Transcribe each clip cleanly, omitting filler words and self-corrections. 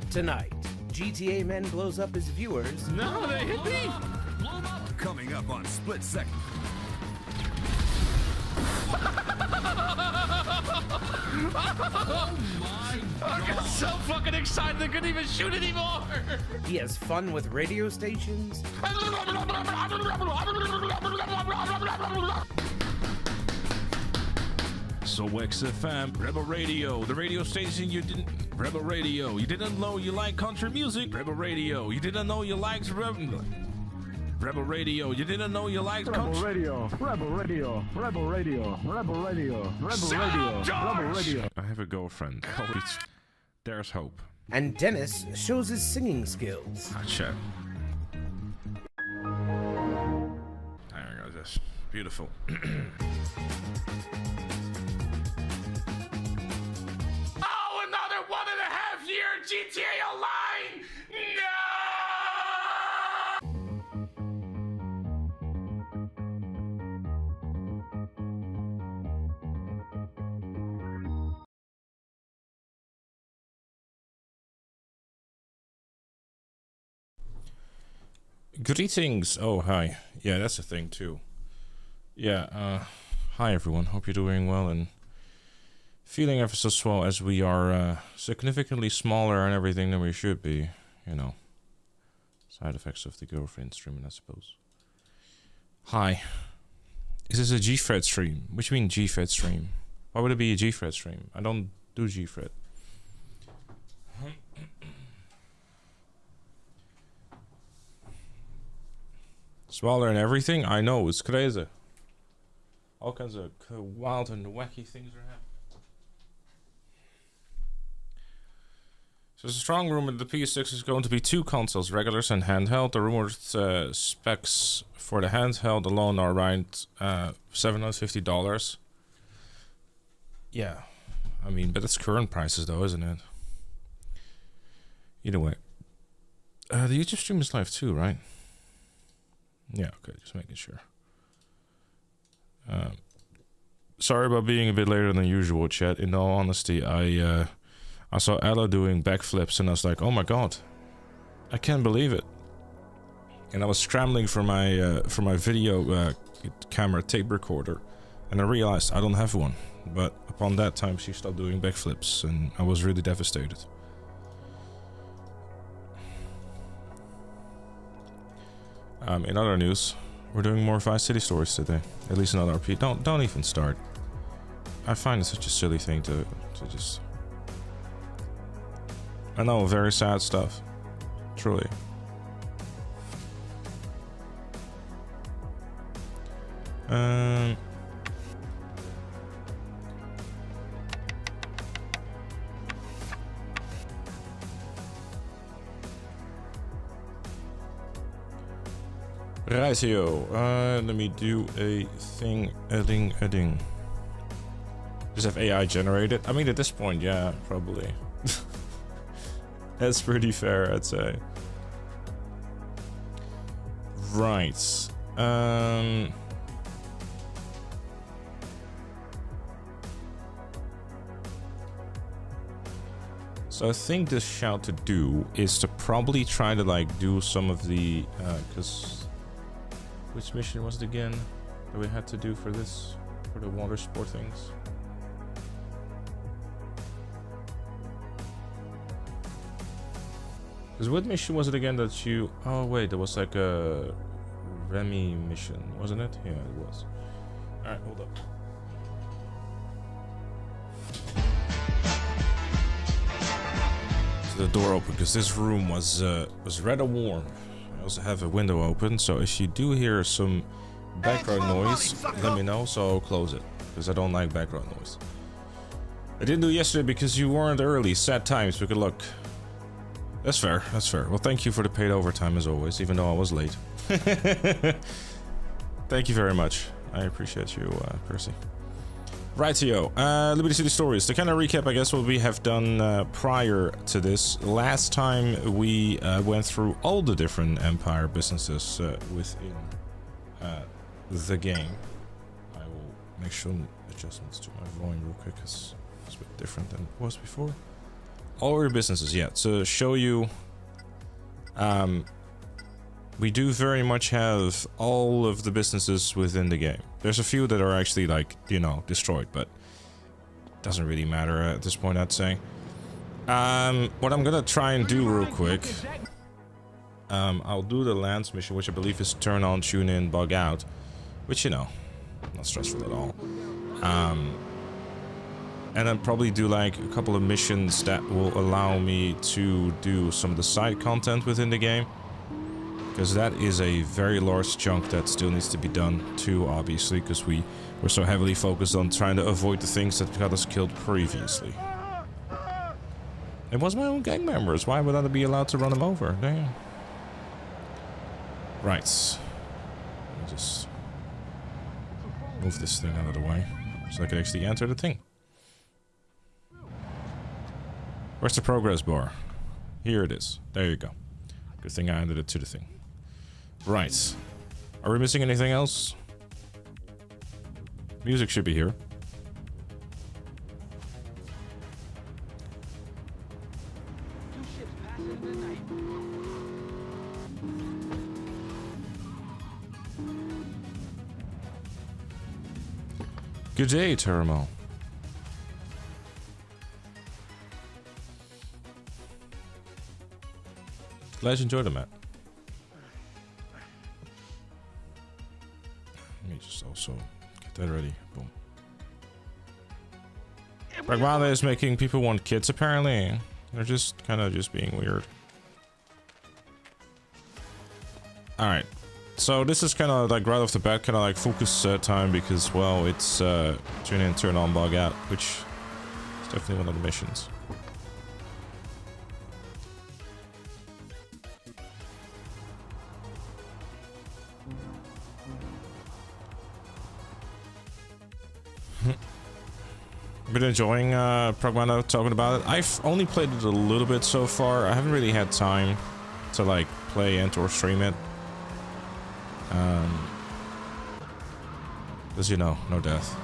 Tonight, GTA Men blows up his viewers. No, they hit me! Coming up on Split Second. Oh my God. I got so fucking excited I couldn't even shoot anymore! He has fun with radio stations. So XFM, Rebel Radio, the radio station you didn't... Rebel Radio, you didn't know you like country music? Rebel Radio, you didn't know you liked Rebel Radio, you didn't know you liked country... Rebel Radio. I have a girlfriend. There's hope. And Dennis shows his singing skills. Ah, shit. There we go, this. Beautiful. Oh, another 1.5 year GTA Online! No! Greetings. Oh, hi. Yeah, that's a thing too. Yeah, hi everyone. Hope you're doing well and feeling ever so swell as we are significantly smaller and everything than we should be. You know, side effects of the girlfriend streaming, I suppose. Hi. Is this a G-Fred stream? What do you mean G-Fred stream? Why would it be a G-Fred stream? I don't do G-Fred. Smaller and everything? I know, it's crazy. All kinds of wild and wacky things are happening. So there's a strong rumor that the PS6 is going to be 2 consoles, regulars and handheld. The rumored specs for the handheld alone are around $750. Yeah, I mean, but it's current prices though, isn't it? Either way. The YouTube stream is live too, right? Yeah, okay, just making sure. Sorry about being a bit later than usual, chat. In all honesty, I saw Ella doing backflips and I was like, oh my god, I can't believe it. And I was scrambling for my video camera tape recorder, and I realized I don't have one. But upon that time, she stopped doing backflips, and I was really devastated. In other news, we're doing more Vice City stories today. At least not RP. Don't even start. I find it such a silly thing to just... I know, very sad stuff. Truly. Rightio, let me do a thing, adding. Just have AI generated? I mean, at this point, yeah, probably. That's pretty fair, I'd say. Right. So I think the shout to do is to probably try to like do some of the, cause which mission was it again that we had to do for this, for the water sport things? Because what mission was it again that you... Oh wait, there was like a Remy mission, wasn't it? Yeah, it was. Alright, hold up. So the door open, because this room was rather warm. I also have a window open, so if you do hear some background noise, let me know, so I'll close it, because I don't like background noise. I didn't do it yesterday because you weren't early. Sad times, but good luck. That's fair, that's fair. Well, thank you for the paid overtime as always, even though I was late. Thank you very much. I appreciate you, Percy. Rightio, Liberty City Stories. To kind of recap, I guess, what we have done prior to this. Last time we went through all the different Empire businesses within the game. I will make some adjustments to my volume real quick, because it's a bit different than it was before. all your businesses, yeah. To show you, we do very much have all of the businesses within the game. There's a few that are actually, like, you know, destroyed, but doesn't really matter at this point, I'd say. What I'm gonna try and do real quick, I'll do the lands mission, which I believe is turn on, tune in, bug out, which, you know, not stressful at all. And then probably do like a couple of missions that will allow me to do some of the side content within the game. Because that is a very large chunk that still needs to be done too, obviously, because we were so heavily focused on trying to avoid the things that got us killed previously. It was my own gang members. Why would I be allowed to run them over? Damn. Right. Let me just move this thing out of the way so I can actually enter the thing. Where's the progress bar? Here it is. There you go. Good thing I added it to the thing. Right. Are we missing anything else? Music should be here. Good day, Termo. Glad you enjoyed the map. Let me just also get that ready. Boom. Pragmata is making people want kids, apparently. They're just kind of just being weird. Alright. So this is kind of like right off the bat, kind of like focus time because, well, it's tune in, turn on, bug out, which is definitely one of the missions. Been enjoying Pragmata talking about it. I've only played it a little bit so far. I haven't really had time to like play and or stream it. Because, you know, no death.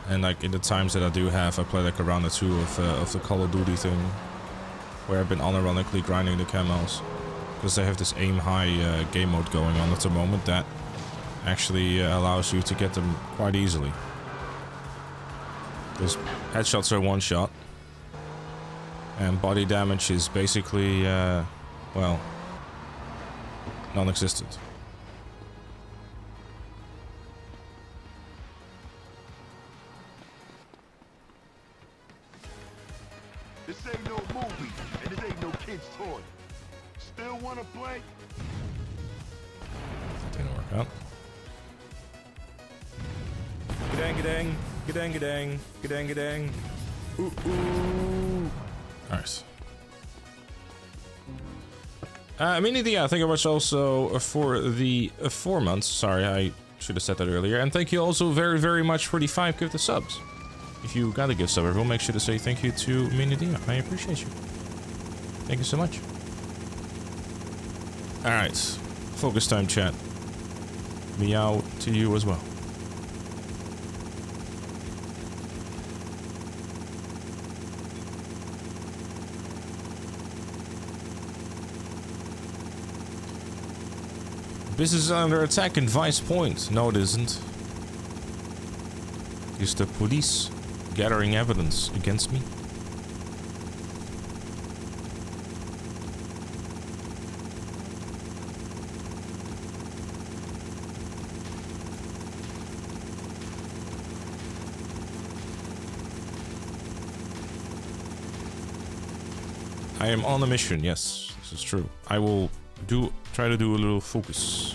And like in the times that I do have, I play like a round or two of the Call of Duty thing, where I've been unironically grinding the camos, because they have this aim high game mode going on at the moment that actually allows you to get them quite easily. Because headshots are one shot, and body damage is basically, well, non-existent. This ain't no movie, and it ain't no kid's toy. Still wanna play? Didn't work out. Gadang, gadang, gadang, gadang, gadang, gadang. Ooh, ooh. Alright. Immediately, yeah, thank you very much also for the 4 months. Sorry, I should have said that earlier. And thank you also very, very much for the 5 gifted subs. If you got a gift sub, everyone, make sure to say thank you to Minidia. I appreciate you. Thank you so much. Alright. Focus time, chat. Meow to you as well. Business is under attack in Vice Point. No, it isn't. Is the police gathering evidence against me? I am on a mission, yes, this is true. I will try to do a little focus.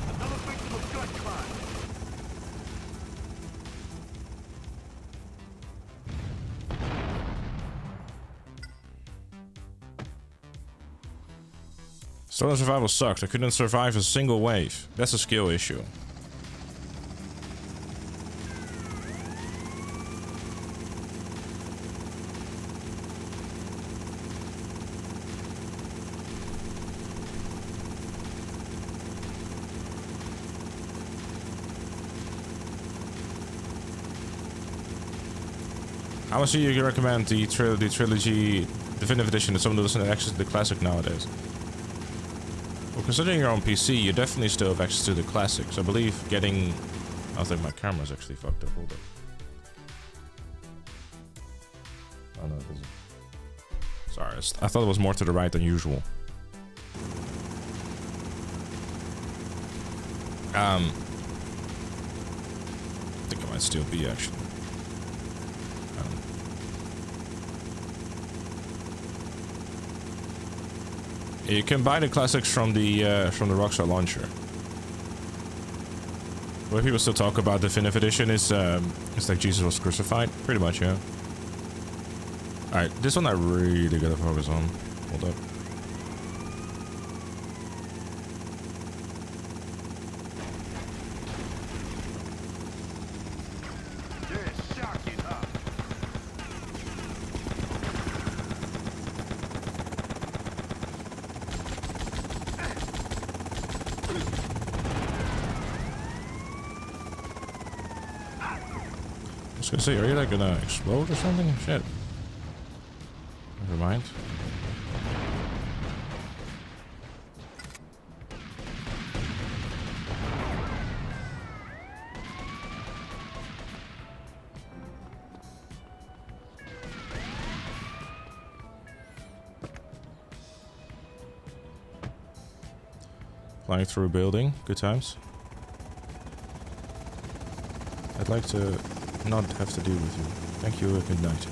Another victim of gun crime. Stolen survival sucked. I couldn't survive a single wave. That's a skill issue. How much do you recommend the trilogy Definitive Edition to someone who doesn't have access to the classic nowadays? Well, considering you're on PC, you definitely still have access to the classics. I believe getting... I think my camera's actually fucked up. Hold up. Oh no, it isn't. Sorry, I thought it was more to the right than usual. I think it might still be actually. You can buy the classics from the Rockstar launcher. What people still talk about Definitive Edition is it's like Jesus was crucified, pretty much, yeah. All right, this one I really gotta focus on. Hold up. I was gonna say, are you like gonna explode or something? Shit. Never mind. Flying through a building, good times. I'd like to not have to deal with you. Thank you, good night.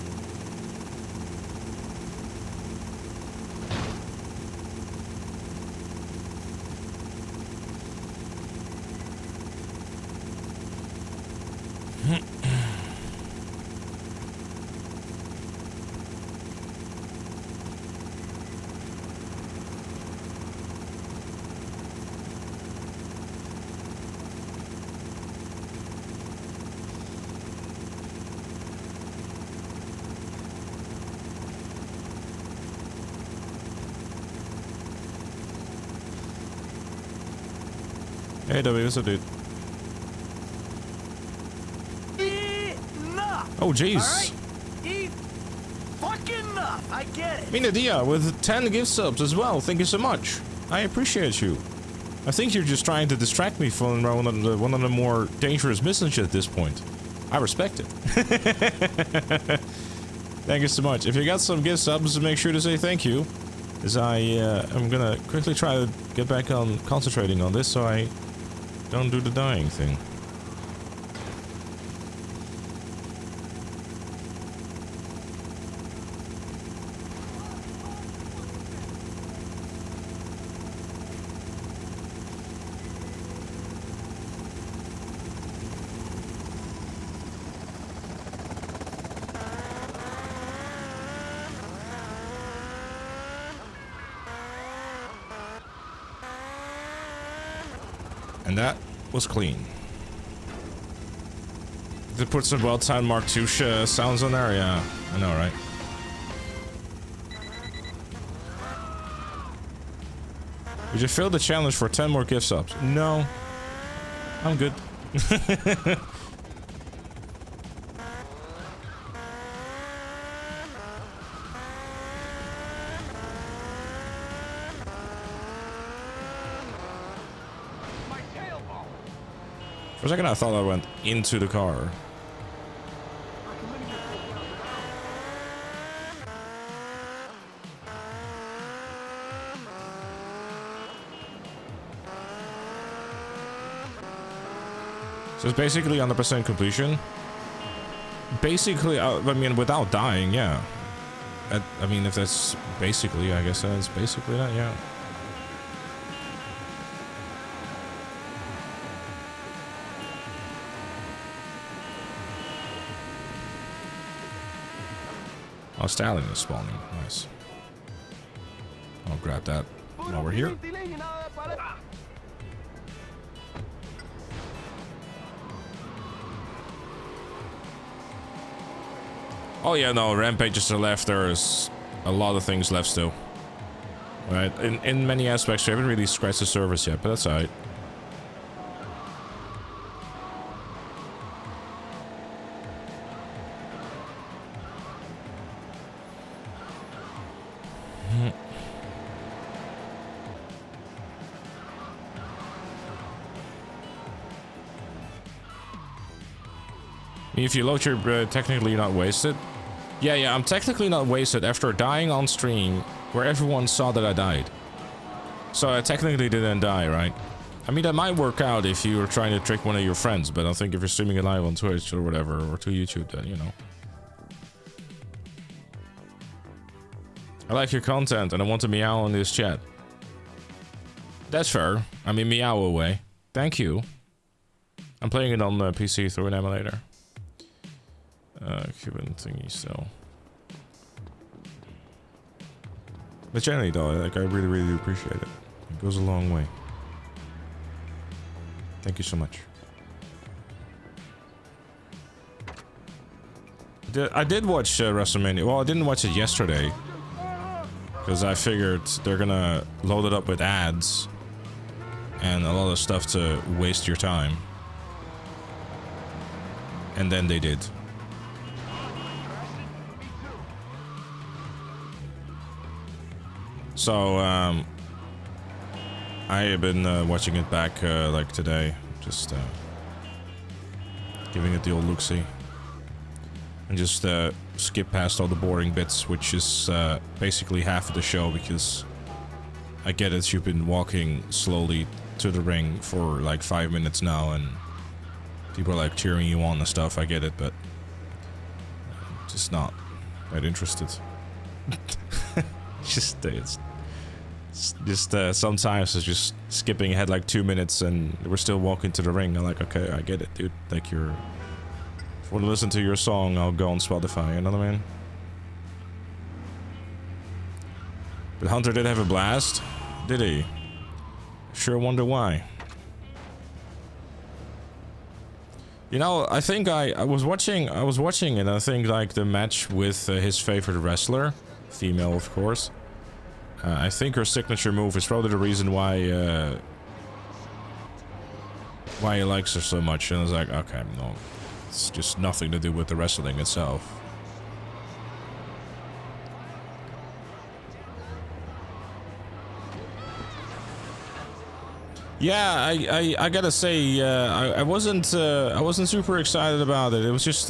Hey W, what's up, dude? Enough! Oh, jeez. Alright? Fucking enough! I get it! Mina Dia with 10 gift subs as well. Thank you so much. I appreciate you. I think you're just trying to distract me from one of the more dangerous missions at this point. I respect it. Thank you so much. If you got some gift subs, make sure to say thank you. As I'm gonna quickly try to get back on concentrating on this so I don't do the dying thing. And that was clean. They put some well-timed Mark II sounds on there? Yeah, I know, right? Would you fail the challenge for 10 more gift subs? No. I'm good. For a second I thought I went into the car. So it's basically 100% completion. Basically, I mean, without dying, yeah. I mean, if that's basically, I guess that's basically that, yeah. Oh, Stallion is spawning. Nice. I'll grab that while we're here. Oh yeah, no, rampages to the left, there's a lot of things left still. Right, in many aspects, we haven't really scratched the surface yet, but that's alright. If you load, you're technically not wasted. Yeah, I'm technically not wasted after dying on stream where everyone saw that I died. So I technically didn't die, right? I mean, that might work out if you were trying to trick one of your friends, but I think if you're streaming it live on Twitch or whatever, or to YouTube, then, you know. I like your content and I want to meow in this chat. That's fair. I mean, meow away. Thank you. I'm playing it on the PC through an emulator. Cuban thingy, so. But generally, though, like, I really, really do appreciate it. It goes a long way. Thank you so much. I did watch WrestleMania. Well, I didn't watch it yesterday. Because I figured they're gonna load it up with ads. And a lot of stuff to waste your time. And then they did. So, I have been watching it back like today, just giving it the old look-see, and just skip past all the boring bits, which is basically half of the show, because I get it, you've been walking slowly to the ring for like 5 minutes now, and people are like cheering you on and stuff. I get it, but just not that interested. Just sometimes it's just skipping ahead like 2 minutes and we're still walking to the ring. I'm like, okay, I get it, dude. Like, if you want to listen to your song, I'll go on Spotify, you know what I mean? But Hunter did have a blast, did he? Sure wonder why. You know, I think I was watching and I think like the match with his favorite wrestler, female of course. I think her signature move is probably the reason why he likes her so much. And I was like, okay, no, it's just nothing to do with the wrestling itself. Yeah, I gotta say, I wasn't super excited about it. It was just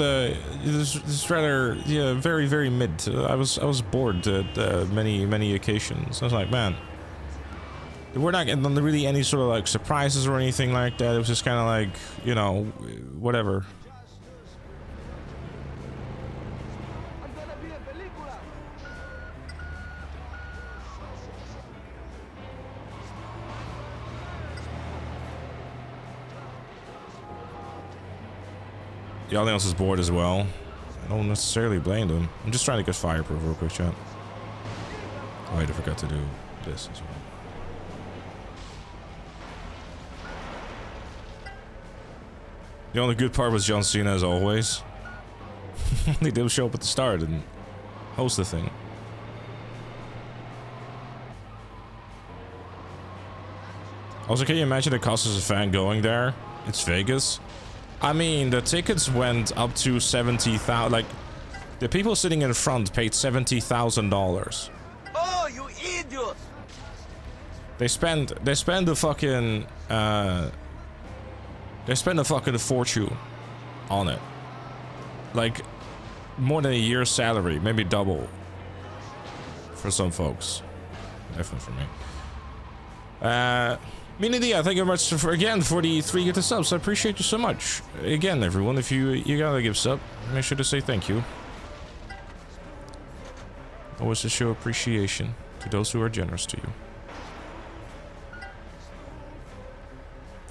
rather, yeah, very, very mid. I was bored at many occasions. I was like, man, we're not getting really any sort of like surprises or anything like that. It was just kind of like, you know, whatever. The audience is bored as well. I don't necessarily blame them. I'm just trying to get fireproof real quick, chat. Oh wait, I forgot to do this as well. The only good part was John Cena as always. He did show up at the start and host the thing. Also, can you imagine the cost as a fan going there? It's Vegas. I mean, the tickets went up to 70,000. Like, the people sitting in front paid $70,000. Oh, you idiot! They spend a fucking fortune on it. Like, more than a year's salary, maybe double. For some folks, definitely for me. Minadia, thank you very much for the 3 gifted subs. I appreciate you so much. Again, everyone, if you gotta give sub, make sure to say thank you. Always to show appreciation to those who are generous to you.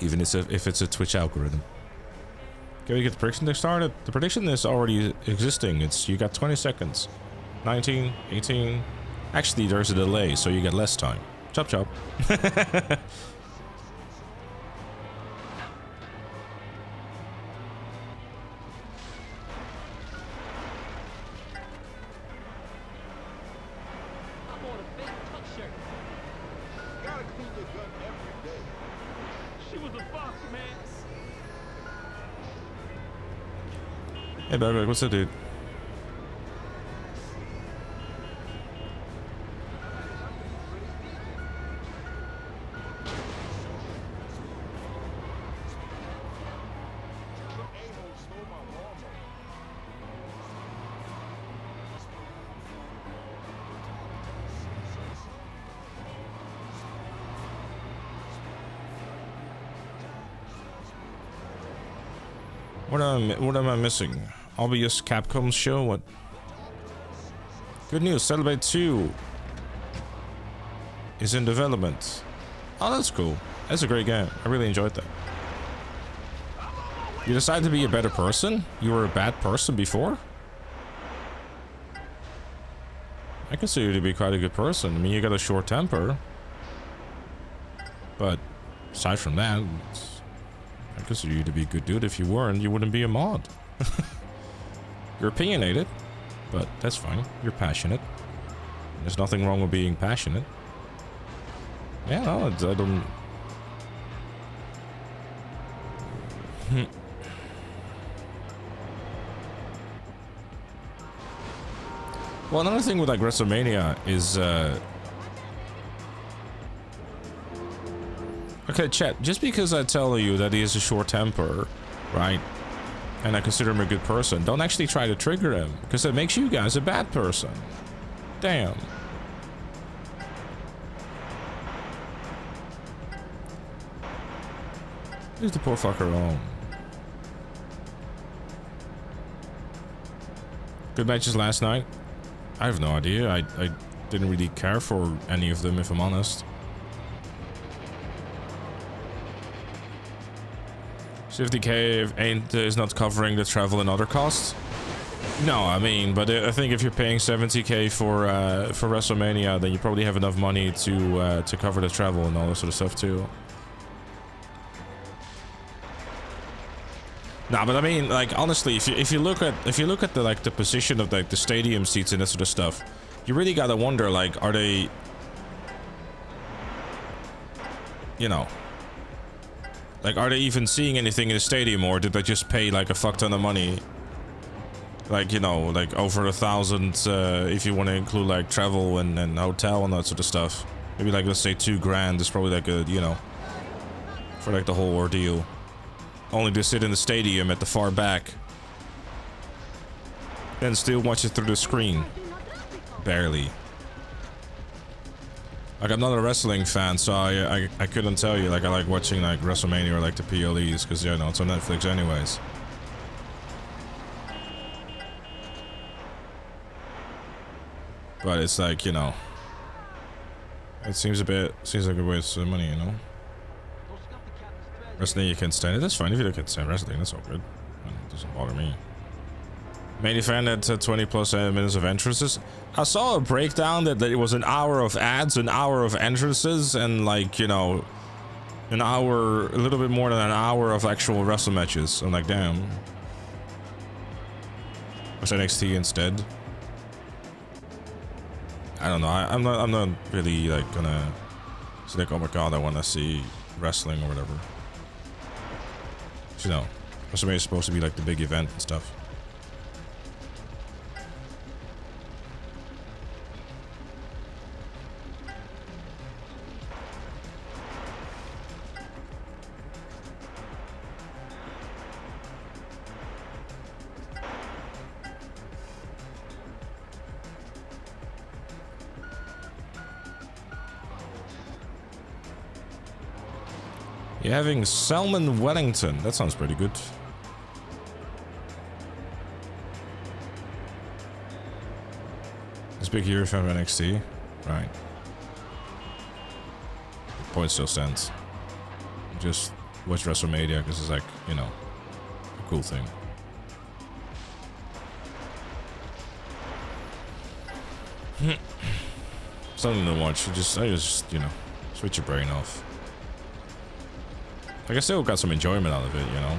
Even if it's a Twitch algorithm. Can we get the prediction started? The prediction is already existing. You got 20 seconds. 19, 18. Actually, there's a delay, so you get less time. Chop chop. Hey, Bagwag, what's up, dude? What am I missing? Obvious Capcom show? What? Good news, Celebrate 2 is in development. Oh, that's cool. That's a great game. I really enjoyed that. You decided to be a better person? You were a bad person before? I consider you to be quite a good person. I mean, you got a short temper. But aside from that, I consider you to be a good dude. If you weren't, you wouldn't be a mod. You're opinionated, but that's fine. You're passionate. There's nothing wrong with being passionate. Yeah, no, I don't... Well, another thing with like WrestleMania is okay, chat, just because I tell you that he has a short temper, right, and I consider him a good person, don't actually try to trigger him, because that makes you guys a bad person. Damn. Leave the poor fucker alone. Good matches last night? I have no idea. I didn't really care for any of them, if I'm honest. 50k is not covering the travel and other costs. No, I mean, but I think if you're paying 70k for WrestleMania, then you probably have enough money to cover the travel and all that sort of stuff too. Nah, but I mean, like, honestly, if you look at the like the position of like the stadium seats and that sort of stuff, you really gotta wonder, like, are they, you know, like, are they even seeing anything in the stadium, or did they just pay like a fuck ton of money, like, you know, like over 1,000 if you want to include like travel and hotel and that sort of stuff? Maybe like, let's say $2,000 is probably like a, you know, for like the whole ordeal. Only to sit in the stadium at the far back and still watch it through the screen. Barely. Like, I'm not a wrestling fan, so I couldn't tell you. Like, I like watching like WrestleMania or like the PLEs, because, you know, it's on Netflix anyways. But it's like, you know, it seems like a waste of money, you know. Wrestling, you can stand it. That's fine if you can stand wrestling. That's all good. It doesn't bother me. Main event at 20 plus minutes of entrances. I saw a breakdown that it was an hour of ads, an hour of entrances, and like, you know, a little bit more than an hour of actual wrestle matches. I'm like, damn. Was NXT instead? I don't know. I'm not really like gonna say like, oh my god, I want to see wrestling or whatever. You know, WrestleMania is supposed to be like the big event and stuff. You're having Salmon Wellington. That sounds pretty good. This big hero fan of NXT. Right. Point still stands. Just watch WrestleMania because it's like, you know, a cool thing. Something to watch. I just, you know, switch your brain off. Like, I still got some enjoyment out of it, you know,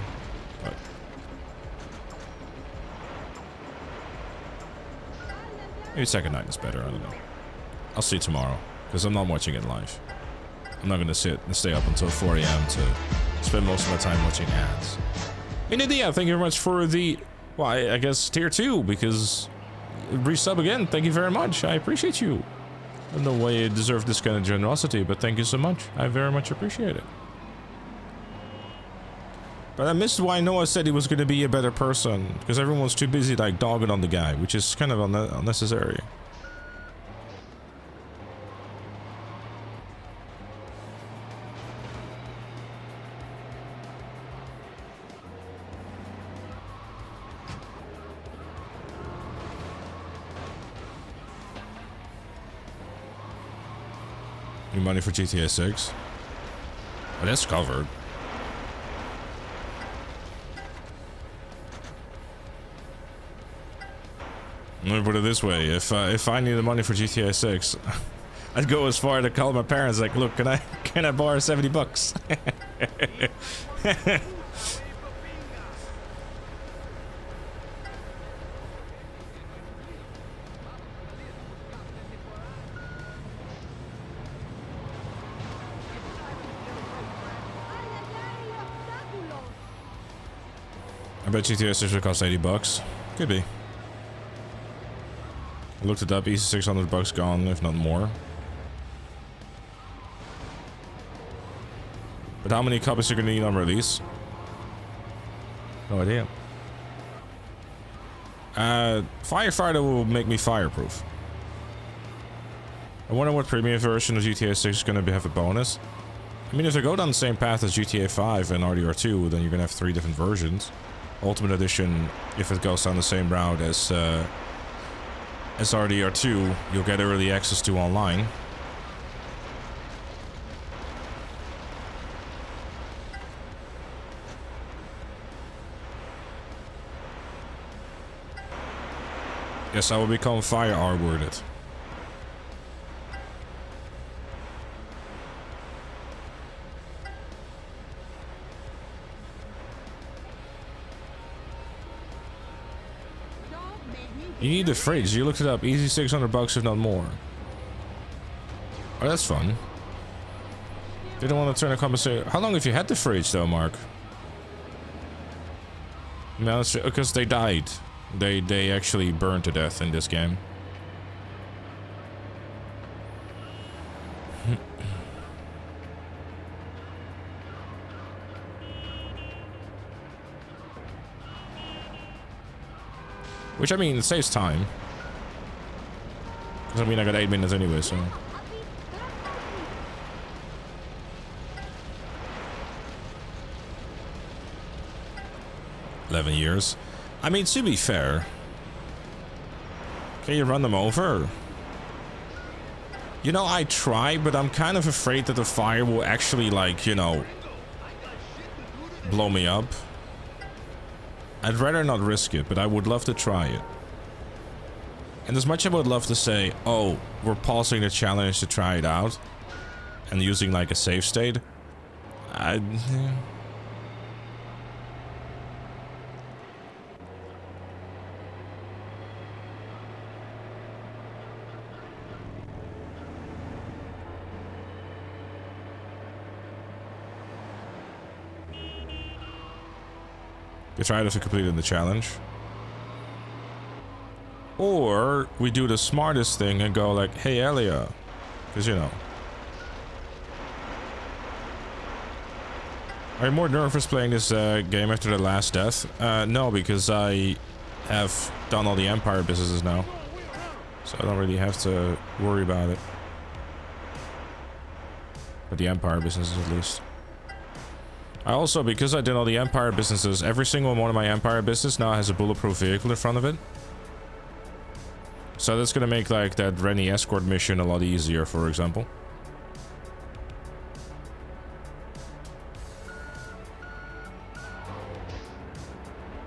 but maybe second night is better, I don't know. I'll see tomorrow, because I'm not watching it live. I'm not gonna sit and stay up until 4 AM to spend most of my time watching ads. Inadia, thank you very much for the, well, I guess tier 2, because resub again, thank you very much, I appreciate you. I don't know why you deserve this kind of generosity, but thank you so much, I very much appreciate it. But I missed why Noah said he was going to be a better person, because everyone was too busy like dogging on the guy, which is kind of unnecessary. Need money for GTA 6. Oh, that's covered. Let me put it this way: if I needed money for GTA 6, I'd go as far to call my parents like, "Look, can I borrow $70?" I bet GTA 6 would cost $80. Could be. I looked it up, easy $600 gone, if not more. But how many copies are you gonna need on release? No idea. Firefighter will make me fireproof. I wonder what premium version of GTA 6 is gonna have a bonus. I mean, if they go down the same path as GTA 5 and RDR2, then you're gonna have 3 different versions. Ultimate Edition, if it goes down the same route as RDR2, you'll get early access to online. Yes, I will become fire R-worded. You need the fridge. You looked it up. Easy $600 if not more. Oh, that's fun. Didn't want to turn a compensation. How long have you had the fridge though, Mark? No, it's because they died. They actually burned to death in this game. Which, I mean, it saves time. Because, I mean, I got 8 minutes anyway, so... $11 years. I mean, to be fair... Can you run them over? You know, I try, but I'm kind of afraid that the fire will actually, like, you know... blow me up. I'd rather not risk it, but I would love to try it. And as much as I would love to say, oh, we're pausing the challenge to try it out, and using like a save state, yeah. You try it if you completed the challenge. Or we do the smartest thing and go like, hey Elia, because you know. Are you more nervous playing this game after the last death? No, because I have done all the Empire businesses now. So I don't really have to worry about it. But the Empire businesses at least. I also, because I did all the Empire businesses, every single one of my Empire business now has a bulletproof vehicle in front of it. So that's gonna make like that Rennie escort mission a lot easier, for example.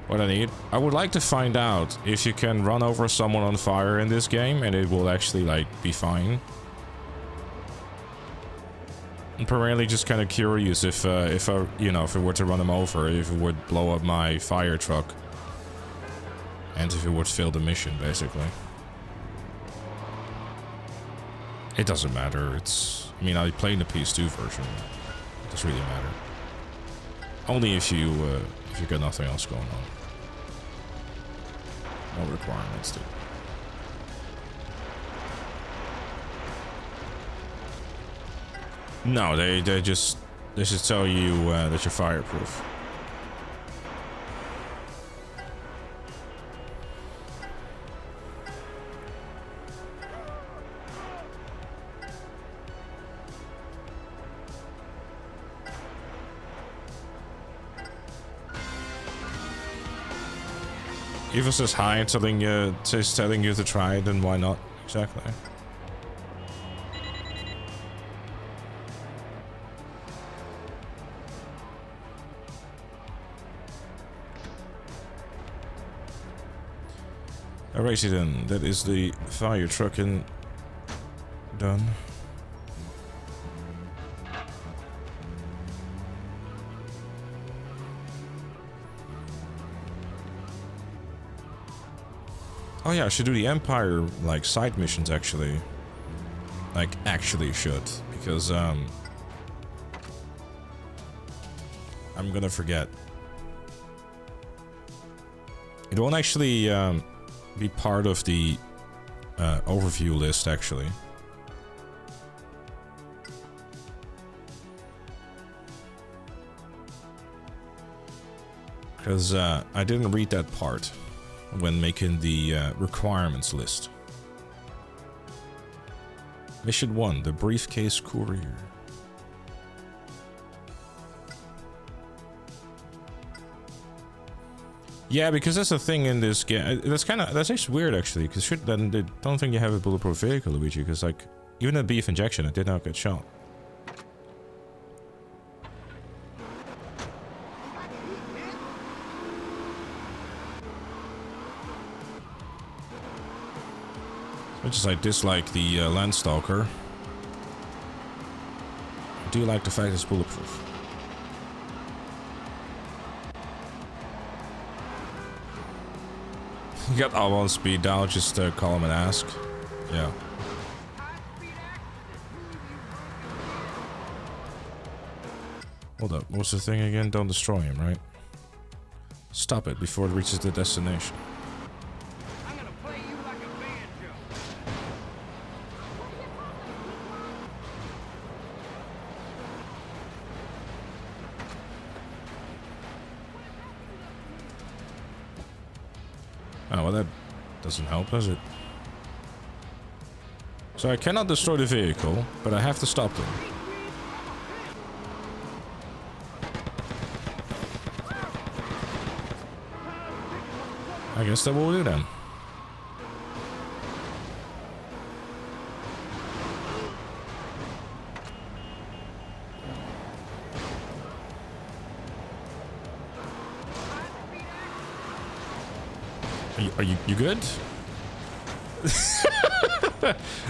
What I need? I would like to find out if you can run over someone on fire in this game and it will actually like be fine. I'm primarily just kind of curious if I, you know, if it were to run them over, if it would blow up my fire truck. And if it would fail the mission, basically. It doesn't matter, it's... I mean, I played the PS2 version. It doesn't really matter. Only if you got nothing else going on. No requirements, dude. No, they just tell you that you're fireproof. If it says hi and telling you to try it, then why not? Exactly. Alrighty then, that is the fire trucking done. Oh yeah, I should do the Empire, like, side missions, actually. Like, actually should. Because, I'm gonna forget. It won't actually, be part of the, overview list, actually. Because, I didn't read that part when making the requirements list. Mission 1, the briefcase courier. Yeah, because that's the thing in this game. That's actually weird, actually, because then they don't think you have a bulletproof vehicle, Luigi, because, like, even a beef injection, it did not get shot. Much as I dislike the Landstalker, I do like the fact it's bulletproof. You got all on speed dial, just call him and ask. Yeah. Hold up, what's the thing again? Don't destroy him, right? Stop it before it reaches the destination. Oh, well, that doesn't help, does it? So I cannot destroy the vehicle, but I have to stop them. I guess that will do then. Are you good?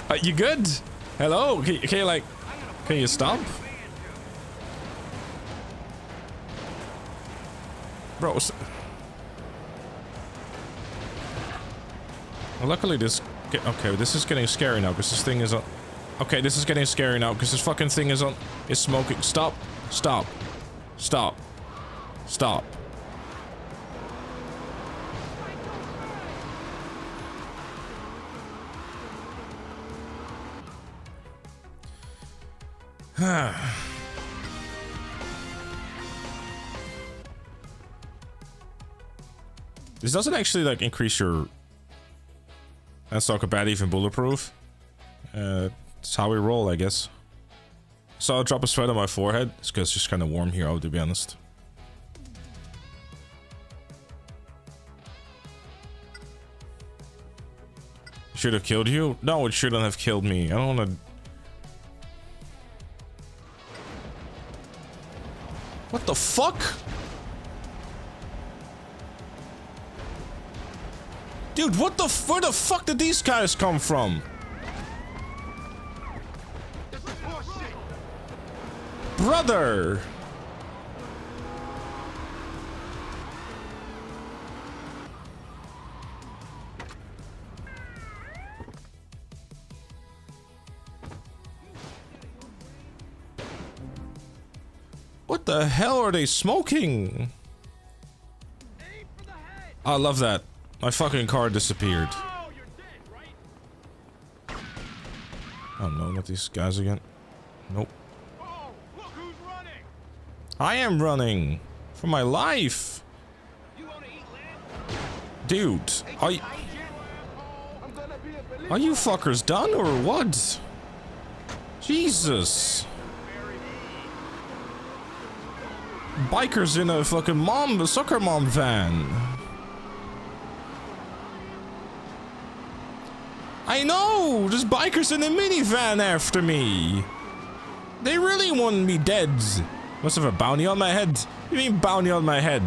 Are you good? Hello? Can you like... Can you stop? Bro... Well, luckily this... Okay, this is getting scary now, because this thing is on... Okay, this is getting scary now, because this fucking thing is on... Is smoking. Stop. Stop. Stop. Stop. This doesn't actually like increase your... Let's talk about even bulletproof. It's how we roll, I guess. So I'll drop a sweat on my forehead. It's because it's just kind of warm here, to be honest. Should have killed you? No, it shouldn't have killed me. I don't want to... What the fuck? Dude, what the where the fuck did these guys come from? Brother! What the hell are they smoking? I love that. My fucking car disappeared. Oh no, not these guys again. Nope. I am running for my life. Dude, are you fuckers done or what? Jesus. Bikers in a fucking soccer mom van. I know! There's bikers in a minivan after me! They really want me dead. Must have a bounty on my head. You mean bounty on my head?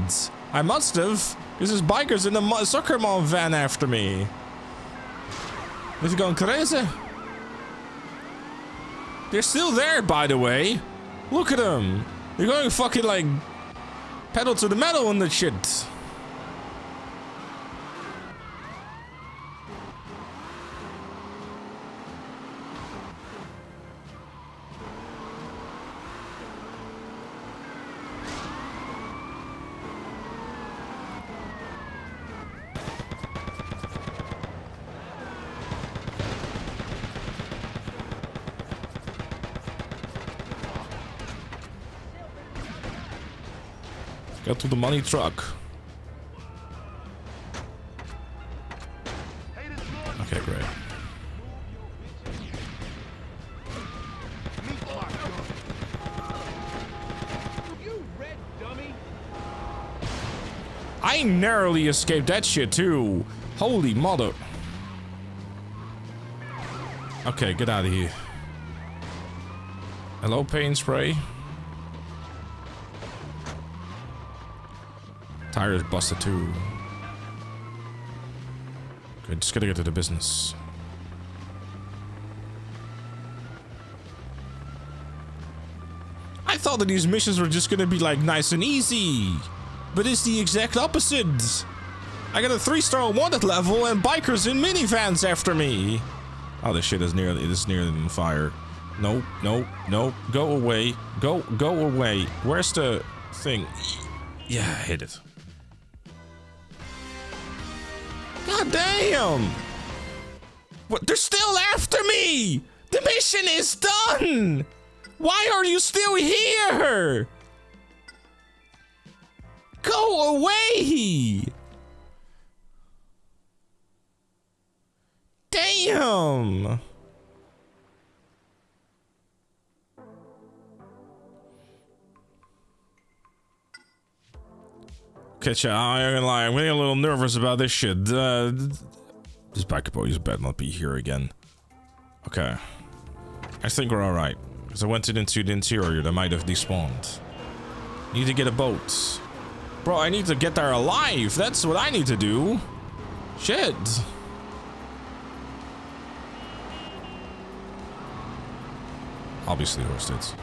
I must have. Because there's bikers in a soccer mom van after me. Is he going crazy? They're still there, by the way. Look at them. They're going fucking like pedal to the metal on that shit. Get to the money truck. Okay, great. I narrowly escaped that shit too. Holy mother. Okay, get out of here. Hello, paint spray. Tires busted too. Okay, just gotta get to the business. I thought that these missions were just gonna be like nice and easy, but it's the exact opposite. I got a 3-star wanted level and bikers in minivans after me. Oh, this shit is nearly on fire. Nope, nope, nope. Go away. Go away. Where's the thing? Yeah, hit it. God damn! What? They're still after me! The mission is done! Why are you still here? Go away! Damn! Okay, chat, I ain't gonna lie, I'm getting a little nervous about this shit. This backup boys better not be here again. Okay. I think we're alright. Because I went into the interior that might have despawned. Need to get a boat. Bro, I need to get there alive. That's what I need to do. Shit. Obviously hosted.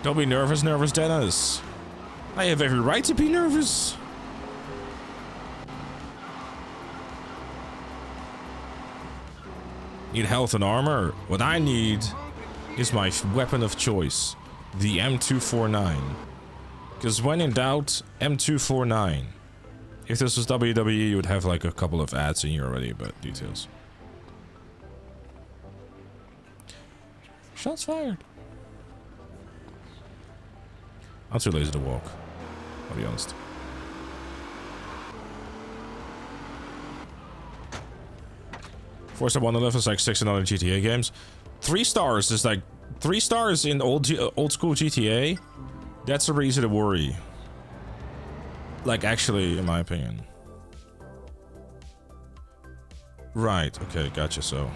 Don't be nervous, Dennis. I have every right to be nervous. Need health and armor? What I need is my weapon of choice, the M249. Because when in doubt, M249. If this was WWE, you would have like a couple of ads in here already, but details. Shots fired. I'm too lazy to walk. I'll be honest. Force Up 1 is like 6 in other GTA games. 3 stars is like 3 stars in old school GTA. That's a reason to worry. Like actually, in my opinion. Right. Okay. Gotcha. So,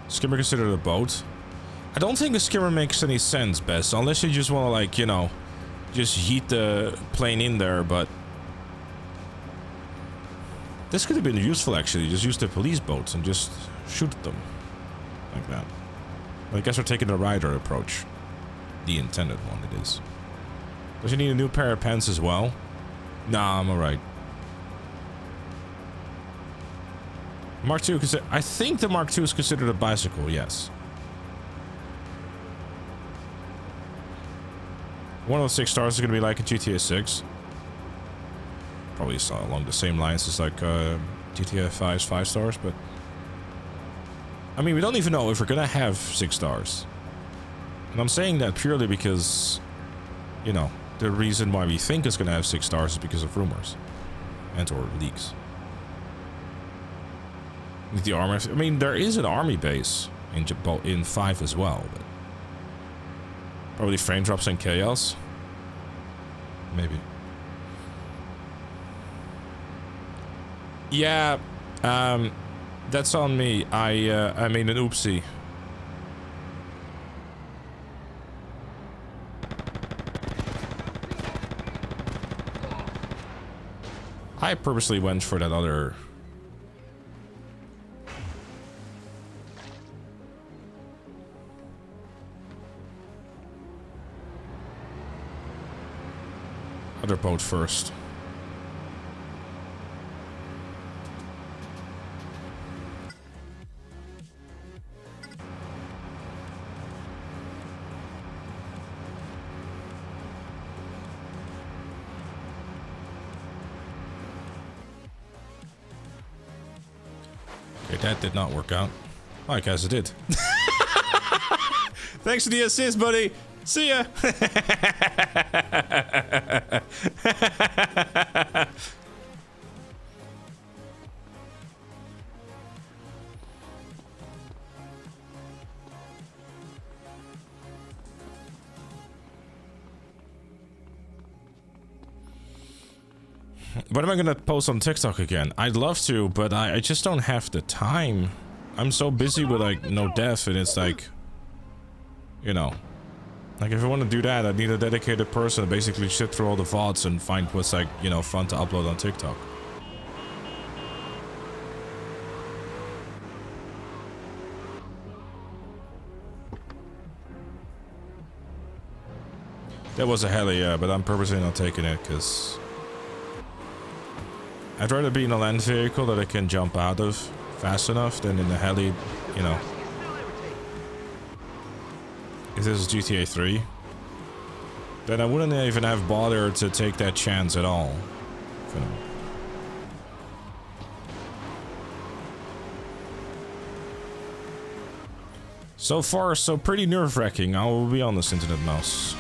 skimmer considered a boat. I don't think a skimmer makes any sense, Bess, unless you just want to, like, you know, just yeet the plane in there, but this could have been useful, actually. Just use the police boats and just shoot them. Like that. But I guess we're taking the rider approach. The intended one, it is. Does you need a new pair of pants as well? Nah, I'm alright. Mark II, I think the Mark II is considered a bicycle, yes. One of the 6 stars is going to be like a GTA 6. Probably along the same lines as like GTA 5's 5 stars, but I mean, we don't even know if we're going to have 6 stars. And I'm saying that purely because, you know, the reason why we think it's going to have 6 stars is because of rumors and or leaks. The armor, I mean, there is an army base in 5 as well, but probably frame drops and chaos. Maybe. Yeah, that's on me. I made an oopsie. I purposely went for that other other boat first. Okay, that did not work out. Oh, I guess it did. Thanks for the assist, buddy. See ya. When am I gonna post on TikTok again? I'd love to, but I just don't have the time. I'm so busy with like no death, and it's like, you know, like if I want to do that, I need a dedicated person to basically sit through all the VODs and find what's like, you know, fun to upload on TikTok. That was a heli, yeah, but I'm purposely not taking it because I'd rather be in a land vehicle that I can jump out of fast enough than in a heli, you know. If this is GTA 3, then I wouldn't even have bothered to take that chance at all. You know. So far, so pretty nerve-wracking, I will be honest, Internet Mouse.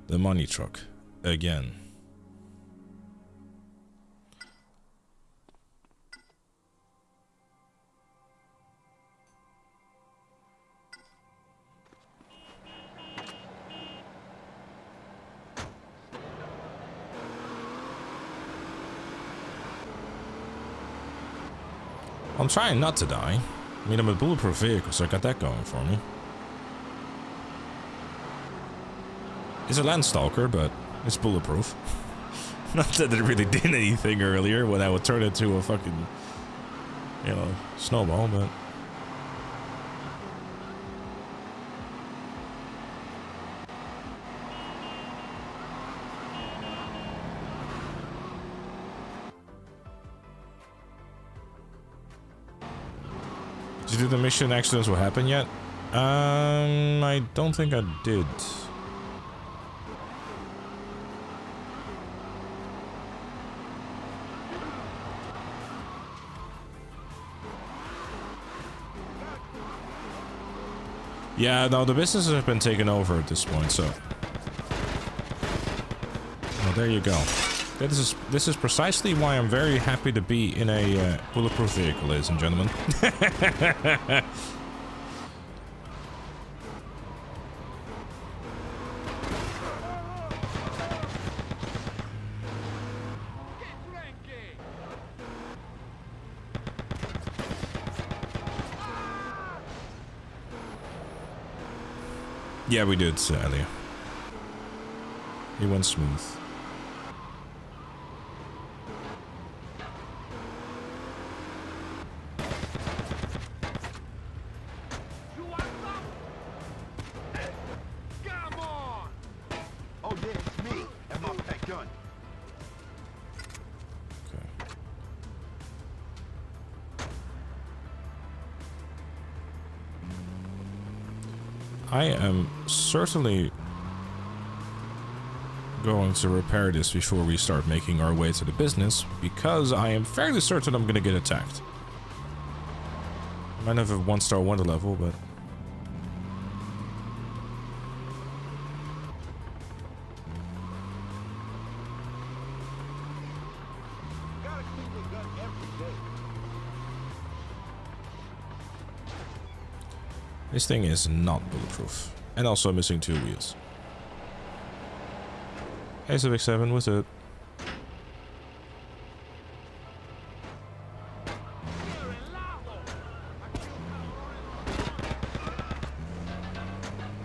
The money truck. Again. I'm trying not to die. I mean, I'm a bulletproof vehicle, so I got that going for me. It's a Landstalker, but it's bulletproof. Not that it really did anything earlier when I would turn it into a fucking, you know, snowball, but... Did you do the mission accidents will happen yet? I don't think I did. Yeah, no, the businesses have been taken over at this point, so... Well, there you go. This is precisely why I'm very happy to be in a bulletproof vehicle, ladies and gentlemen. Yeah, we did, earlier. It went smooth. Come on! Oh yeah, it's me and my pet gun. Okay. I am certainly going to repair this before we start making our way to the business, because I am fairly certain I'm going to get attacked. I might have a 1-star wonder level, but... Gotta clean the gun every day. This thing is not bulletproof. And also missing 2 wheels. Hey, Civic 7, what's up?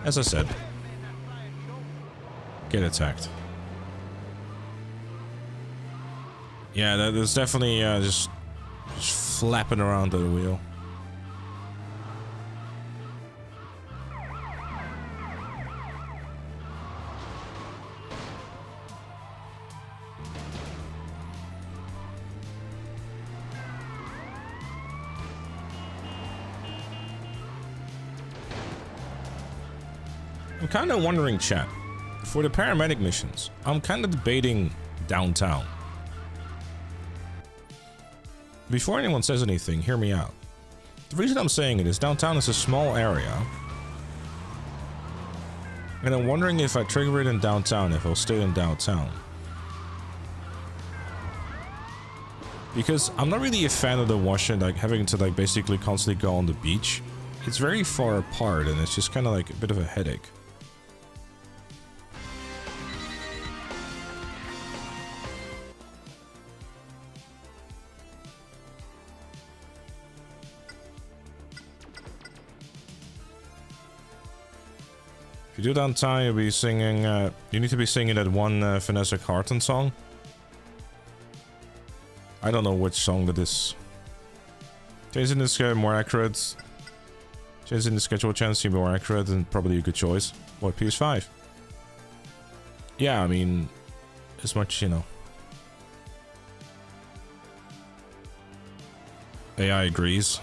As I said, get attacked. Yeah, that is definitely just flapping around the wheel. I'm kind of wondering, chat, for the paramedic missions, I'm kind of debating downtown. Before anyone says anything, hear me out. The reason I'm saying it is downtown is a small area. And I'm wondering if I trigger it in downtown, if I'll stay in downtown. Because I'm not really a fan of the Washington, like having to like basically constantly go on the beach. It's very far apart and it's just kind of like a bit of a headache. If you do downtown, you'll be singing, you need to be singing that one Vanessa Carlton song. I don't know which song that is. Changing this more accurate. Changing the schedule chance to be more accurate and probably a good choice. What, PS5? Yeah, I mean, as much, you know. AI agrees.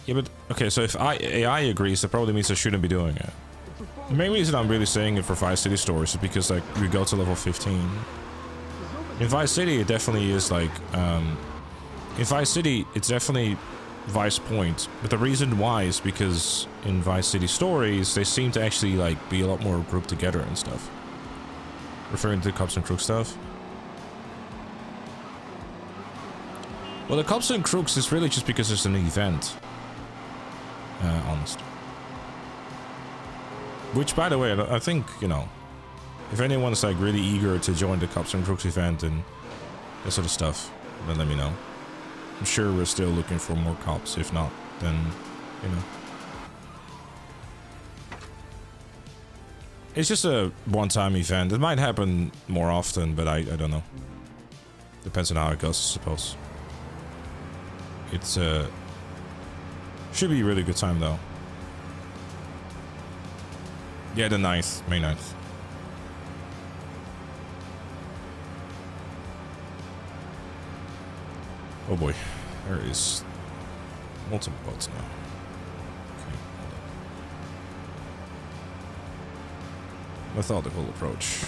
Yeah, but, okay, so if AI agrees, that probably means I shouldn't be doing it. The main reason I'm really saying it for Vice City stores is because, like, we go to level 15. In Vice City, it definitely is, like, in Vice City, it's definitely Vice Point. But the reason why is because in Vice City stories, they seem to actually, like, be a lot more grouped together and stuff. Referring to the Cops and Crooks stuff. Well, the Cops and Crooks is really just because it's an event. Honest. Which, by the way, I think, you know, if anyone's like really eager to join the Cops and Crooks event and that sort of stuff, then let me know. I'm sure we're still looking for more cops. If not, then, you know. It's just a one-time event. It might happen more often, but I don't know. Depends on how it goes, I suppose. It's, should be a really good time, though. Yeah, the 9th, May 9th. Oh boy, there is multiple boats now. Okay, hold on. Methodical approach.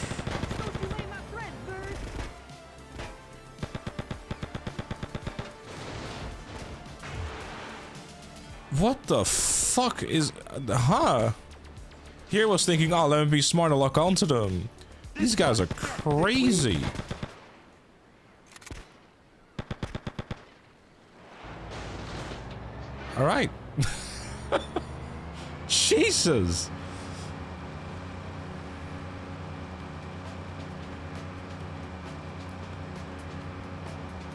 What the fuck is... Huh? Here was thinking, oh, let me be smart and lock onto them. These guys are crazy. All right. Jesus.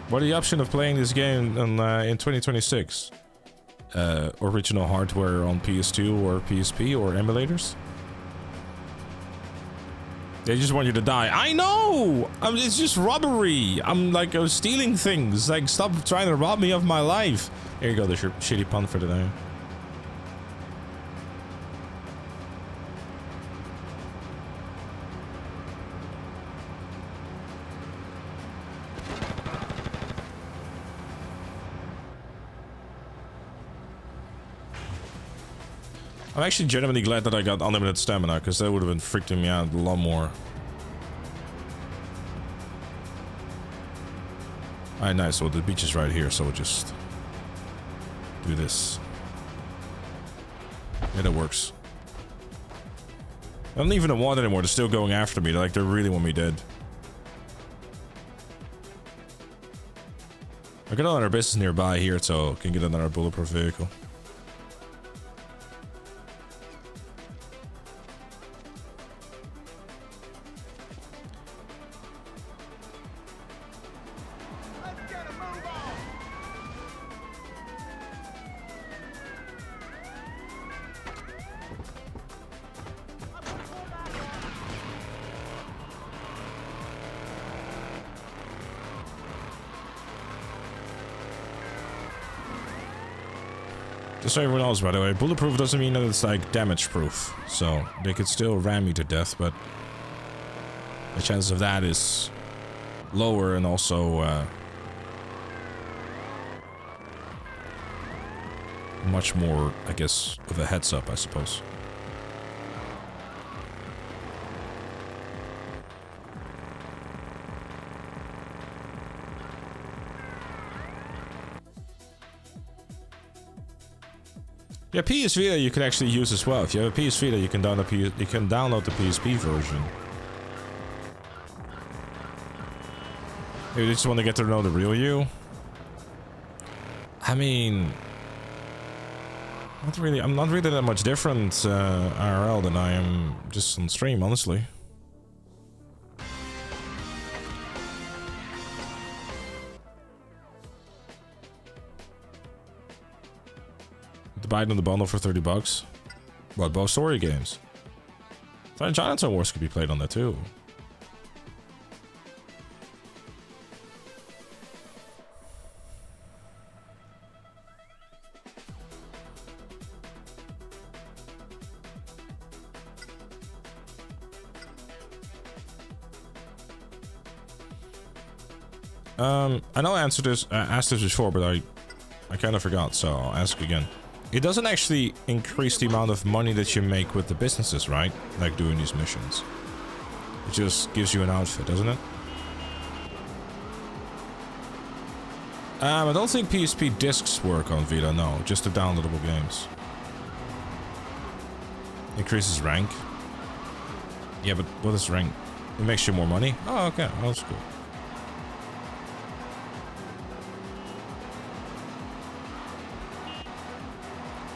What are the option of playing this game in 2026? Original hardware on PS2 or PSP or emulators? They just want you to die. I know! It's just robbery. I'm like, stealing things. Like, stop trying to rob me of my life. Here you go, there's your shitty pun for today. I'm actually genuinely glad that I got unlimited stamina, because that would have been freaking me out a lot more. Alright, nice. So the beach is right here, so we'll just do this. Yeah, that works. I don't even want it anymore. They're still going after me. Like, they really want me dead. I got another business nearby here, so I can get another bulletproof vehicle. Just so everyone knows, by the way, bulletproof doesn't mean that it's like damage proof. So they could still ram you to death, but the chance of that is lower, and also much more, I guess, of a heads up, I suppose. Yeah, PS Vita you can actually use as well. If you have a PS Vita, you can download the PSP version. Maybe you just want to get to know the real you. I mean, not really. I'm not really that much different IRL than I am just on stream, honestly. To buy it on the bundle for $30. What, both story games? I thought Chinatown Wars could be played on that too. I know I asked this before, but I kind of forgot, so I'll ask again. It doesn't actually increase the amount of money that you make with the businesses, right? Like doing these missions. It just gives you an outfit, doesn't it? I don't think PSP discs work on Vita, no. Just the downloadable games. Increases rank. Yeah, but what is rank? It makes you more money? Oh, okay. Oh, that's cool.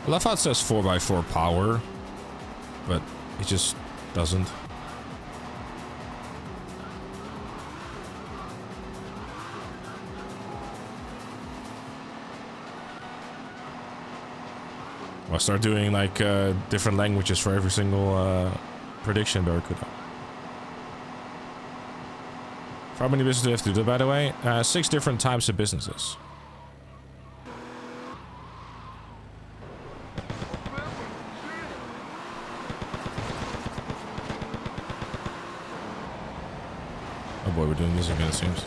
I love how it says 4x4 power, but it just doesn't. I'll start doing like different languages for every single prediction Barracuda. For how many businesses do you have to do, by the way? 6 different types of businesses. Oh boy, we're doing this again, it seems.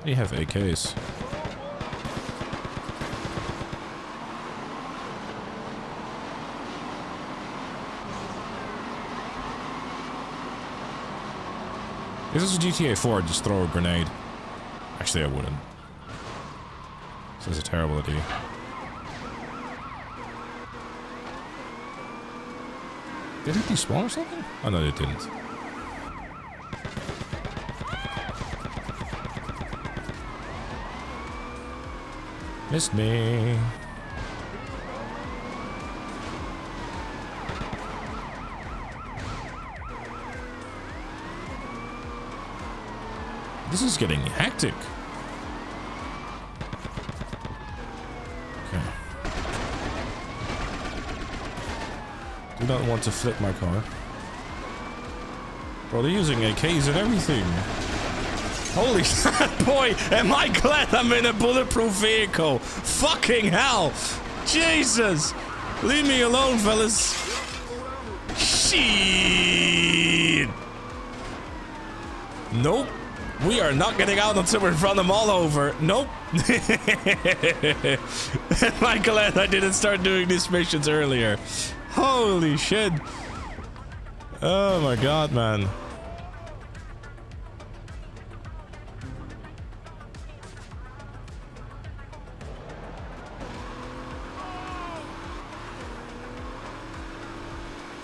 You have AKs. If this is GTA 4, I'd just throw a grenade. Actually, I wouldn't. This is a terrible idea. Did it despawn or something? Oh no, it didn't. Missed me. This is getting hectic. Okay. Do not want to flip my car. Bro, they're using AKs and everything. Holy boy, am I glad I'm in a bulletproof vehicle. Fucking hell. Jesus. Leave me alone, fellas. Shit. Nope. We are not getting out until we run them all over. Nope. Am I glad I didn't start doing these missions earlier. Holy shit. Oh my god, man.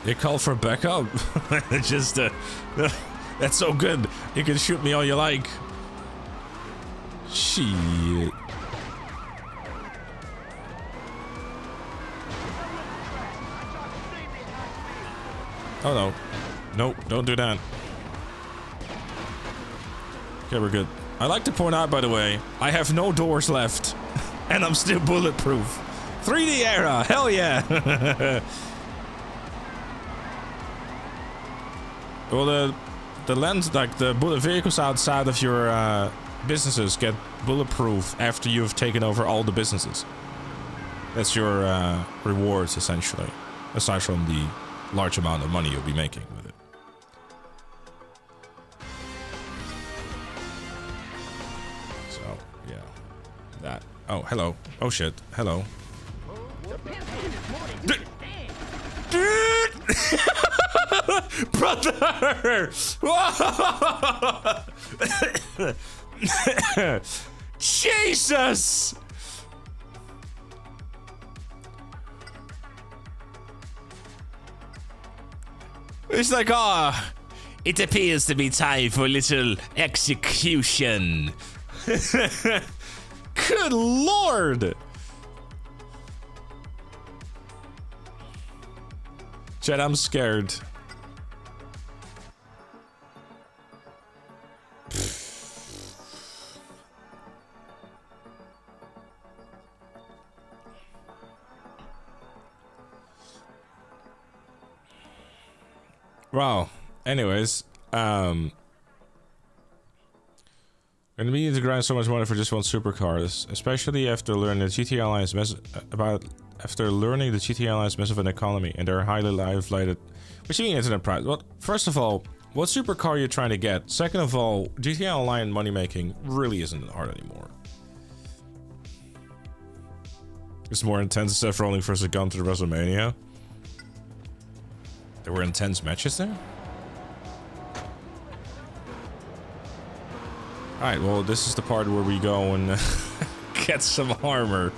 You call for backup? Just that's so good. You can shoot me all you like. Shit. Oh no. Nope, don't do that. Okay, we're good. I like to point out, by the way, I have no doors left. And I'm still bulletproof. 3D era, hell yeah. Well, the lens, like the bullet vehicles outside of your businesses get bulletproof after you've taken over all the businesses. That's your rewards, essentially. Aside from the large amount of money you'll be making with it. So, yeah. That. Oh, hello. Oh, shit. Hello. Brother! Jesus! It's like, it appears to be time for a little execution. Good lord! Chat, I'm scared. Wow. Anyways, gonna be need to grind so much money for just one supercar, especially after learning the GTA Alliance after learning the GTA Alliance mess of an economy and their highly live-lighted. What do you mean internet price? Well, first of all, what supercar you're trying to get? Second of all, GTA Online money making really isn't hard anymore. It's more intense than rolling versus Gun to WrestleMania. There were intense matches there? Alright, well, this is the part where we go and get some armor.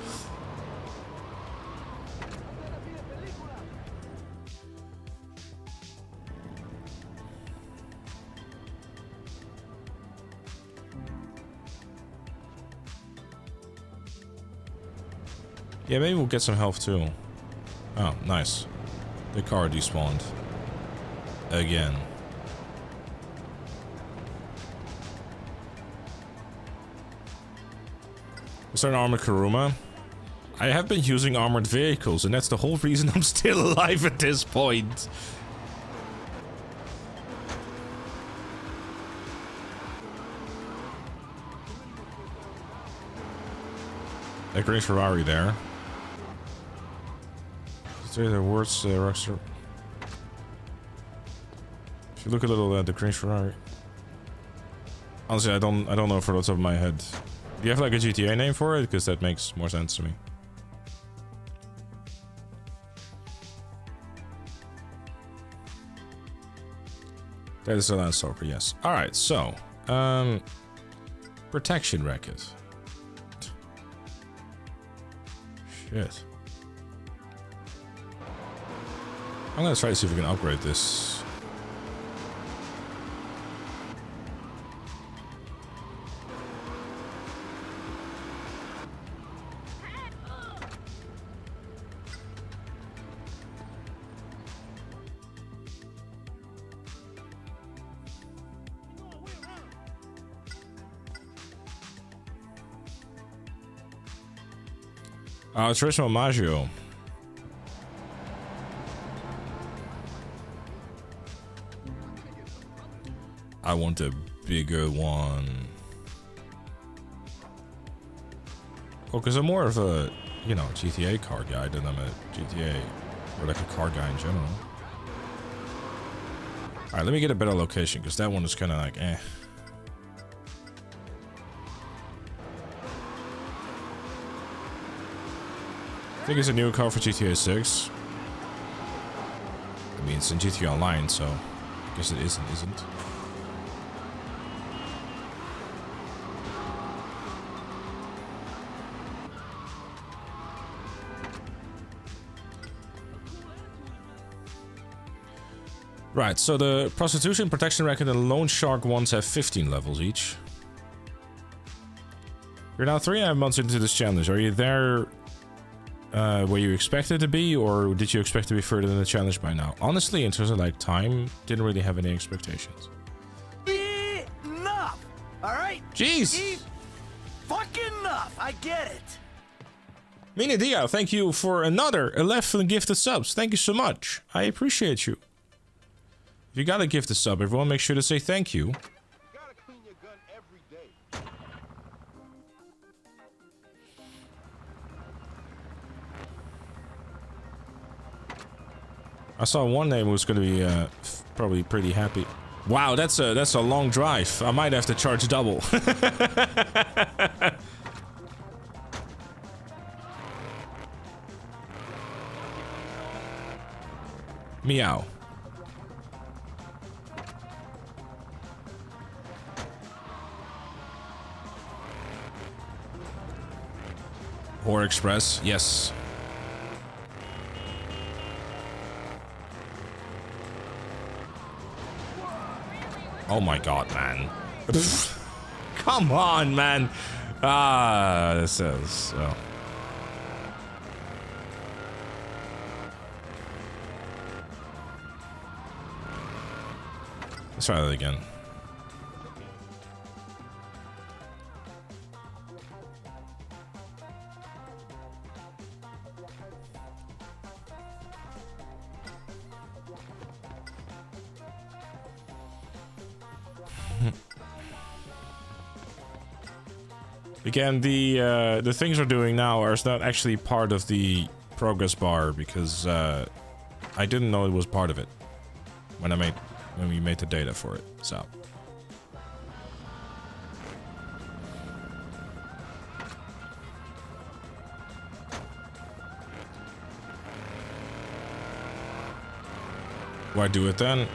Yeah, maybe we'll get some health too. Oh, nice. The car despawned. Again. Is there an armored Kuruma? I have been using armored vehicles, and that's the whole reason I'm still alive at this point. A green Ferrari there. Is there the words, Rockstar? If you look a little at the green Ferrari. Honestly, I don't know for the top of my head. Do you have like a GTA name for it? Because that makes more sense to me. That is a Landstalker, yes. Alright, so. Protection racket. Shit. I'm gonna try to see if we can upgrade this. Traditional Maggio. I want a bigger one. Well, because I'm more of a, you know, GTA car guy than I'm a GTA or like a car guy in general. Alright, let me get a better location because that one is kind of like, eh. I think it's a new car for GTA 6. I mean, it's in GTA Online, so I guess it is and isn't. Right, so the Prostitution, Protection Racket, and Loan Shark ones have 15 levels each. You're now 3.5 months into this challenge. Are you there where you expected to be, or did you expect to be further in the challenge by now? Honestly, in terms of like time, didn't really have any expectations. Enough! Alright? Jeez! Fucking enough! I get it! Mina Dio, thank you for another 11 gifted subs. Thank you so much. I appreciate you. If you got a gifted sub, everyone make sure to say thank you. Gotta clean your gun every day. I saw one name who's gonna be probably pretty happy. Wow, that's a long drive. I might have to charge double. Meow. Or Express, yes. Oh my god, man. Come on, man. Ah, this is... Oh. Let's try that again. Again, the things we're doing now are not actually part of the progress bar because I didn't know it was part of it when we made the data for it. So why do it then?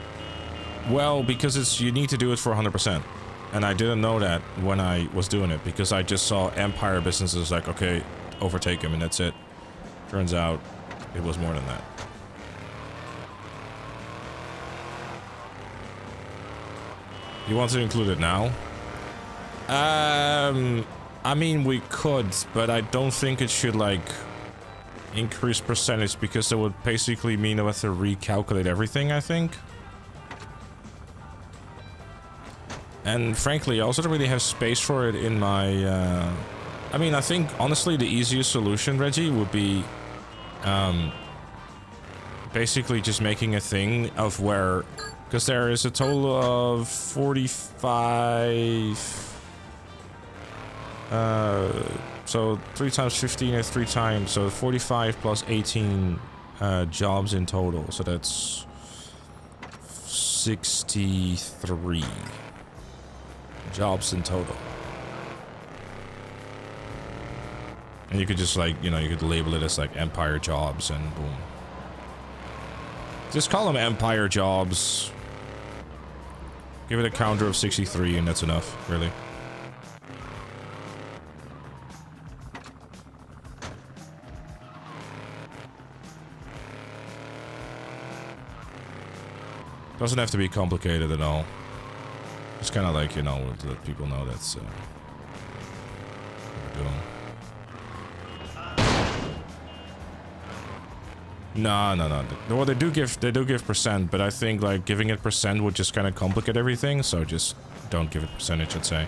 Well, because you need to do it for 100%. And I didn't know that when I was doing it, because I just saw Empire businesses like, okay, overtake him and that's it. Turns out it was more than that. You want to include it now? I mean, we could, but I don't think it should, like, increase percentage, because that would basically mean I have to recalculate everything, I think. And frankly, I also don't really have space for it in my, I mean, I think, honestly, the easiest solution, Reggie, would be, basically just making a thing of where, because there is a total of 45, so 3 times 15 is 3 times, so 45 plus 18, jobs in total, so that's 63. Jobs in total. And you could just, like, you know, you could label it as like Empire jobs and boom. Just call them Empire jobs. Give it a counter of 63 and that's enough, really. Doesn't have to be complicated at all. It's kind of like, you know, to let people know that's what we're doing. No. Well, they do give percent, but I think like giving it percent would just kind of complicate everything. So just don't give it percentage, I'd say.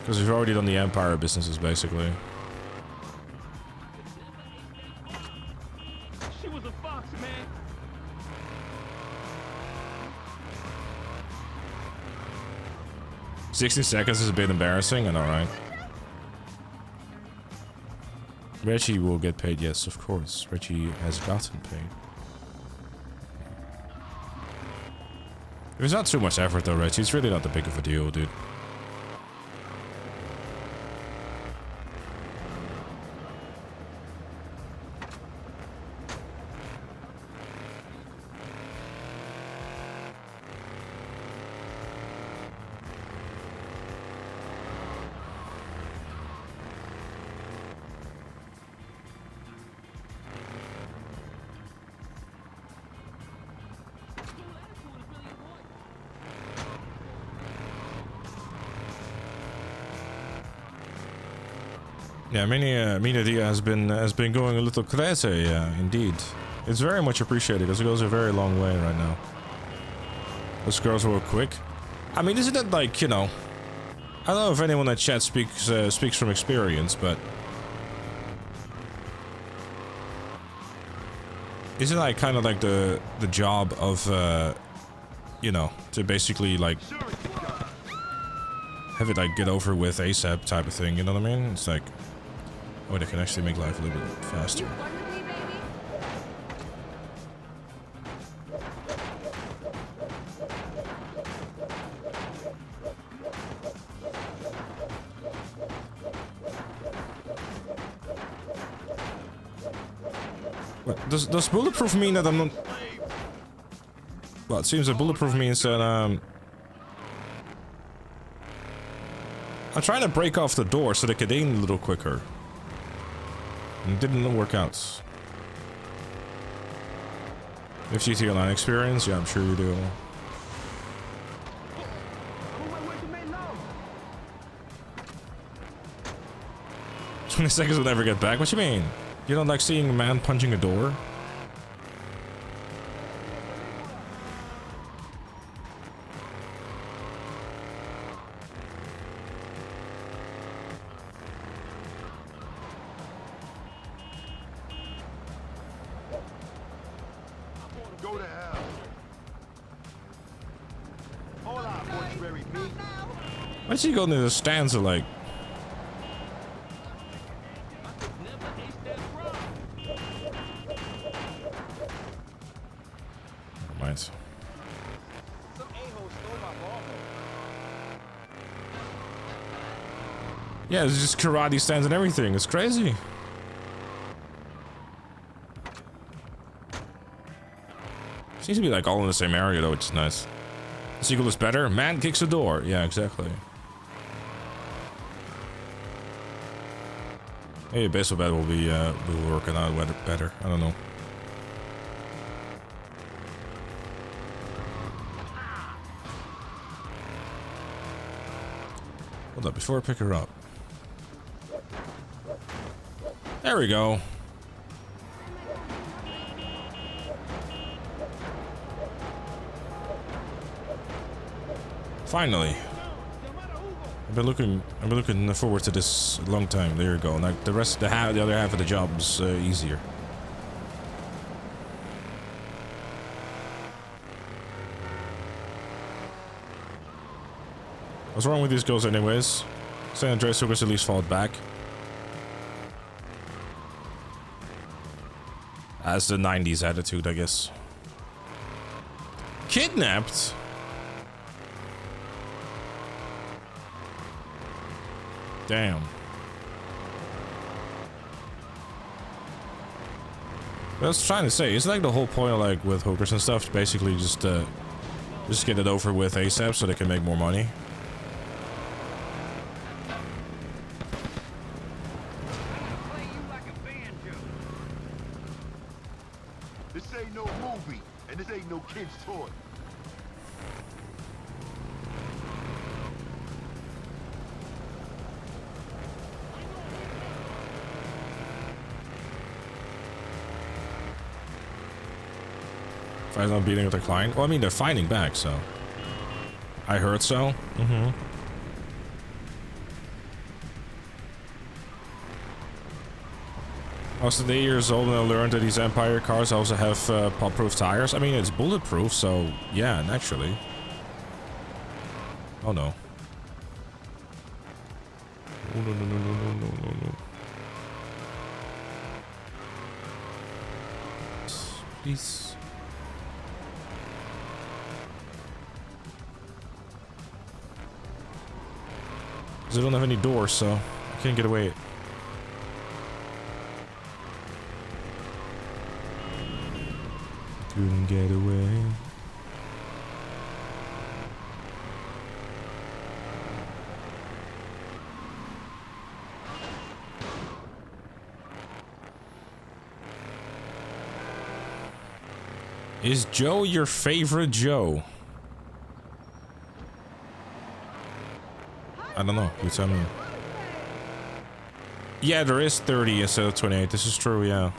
Because we've already done the Empire businesses, basically. She was a fox, man. 60 seconds is a bit embarrassing, and alright. Reggie will get paid, yes, of course. Reggie has gotten paid. It's not too much effort though, Reggie. It's really not that big of a deal, dude. Yeah, Mina Dia has been going a little crazy, indeed. It's very much appreciated because it goes a very long way right now. Those girls were quick. I mean, isn't it like, you know, I don't know if anyone in chat speaks from experience, but isn't like kind of like the job of you know, to basically like have it like get over with ASAP type of thing, you know what I mean? It's like, oh, they can actually make life a little bit faster. You want to leave What, does bulletproof mean that I'm not... Well, it seems that bulletproof means that, I'm trying to break off the door so they get in a little quicker. And it didn't work out. If GTA Online experience? Yeah, I'm sure you do. 20 seconds will never get back? What you mean? You don't like seeing a man punching a door? Go to hell. Hold on, mortuary meat. Why'd she go into the stanza like? Right. Yeah, there's just karate stands and everything. It's crazy. Seems to be like all in the same area though, which is nice. The sequel is better. Man kicks a door. Yeah, exactly. Maybe baseball bat will be working out better. I don't know. Hold up, before I pick her up. There we go. Finally. I've been looking forward to this a long time. There you go. Now the other half of the job is easier. What's wrong with these girls anyways? San Andreas took us at least fought back. That's the 90s attitude, I guess. Kidnapped? Damn. I was trying to say, it's like the whole point of like with hookers and stuff, basically just get it over with ASAP so they can make more money. This ain't no movie, and this ain't no kid's toy. Fight on beating with their client. Well, I mean, they're fighting back, so. I heard so. Mm-hmm. I was 8 years old and I learned that these Empire cars also have pop-proof tires. I mean, it's bulletproof, so yeah, naturally. Oh no. Oh, no, no, no, no, no, no, no, no. Please. Because I don't have any doors, so I can't get away. Couldn't get away. Is Joe your favorite Joe? I don't know. You tell me. Yeah, there is 30 instead of 28. This is true, yeah.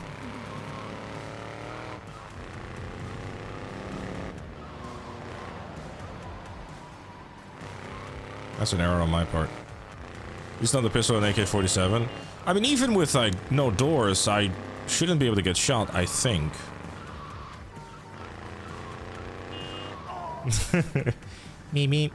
That's an error on my part. It's not the pistol and AK-47. I mean, even with, like, no doors, I shouldn't be able to get shot, I think. Me.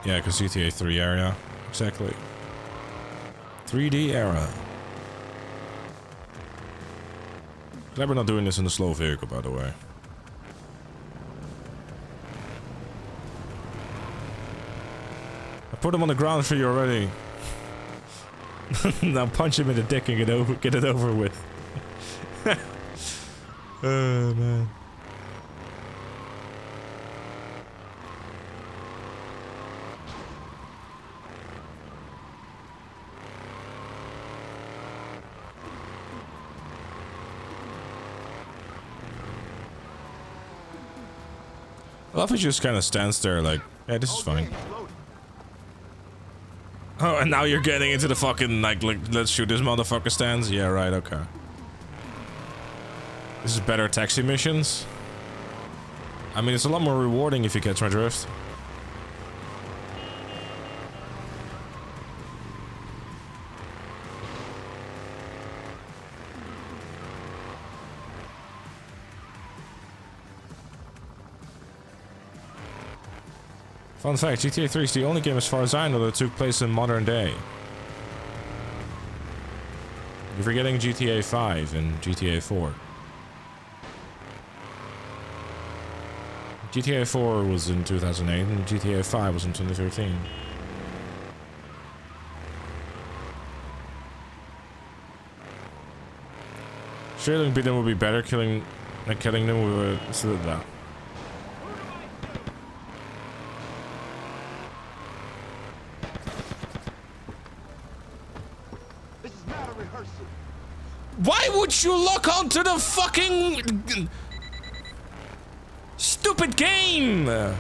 Yeah, because GTA 3 area. Exactly. 3D era. Glad we're not doing this in a slow vehicle, by the way. I put him on the ground for you already. Now punch him in the dick and get it over with. Oh man. I love it just kind of stands there like, yeah, this is fine. Oh, and now you're getting into the fucking, like let's shoot this motherfucker stance? Yeah, right, okay. This is better taxi missions. I mean, it's a lot more rewarding if you catch my drift. Fun fact, GTA 3 is the only game as far as I know that took place in modern day. You're forgetting GTA 5 and GTA 4. GTA 4 was in 2008 and GTA 5 was in 2013. Shooting them would be better, killing them with a... Why would you lock onto the fucking stupid game? They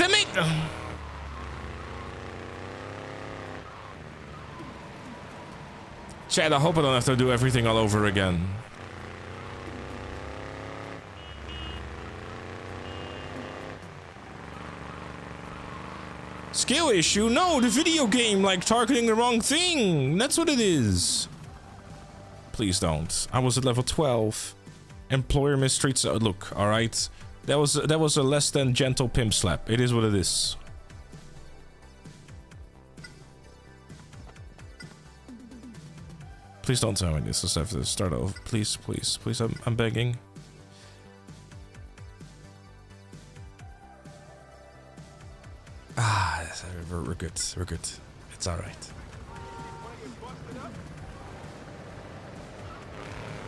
make Chad, I hope I don't have to do everything all over again. Skill issue? No, the video game, like targeting the wrong thing. That's what it is. Please don't. I was at level 12. Employer mistreats. Look, all right. That was a less than gentle pimp slap. It is what it is. Please don't tell me this. Let's have to start over. Please, please, please. I'm begging. Ah, we're good. We're good. It's all right.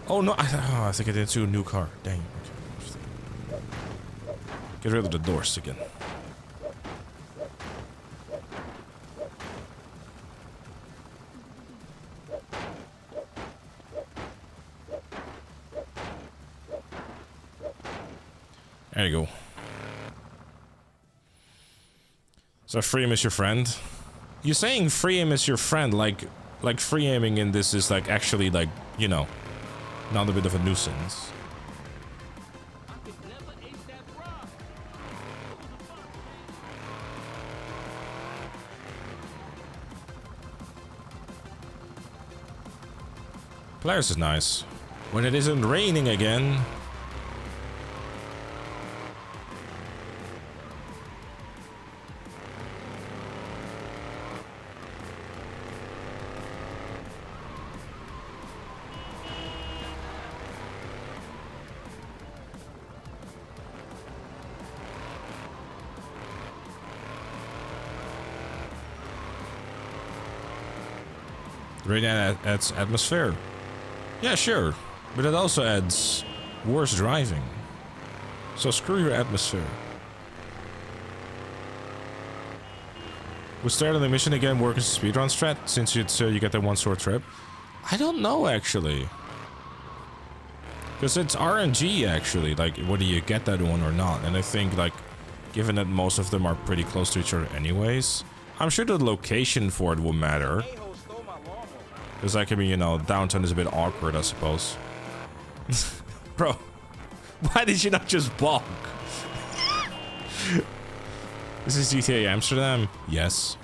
Oh no! I think I did too. New car. Dang. Get rid of the doors again. There you go. So free him as your friend. You're saying free him as your friend, like free aiming in this is like actually like, you know, not a bit of a nuisance. Polaris is nice. When it isn't raining again. Rain adds atmosphere. Yeah, sure. But it also adds worse driving. So screw your atmosphere. Would start on the mission again work as a speedrun strat since you get that one short trip? I don't know actually. Because it's RNG actually, like whether you get that one or not. And I think like, given that most of them are pretty close to each other anyways, I'm sure the location for it will matter. Because that can be, you know, downtown is a bit awkward, I suppose. Bro, why did you not just balk? This is GTA Amsterdam? Yes.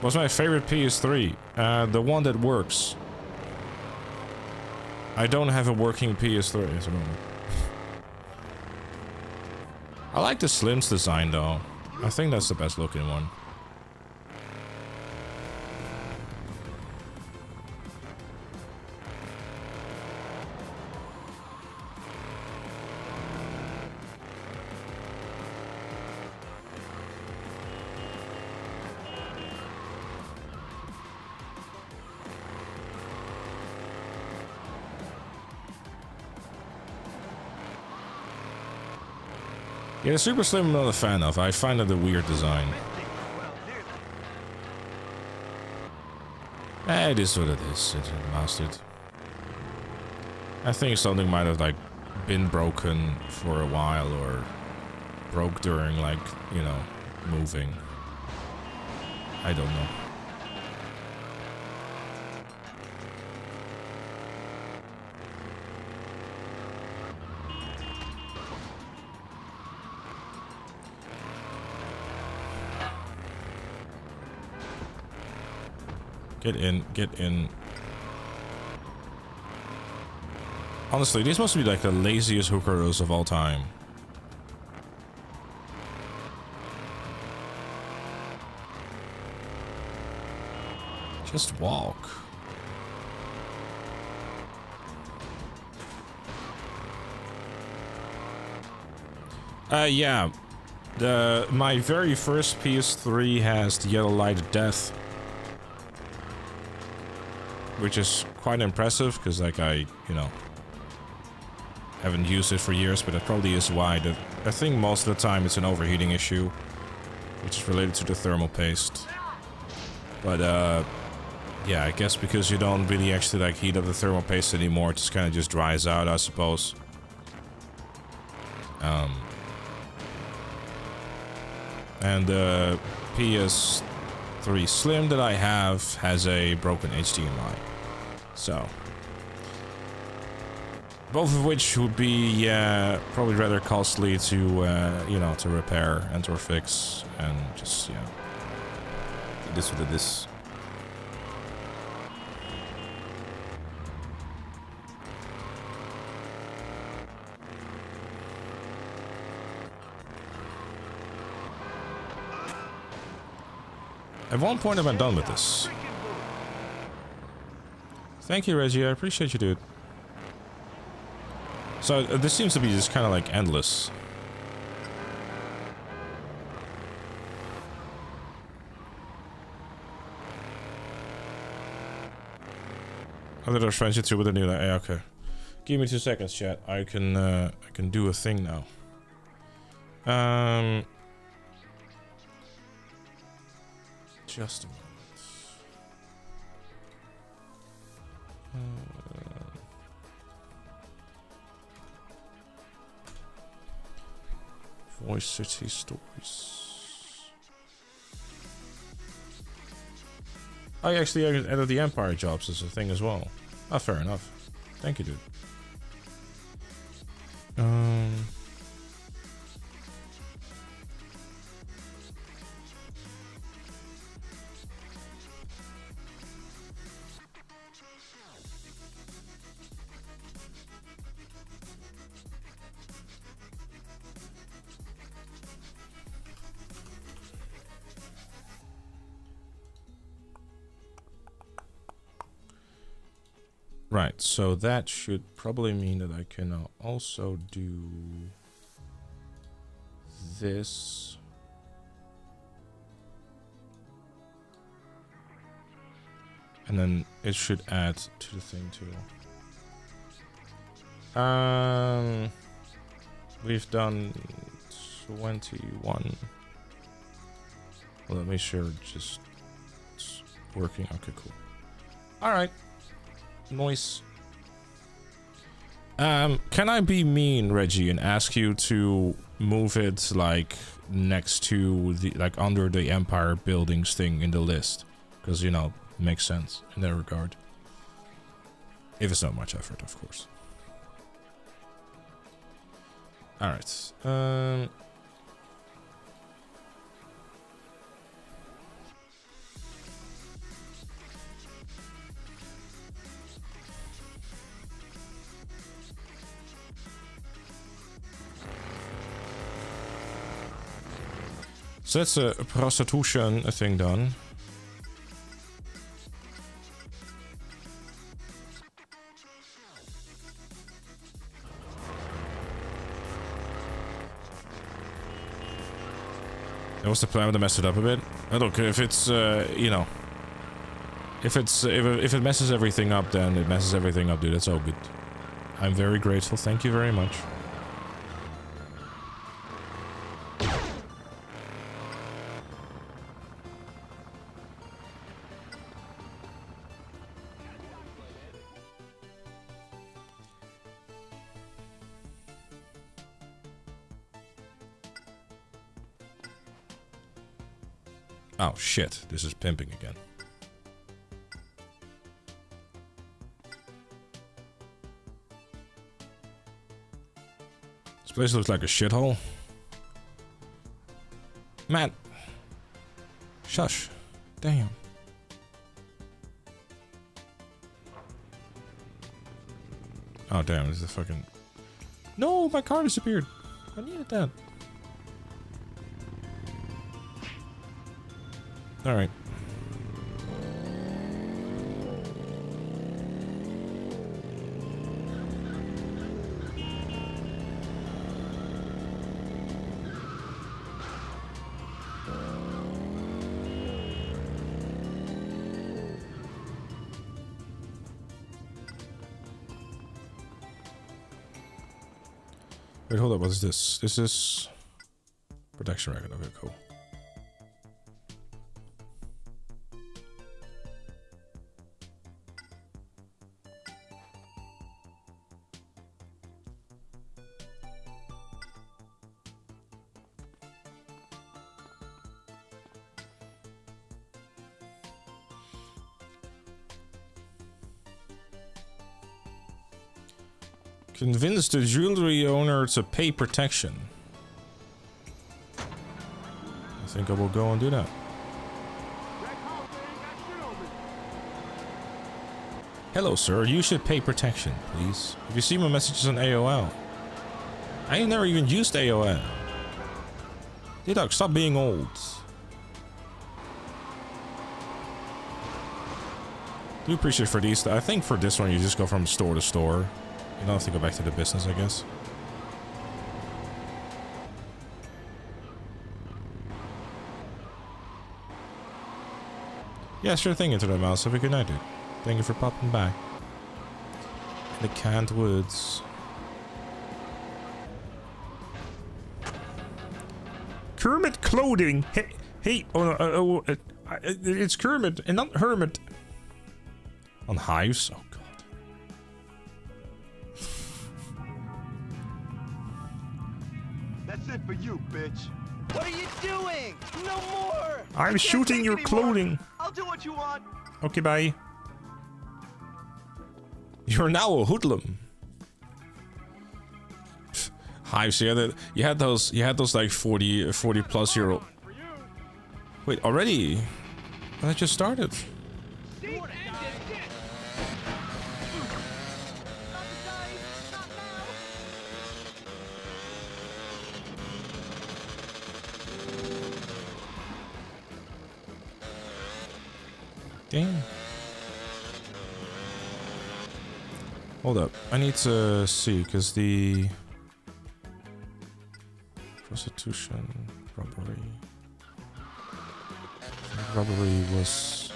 What's my favorite PS3? The one that works. I don't have a working PS3 at the moment. I like the Slim's design though. I think that's the best looking one. Yeah, the Super Slim I'm not a fan of. I find it a weird design. It is what it is. It's mastered. I think something might have like been broken for a while or broke during like, you know, moving. I don't know. Get in, get in. Honestly, these must be like the laziest hookeros of all time. Just walk. Yeah. My very first PS3 has the yellow light of death. Which is quite impressive, because like I haven't used it for years, but that probably is why. I think most of the time it's an overheating issue, which is related to the thermal paste. But yeah, I guess because you don't really actually like heat up the thermal paste anymore, it just kind of just dries out, I suppose. And the PS3 Slim that I have has a broken HDMI. So, both of which would be probably rather costly to to repair and or fix, and just it is what it is. At one point, I'm done with this. Thank you, Reggie. I appreciate you, dude. So, this seems to be just kind of like endless. I thought I was trying to with a new. Yeah, okay. Give me 2 seconds, chat. I can do a thing now. Just a moment. Voice City Stories. I actually added the Empire jobs as a thing as well. Ah, fair enough. Thank you, dude. Right, so that should probably mean that I can also do this. And then it should add to the thing too. We've done 21. Well, let me sure just it's working. Okay, cool. All right. Noise. Can I be mean, Reggie, and ask you to move it like next to the under the Empire buildings thing in the list? Because makes sense in that regard. If it's not much effort, of course. All right. So that's a prostitution thing done. That was the plan to mess it up a bit. Look, if it's you know, if it messes everything up, then it messes everything up, dude. That's all good. I'm very grateful. Thank you very much. Oh shit, this is pimping again. This place looks like a shithole. Man. Shush. Damn. Oh damn, this is a fucking... No, my car disappeared. I needed that. Alright. Wait, hold up, what is this? This is... protection record, okay, cool. Convince the jewelry owner to pay protection. I think I will go and do that. Hello, sir. You should pay protection, please. If you see my messages on AOL. I have never even used AOL. D-Dog, stop being old. Do appreciate for these. I think for this one, you just go from store to store. You don't have to go back to the business, I guess. Yeah, sure thing, Internet Mouse. Have a good night, dude. Thank you for popping by. The canned woods. Kermit clothing. Hey, oh, it's Kermit and not Hermit. On hives. Oh god. That's it for you, bitch. What are you doing? No more! I'm shooting your clothing. I'll do what you want. Okay, bye. You're now a hoodlum. Hives, you had those like 40 plus year old. Wait, already? I just started. Damn. Hold up. I need to see, because the prostitution, robbery. Robbery was...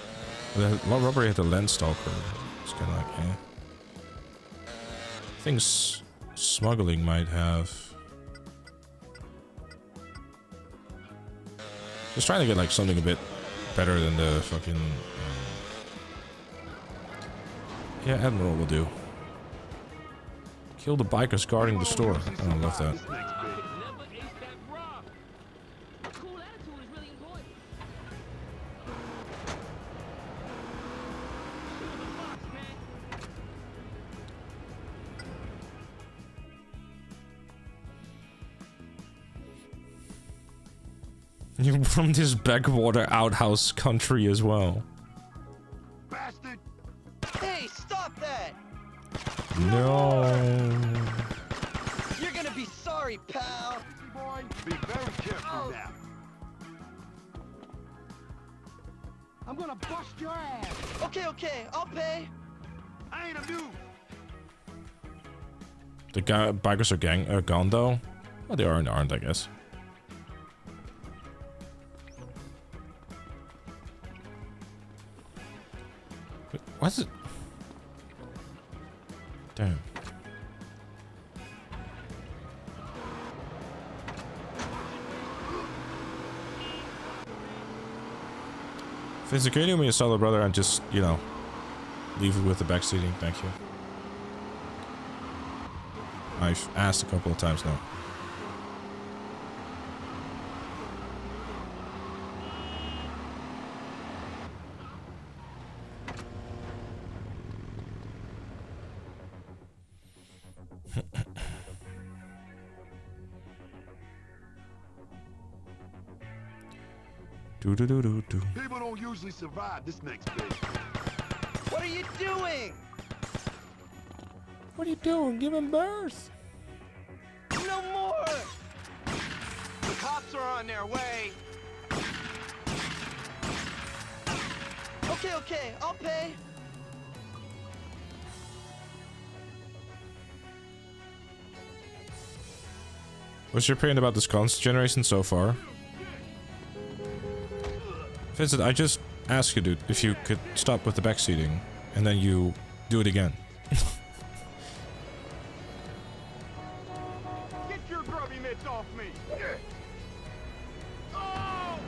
robbery had the Landstalker. It's kind of like, eh. I think smuggling might have... Just trying to get like something a bit better than the fucking... Yeah, Admiral will do. Kill the bikers guarding the store. Oh, I love that. You're from this backwater outhouse country as well. Bastard! Hey, stop that! No. You're gonna be sorry, pal. Boy, be very careful now. I'm gonna bust your ass. Okay, I'll pay. I ain't a mute. The bikers are gone though. Well, they aren't, I guess. Wait, what's it? Damn. If it's okay to me, a solo brother, and just, you know, leave it with the backseating. Thank you. I've asked a couple of times now. Do. People don't usually survive this next phase. What are you doing? What are you doing? Giving birth? No more! The cops are on their way. Okay, I'll pay. What's your opinion about this constant generation so far? Vincent, I just asked you, dude, if you could stop with the backseating, and then you do it again. Get your grubby mitts off me. Oh!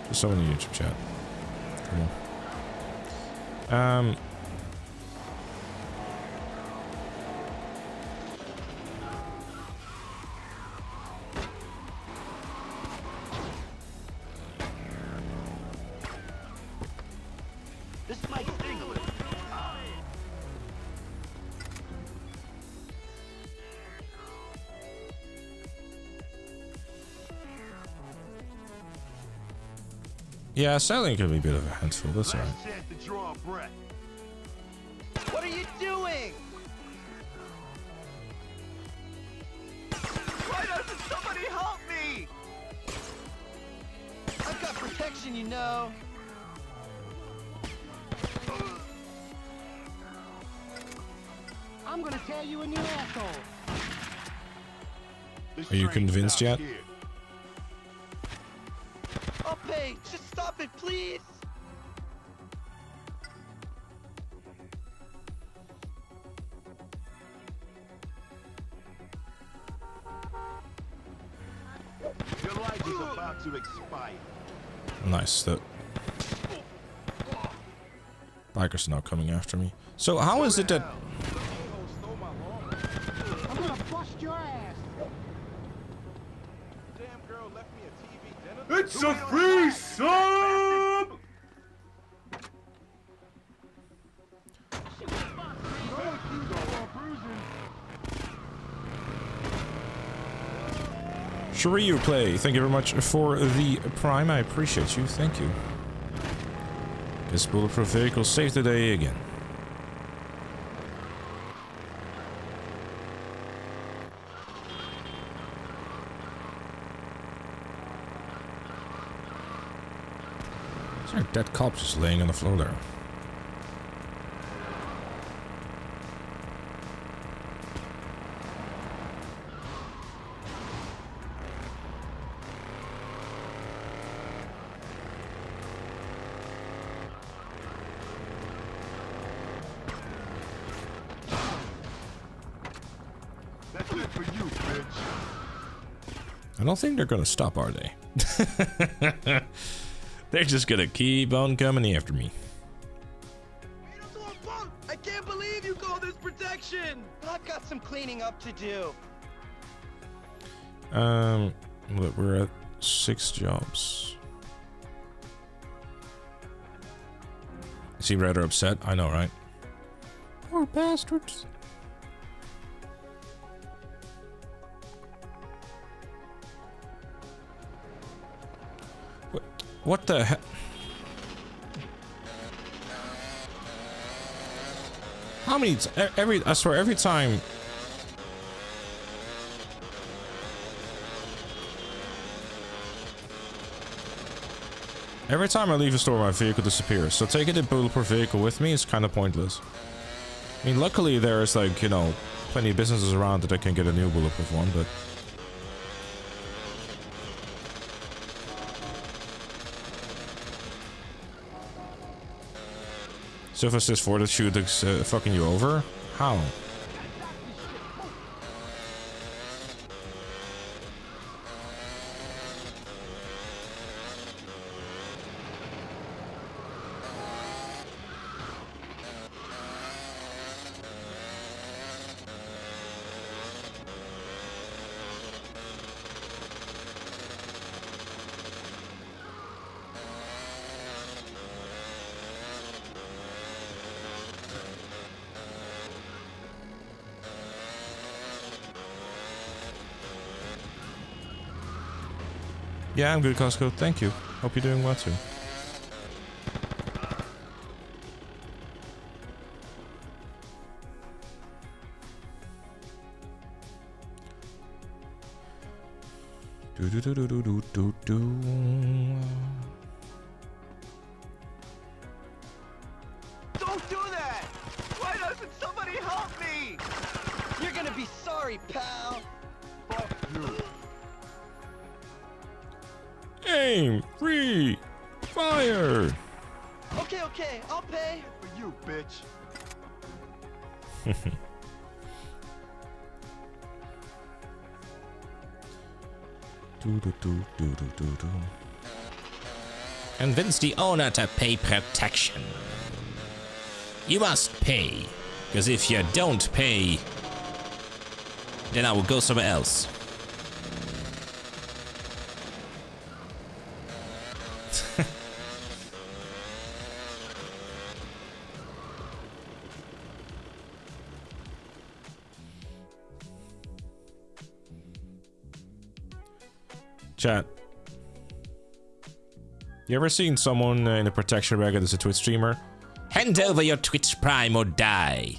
Just someone in the YouTube chat. Come on. This might sting a little. Yeah, sailing can be a bit of a handful, that's alright. Last chance to draw a breath. What are you doing? Why doesn't somebody help me? I've got protection, you know. I'm gonna tear you a new asshole. This Are you train convinced stops yet? here. I'll pay. Just stop it, please. Your life is about to expire. Nice, the bikers are now coming after me. So how is it that... I'm gonna bust your ass. Damn girl left me a TV dinner. It's a free sub! Shiryu Play, thank you very much for the Prime. I appreciate you. Thank you. This bulletproof vehicle saved the day again. Is there a dead cop just laying on the floor there? That's it for you, bitch. I don't think they're gonna stop, are they? They're just gonna keep on coming after me. I can't believe you call this protection. I've got some cleaning up to do. Look, we're at 6 jobs. You seem rather upset. I know, right? Poor bastards. What the hell? How many? I swear, every time. Every time I leave a store, my vehicle disappears. So taking the bulletproof vehicle with me is kind of pointless. I mean, luckily there's like, you know, plenty of businesses around that I can get a new bulletproof one, but... Silver says Ford shoot fucking you over? How? Yeah, I'm good, Costco. Thank you. Hope you're doing well too. Do do do do do do do do. Don't do that! Why doesn't somebody help me? You're gonna be sorry, pal. Fuck you. Aim! Free! Fire! Okay, I'll pay. For you, bitch. Do do do do do do do. Convince the owner to pay protection. You must pay, because if you don't pay, then I will go somewhere else. Chat. You ever seen someone in a protection racket as a Twitch streamer? Hand over your Twitch Prime or die.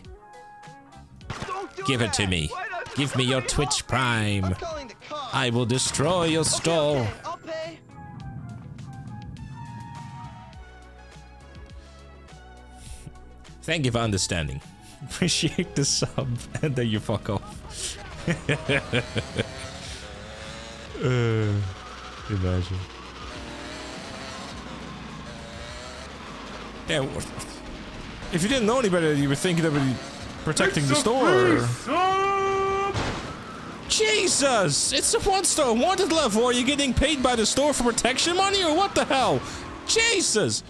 Give it to me. Give me your Twitch Prime. I will destroy your store. Okay, I'll pay. Thank you for understanding. Appreciate the sub, and then you fuck off. Imagine. Yeah, if you didn't know any better, you were thinking of protecting the store. Jesus! It's a one-star wanted level. Are you getting paid by the store for protection money, or what the hell? Jesus!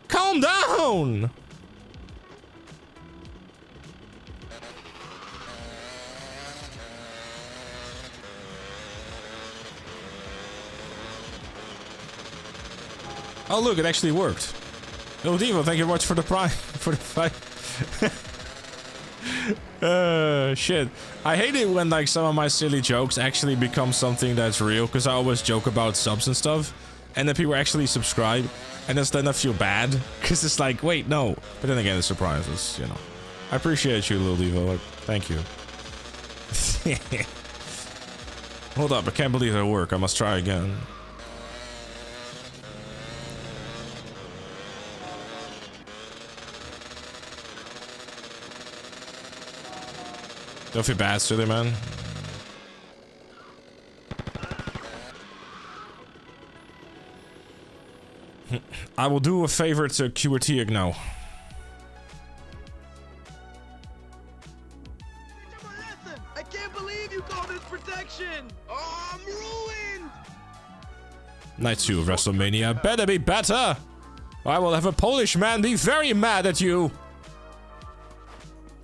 Calm down! Oh look, it actually worked. Oh Devo, thank you very much for the prime for the fight. Shit. I hate it when like some of my silly jokes actually become something that's real, because I always joke about subs and stuff, and then people actually subscribe, and then I feel bad, because it's like, wait, no. But then again, it's surprises, you know. I appreciate you, Lil Devo. Like, thank you. Hold up, I can't believe that worked. I must try again. Don't feel bad, silly man. I will do a favor to QRT now. I can't believe you call this protection. Oh, I'm ruined. Night 2 of WrestleMania better be better. I will have a Polish man be very mad at you.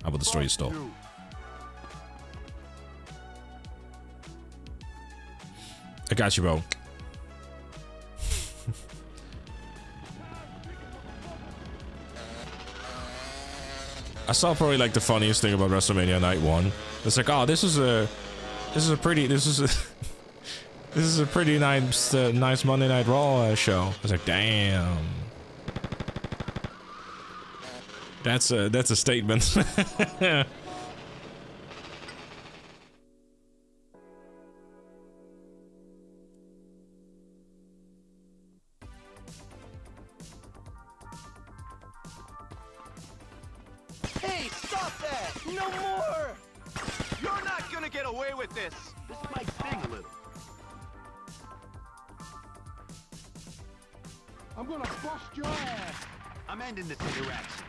I will destroy your store. I got you, bro. I saw probably like the funniest thing about WrestleMania Night 1. It's like, oh, this is a This is a pretty nice Monday Night Raw show. I was like, damn. That's a statement. Hey, stop that! No more! You're not gonna get away with this. This might sting a little. I'm gonna bust your ass. I'm ending this interaction.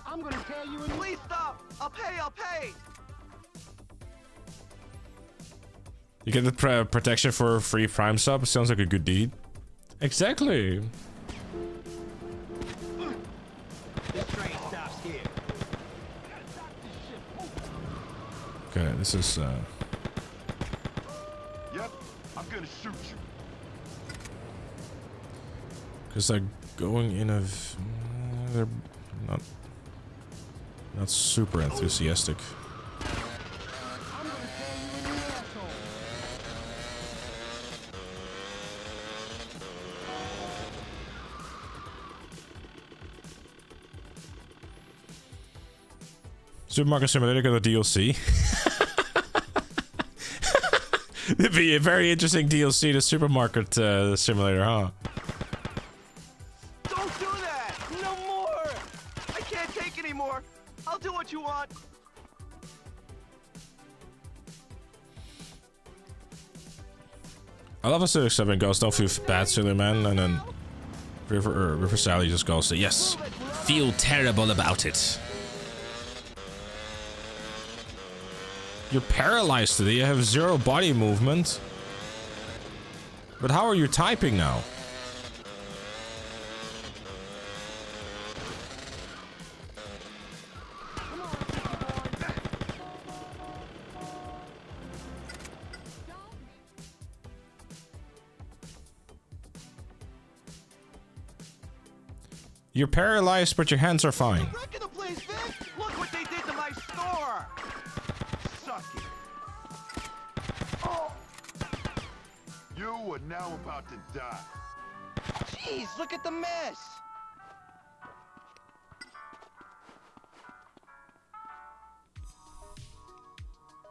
I'm gonna tear you in. Please stop. I'll pay. You get the protection for a free Prime sub. Sounds like a good deed. Exactly. This train stops here. Okay, this is Yep, I'm gonna shoot you. because they're going in a. They're not super enthusiastic. I'm gonna tear you in the asshole. Supermarket Simulator got a DLC. It'd be a very interesting DLC to Supermarket Simulator, huh? Don't do that. No more. I can't take anymore. I'll do what you want. I love how Civic 7 goes, don't feel bad, silly man, and then River Sally just goes, yes, feel terrible about it. You're paralyzed today, you have zero body movement. But how are you typing now? You're paralyzed, but your hands are fine. Wrecking the place, Vic. Look what they did to my store. Suck it. Oh. You are now about to die. Jeez, look at the mess!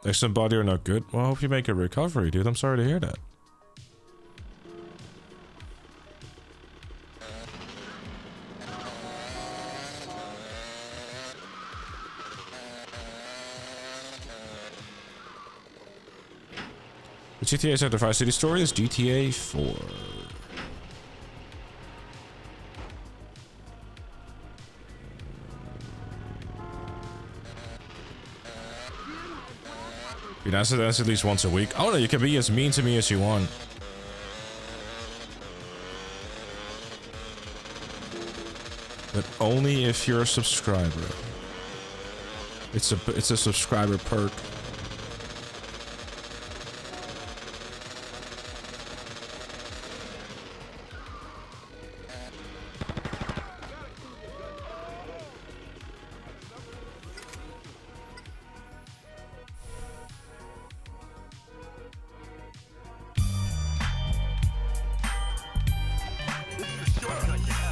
Legs and body are not good. Well, I hope you make a recovery, dude. I'm sorry to hear that. The GTA Certified City story is GTA 4. You can answer this at least once a week. Oh no, you can be as mean to me as you want. But only if you're a subscriber. It's a subscriber perk.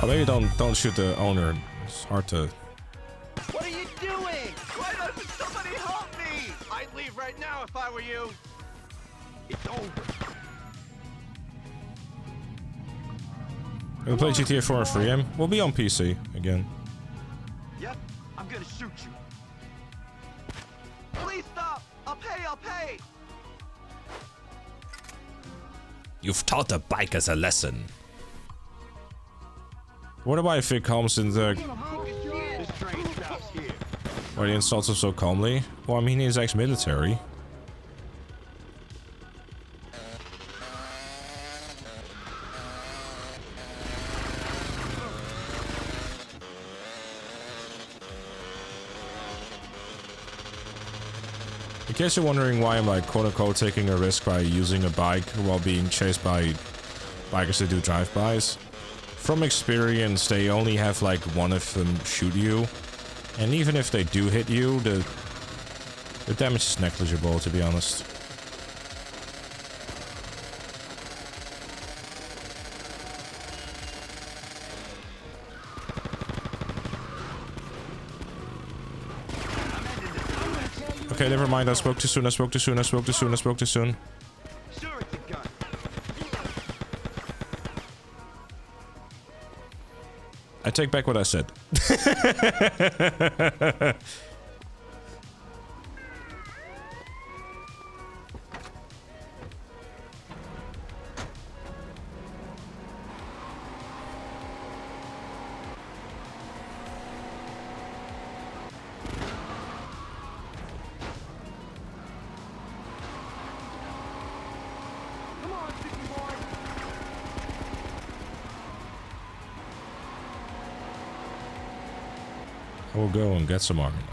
Oh, maybe don't shoot the owner. It's hard to. What are you doing? Why doesn't somebody help me? I'd leave right now if I were you. It's over. Gonna play GTA 4 on free. We'll be on PC again. Yep, I'm gonna shoot you. Please stop. I'll pay. You've taught the bikers a lesson. What about if it comes in the... This train stops here. Why he insults him so calmly? Well, I mean, he's ex-military. In case you're wondering why I'm like quote-unquote taking a risk by using a bike while being chased by bikers that do drive-bys. From experience, they only have like one of them shoot you. And even if they do hit you, the damage is negligible, to be honest. never mind. I spoke too soon. I spoke too soon. I spoke too soon. I spoke too soon. Sure, it's a gun. I take back what I said. Come on, sticky boy. I will go and get some armor now.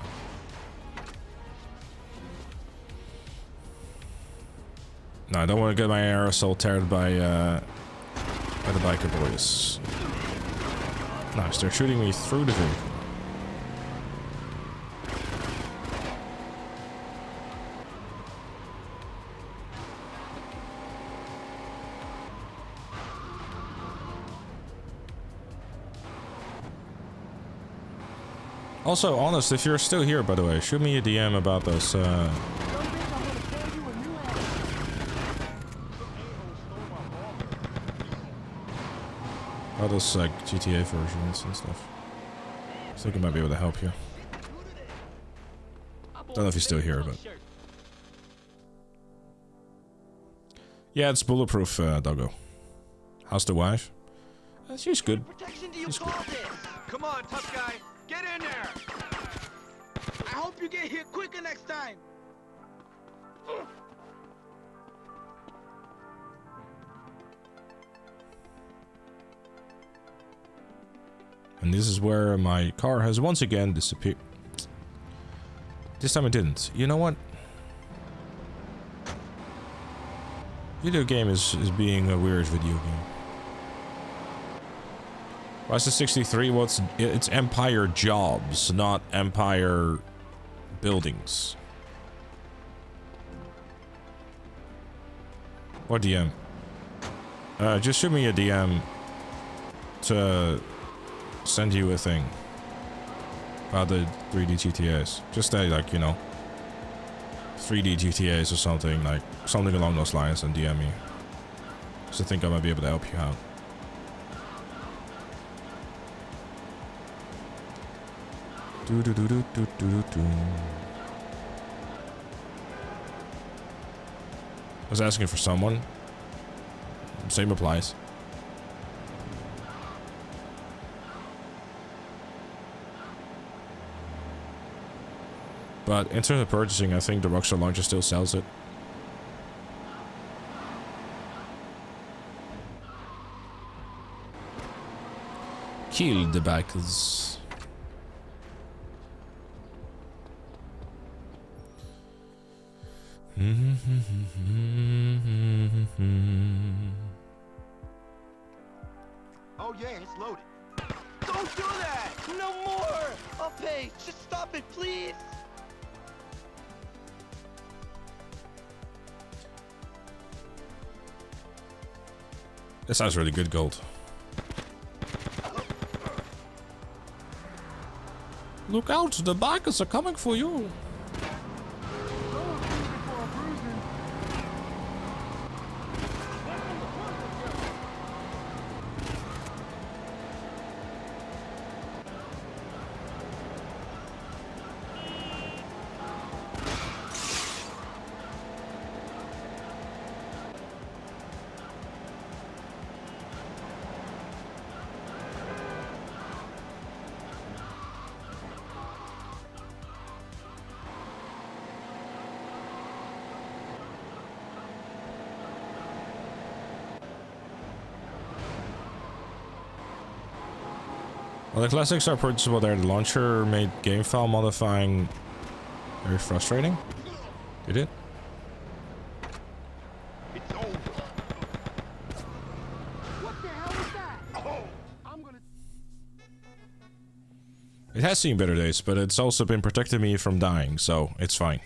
No, I don't want to get my aerosol teared by the biker boys. Nice, they're shooting me through the vehicle. Also, honest, if you're still here, by the way, shoot me a DM about those, Don't think I'm gonna pay you a new ass. about those, like, GTA versions and stuff. I think I might be able to help you. Don't know if he's still here, but... Yeah, it's bulletproof, doggo. How's the wife? She's good. Protection do you She's call good. this? Come on, tough guy. Get in there. I hope you get here quicker next time. And this is where my car has once again disappeared. This time it didn't. You know what? Video game is being a weird video game. Why is it 63? Well, it's Empire jobs, not Empire buildings. What DM? Just shoot me a DM to send you a thing about the 3D GTAs. Just say, like, you know, 3D GTAs or something, like something along those lines, and DM me. So I think I might be able to help you out. Do do do do do do do. I was asking for someone. Same applies. But in terms of purchasing, I think the Rockstar launcher still sells it. Kill the bikers. Oh yeah, it's loaded. Don't do that! No more! I'll pay. Just stop it, please. That sounds really good, Gold. Look out, the bikers are coming for you. Well, the classics are purchasable there. The launcher made game file modifying very frustrating. Did it? It's over. What the hell is that? Oh, I'm gonna. It has seen better days, but it's also been protecting me from dying, so it's fine.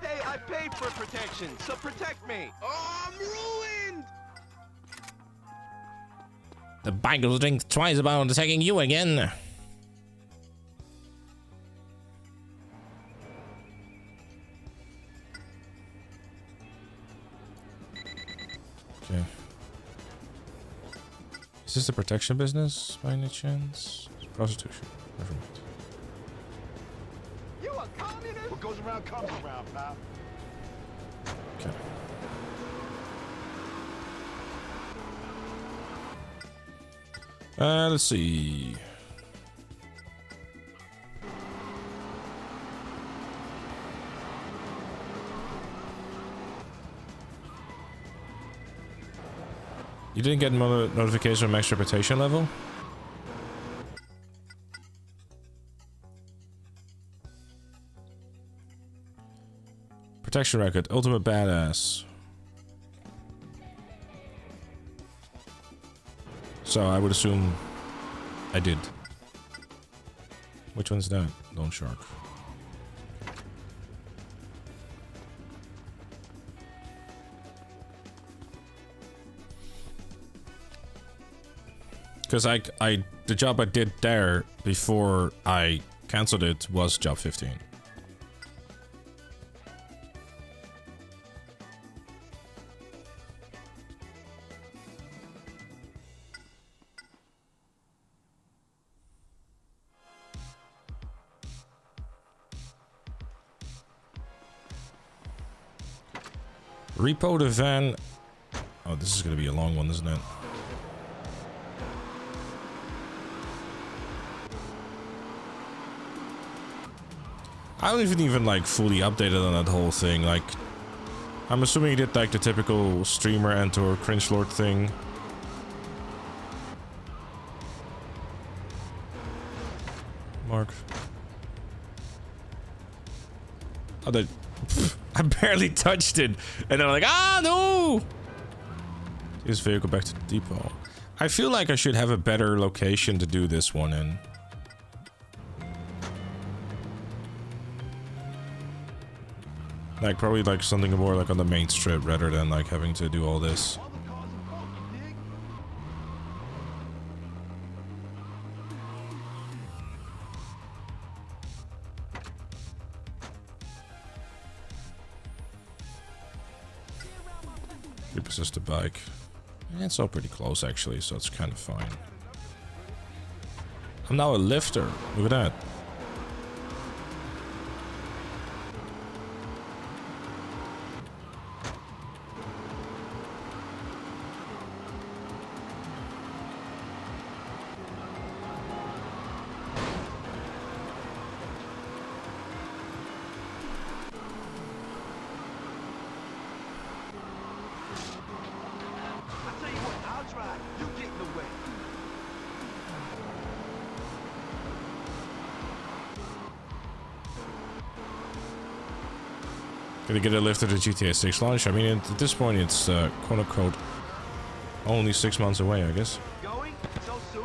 Hey, I paid for protection, so protect me. Oh, I'm ruined! The bikers think twice about attacking you again. Okay. Is this the protection business by any chance? Prostitution. Never mind. You a communist? What goes around comes around, pal. Okay. Let's see. You didn't get notification of max reputation level? Protection record, ultimate badass. So I would assume I did. Which one's that? Lone Shark. Because the job I did there before I cancelled it was job 15. Repo the van. Oh, this is gonna be a long one, isn't it? I don't even like fully updated on that whole thing. Like, I'm assuming he did like the typical streamer enter cringe lord thing. Mark. Oh, that. I barely touched it, and I'm like, ah, no! This vehicle back to the depot. I feel like I should have a better location to do this one in. Like, probably like something more like on the main strip rather than like having to do all this. Repossess the bike. It's all pretty close actually, so it's kind of fine. I'm now a lifter. Look at that. Gonna get a lift at the GTA 6 launch. I mean, at this point, it's quote unquote only 6 months away, I guess. Going? So soon?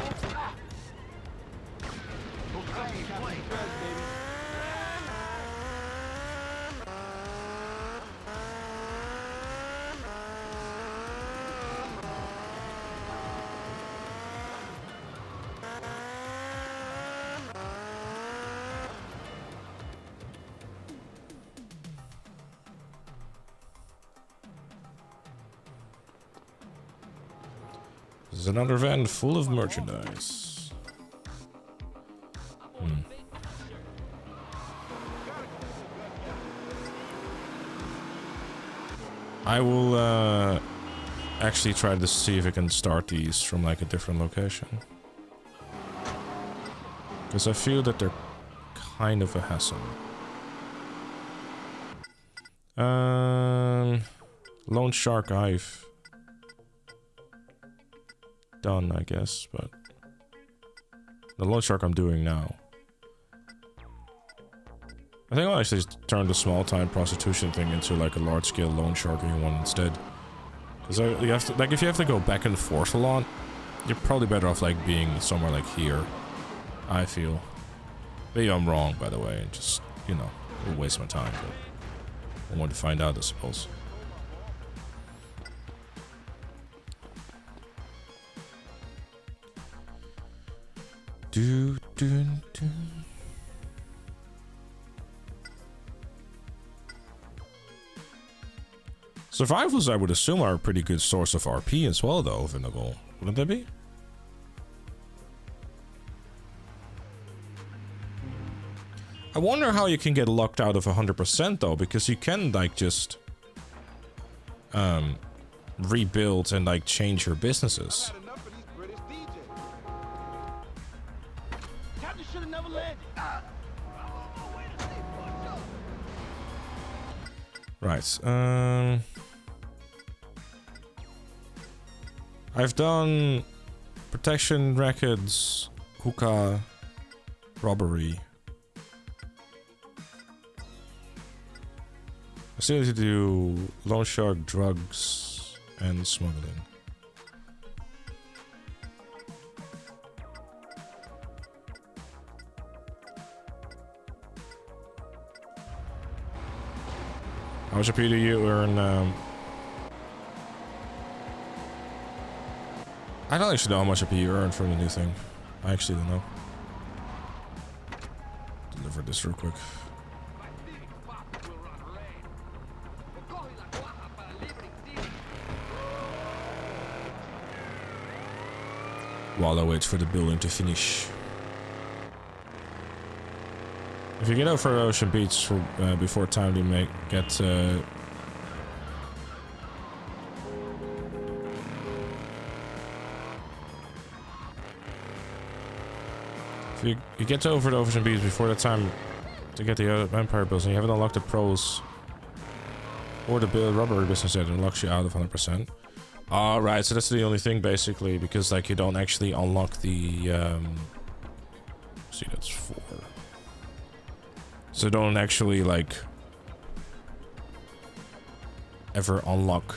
There's another van full of merchandise. I will actually try to see if I can start these from like a different location. Because I feel that they're kind of a hassle. Lone Shark I've done, I guess, but the Lone Shark I'm doing now. I think I'll actually turn the small time prostitution thing into like a large scale loan sharking one instead. Because you have to, like, if you have to go back and forth a lot, you're probably better off like being somewhere like here. I feel. Maybe I'm wrong, by the way, and just, you know, it'll waste my time, but I want to find out, I suppose. Do, do, do. Survivals, I would assume, are a pretty good source of RP as well, though, Vinable. Wouldn't they be? I wonder how you can get locked out of 100% though, because you can like just rebuild and like change your businesses. Had enough of these British DJs. Captain should have never landed. Right. I've done protection records, hookah, robbery. I still need to do loan shark, drugs, and smuggling. How much AP do you earn? I don't actually know how much AP you earn from the new thing. I actually don't know. Deliver this real quick. While I wait for the building to finish. If you get over Ocean Beach for, before time, you may get if you get over the Ocean Beach before the time to get the Empire builds and you haven't unlocked the pros or the rubber business yet, it unlocks you out of 100%. Alright, so that's the only thing basically, because like you don't actually unlock the see, that's 4. So don't actually like ever unlock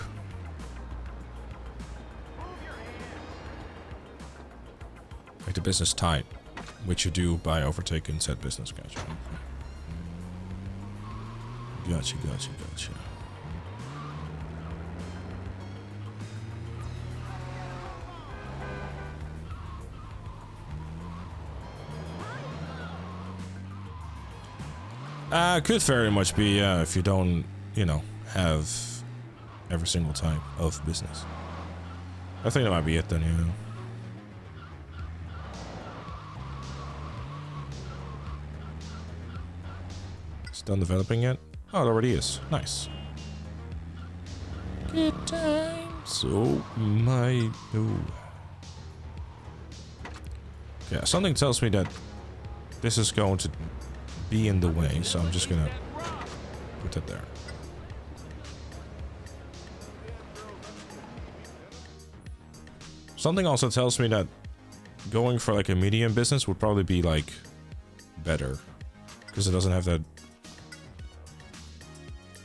like the business type, which you do by overtaking said business. Gotcha. Gotcha. Could very much be, if you don't, you know, have every single type of business. I think that might be it then, yeah. It's done developing yet? Oh, it already is. Nice. Good times. Oh my... Ooh. Yeah, something tells me that this is going to be in the way, so I'm just gonna put it there. Something also tells me that going for like a medium business would probably be like better, because it doesn't have that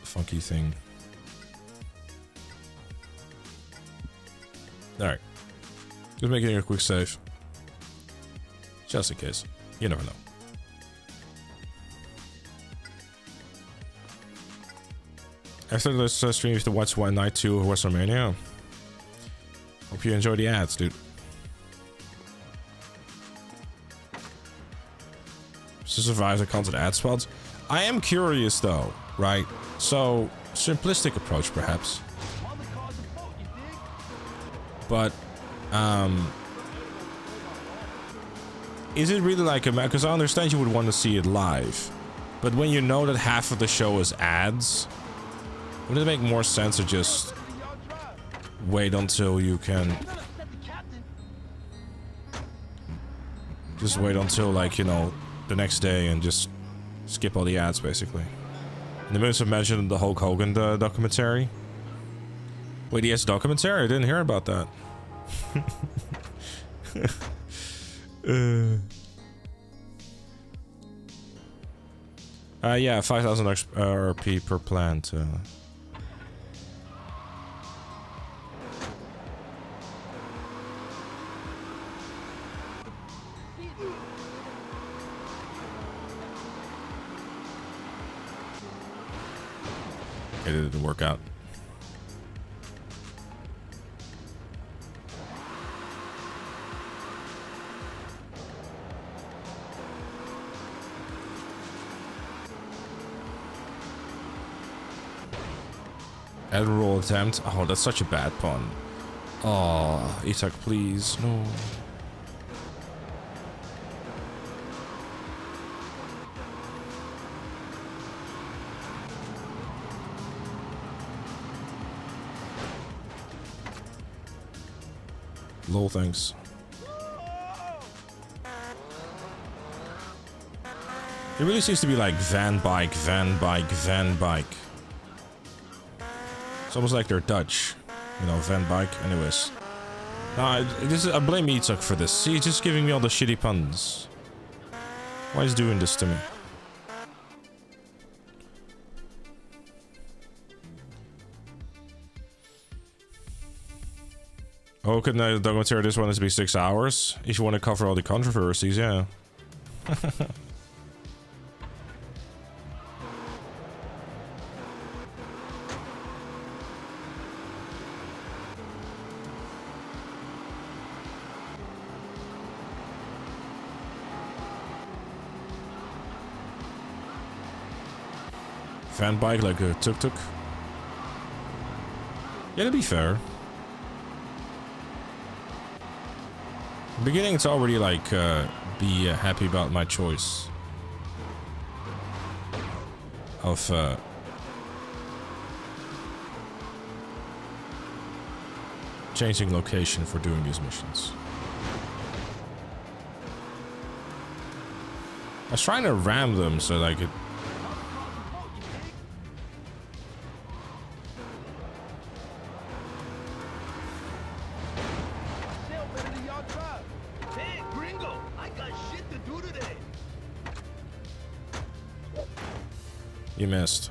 funky thing. Alright, just making a quick save, just in case. You never know. After this stream, you have to watch One Night 2 of WrestleMania. Hope you enjoy the ads, dude. Survives the content ad spots. I am curious though, right? So, simplistic approach perhaps. But, is it really like a... Because I understand you would want to see it live. But when you know that half of the show is ads... Wouldn't it make more sense to just wait until you can... Just wait until, like, you know, the next day and just skip all the ads, basically. And the moves have mentioned the Hulk Hogan documentary. Wait, he has a documentary? I didn't hear about that. Yeah, 5,000 RP per plant. It didn't work out. Admiral attempt. Oh, that's such a bad pun. Oh, Isak, please. No. Lol, thanks. It really seems to be like van bike, van bike, van bike. It's almost like they're Dutch, you know, van bike. Anyways, nah, I blame Itzhak for this. He's just giving me all the shitty puns. Why is he doing this to me? Oh, couldn't the documentary this one is be 6 hours? If you want to cover all the controversies, yeah. Fan bike like a tuk-tuk. Yeah, to be fair. Beginning, it's already like, be happy about my choice of, changing location for doing these missions. I was trying to ram them so that I could... You missed.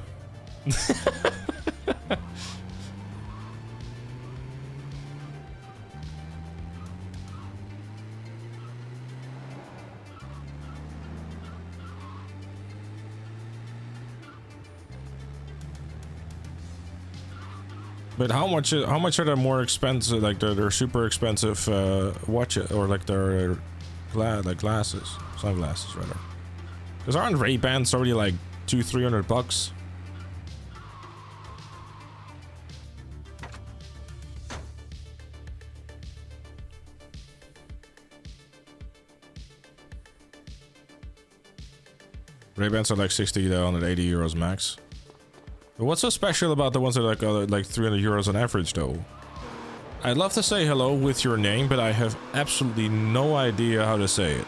But how much are they more expensive? Like they're super expensive watches, or like their glasses, sunglasses rather. Because aren't Ray-Bans already like $200-300? Ray-Bans are like 60 to 180 euros max. But what's so special about the ones that are like 300 euros on average though? I'd love to say hello with your name, but I have absolutely no idea how to say it.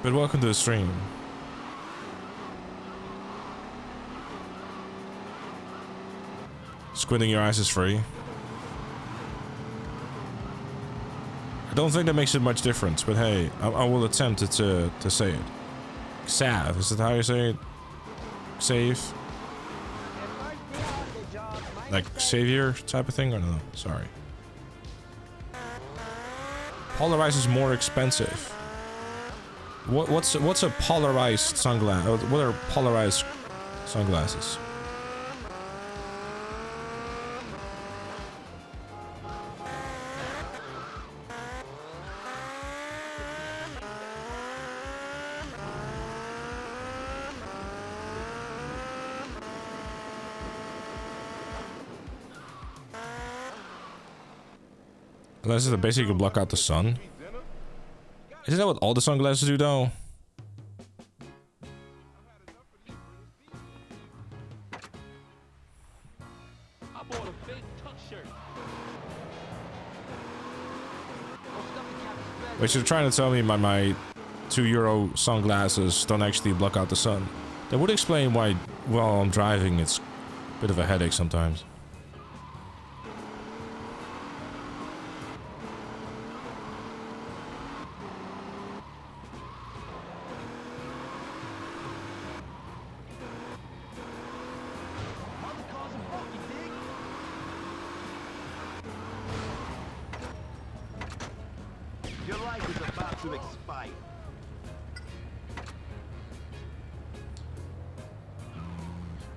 But welcome to the stream. Squinting your eyes is free. I don't think that makes it much difference, but hey, I will attempt to say it. Sav, is that how you say it? Save? Like savior type of thing? I don't know. Sorry. Polarized is more expensive. What's a polarized sunglass? What are polarized sunglasses? Glasses that basically block out the sun. Isn't that what all the sunglasses do though? Wait, you're trying to tell me my €2 sunglasses don't actually block out the sun? That would explain why while I'm driving it's a bit of a headache sometimes.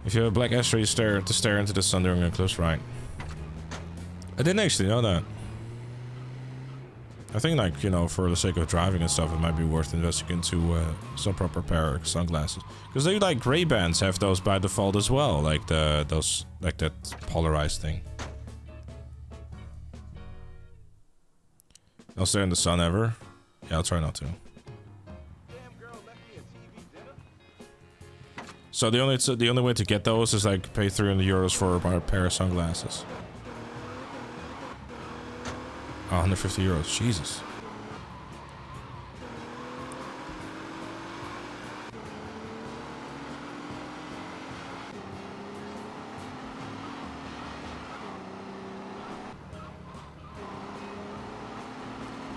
If you have a black ashtray, you stare into the sun during a close ride. I didn't actually know that. I think, like, you know, for the sake of driving and stuff, it might be worth investing into some proper pair of sunglasses. Because they, like, Ray-Bans have those by default as well, like those, like that polarized thing. I'll stare in the sun ever. Yeah, I'll try not to. So the only way to get those is like pay 300 euros for a pair of sunglasses. 150 euros, Jesus.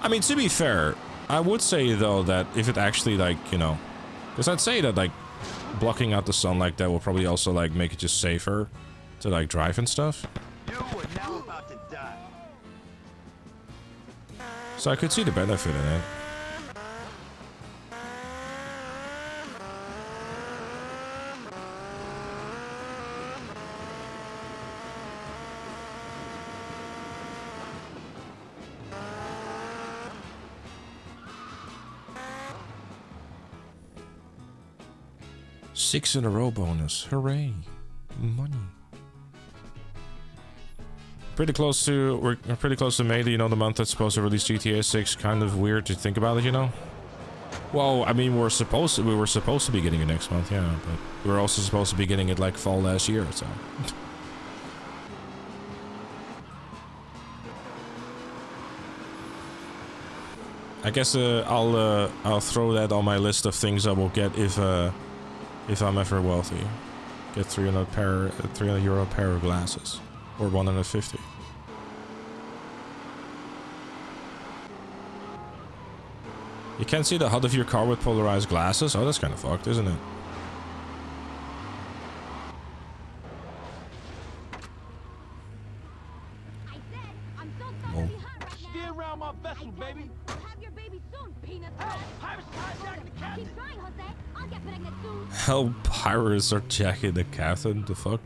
I mean, to be fair, I would say though that if it actually, like, you know, because I'd say that like blocking out the sun like that will probably also like make it just safer to like drive and stuff. You are now about to die. So I could see the benefit in it. Six in a row bonus. Hooray. Money. Pretty close to, we're pretty close to May, you know, the month that's supposed to release GTA 6. Kind of weird to think about it, you know? Well, I mean, we were supposed to be getting it next month, yeah, but we were also supposed to be getting it like fall last year, so. I guess I'll throw that on my list of things I will get if I'm ever wealthy. Get 300 euro pair of glasses. Or 150. You can't see the HUD of your car with polarized glasses? Oh, that's kind of fucked, isn't it? I said, I'm so sorry to be hot right now. Stay around my vessel, baby. I'll have your baby soon, peanut Help! butter. Pirates hijacking the captain. Keep trying, Jose. I'll get pregnant soon. Hell, pirates are jacking the captain, the fuck?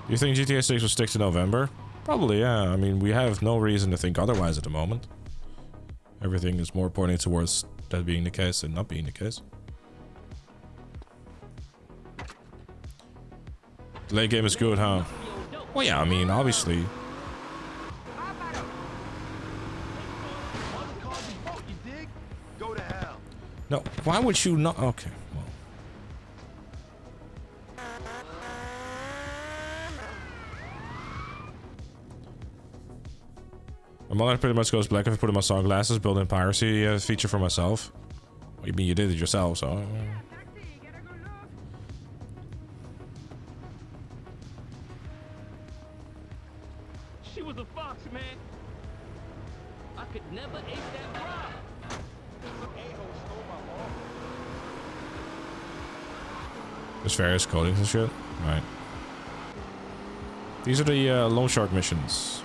Do you think GTA 6 will stick to November? Probably, yeah. I mean, we have no reason to think otherwise at the moment. Everything is more pointing towards that being the case than not being the case. The late game is good, huh? Well, yeah, I mean, obviously. Go to hell. No, why would you not? Okay, well. My monitor pretty much goes black if I put in my sunglasses, built-in piracy feature for myself. What do you mean you did it yourself, so... She was a fox, man. I could never ace that bride. There's various codings and shit. Right. These are the loan shark missions.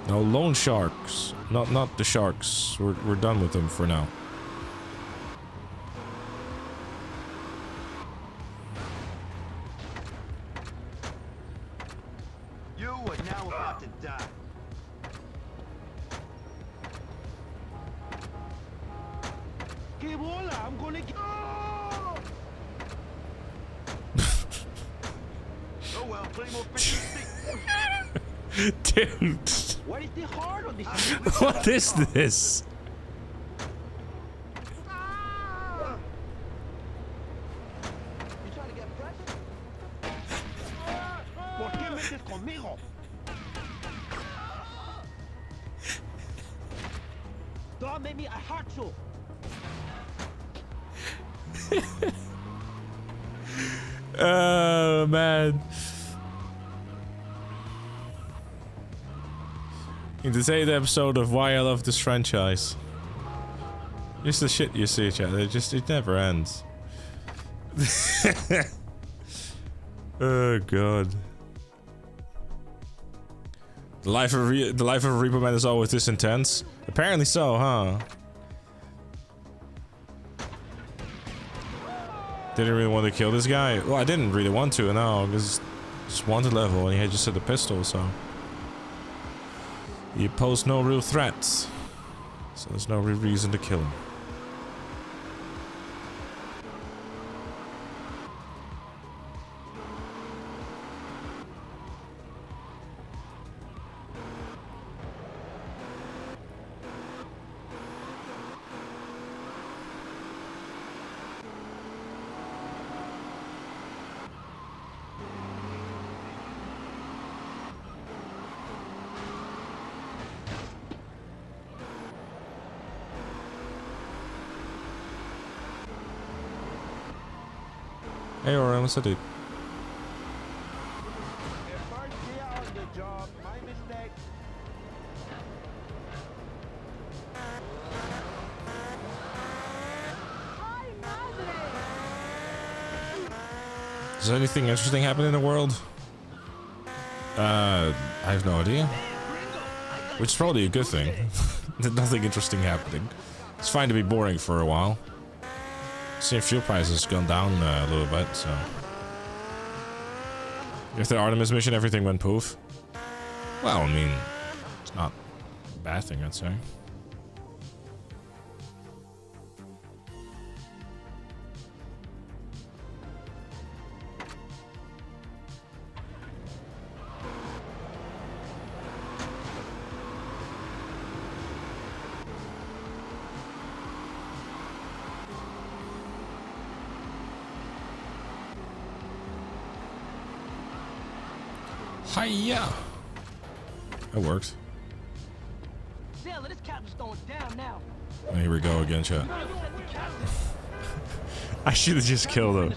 No, loan sharks. Not the sharks. We're done with them for now. You are now about to die. Que bola, I'm gonna get... Oh well, plenty more fish in the sea. Dude, Why is it hard on this? what is this? You trying to get fresh? ¿Por qué metes conmigo? Don't make me a heart show. Oh man. In the 8th episode of Why I Love This Franchise. Just the shit you see, chat. It never ends. Oh god. The life of a Repo Man is always this intense. Apparently so, huh? Didn't really want to kill this guy. Well, I didn't really want to, no, because just wanted level and he had just had a pistol, so he posed no real threats. So there's no real reason to kill him. Hey, Oren, what's up, dude? First day on the job, my mistake. Does anything interesting happen in the world? I have no idea. Which is probably a good thing. There's nothing interesting happening. It's fine to be boring for a while. See if fuel prices gone down a little bit, so. If the Artemis mission, everything went poof. Well, I mean, it's not a bad thing, I'd say. Hiya! That worked. Sailor, this captain's going down now. Oh, here we go again, chat. I should have just killed him.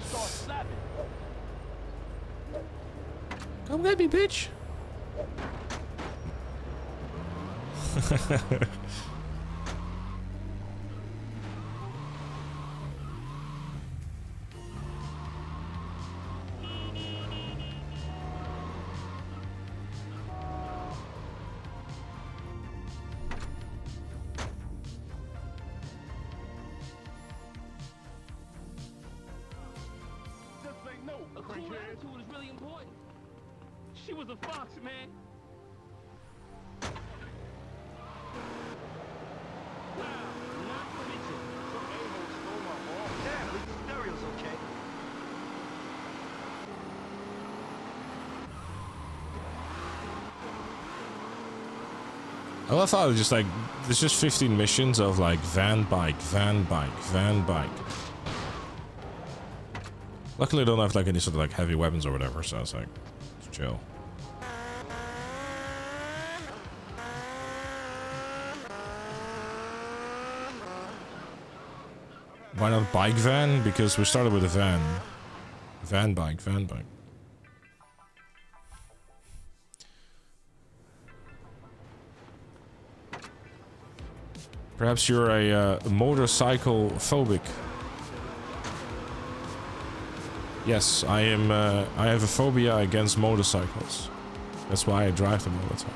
Come get me, bitch! A cool attitude is really important. She was a fox, man. Wow, not to mention, some a-hole stole my ball. Damn, at least the stereo's okay. I love how it's just like, there's just 15 missions of like van, bike, van, bike, van, bike. Luckily I don't have like any sort of like heavy weapons or whatever, so it's like, it's chill. Why not bike van? Because we started with a van. Van bike, van bike. Perhaps you're a motorcycle phobic. Yes, I am. I have a phobia against motorcycles. That's why I drive them all the time.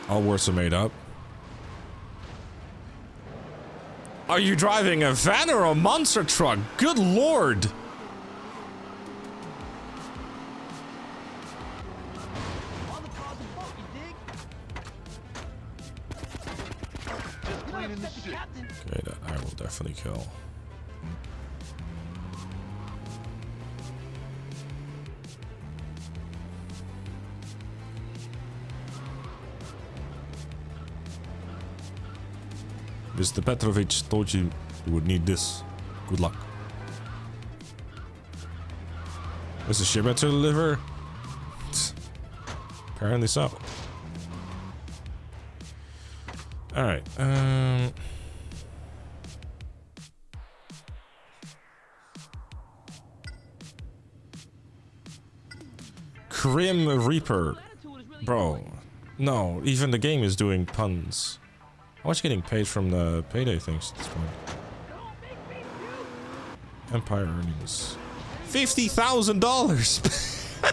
All words are made up. Are you driving a van or a monster truck? Good lord! Okay, that I will definitely kill. Mr. Petrovich told you would need this. Good luck. Was the shipment to deliver? Apparently so. Alright, Grim Reaper. Bro. No, even the game is doing puns. How much getting paid from the payday things at this point? Empire earnings. $50,000!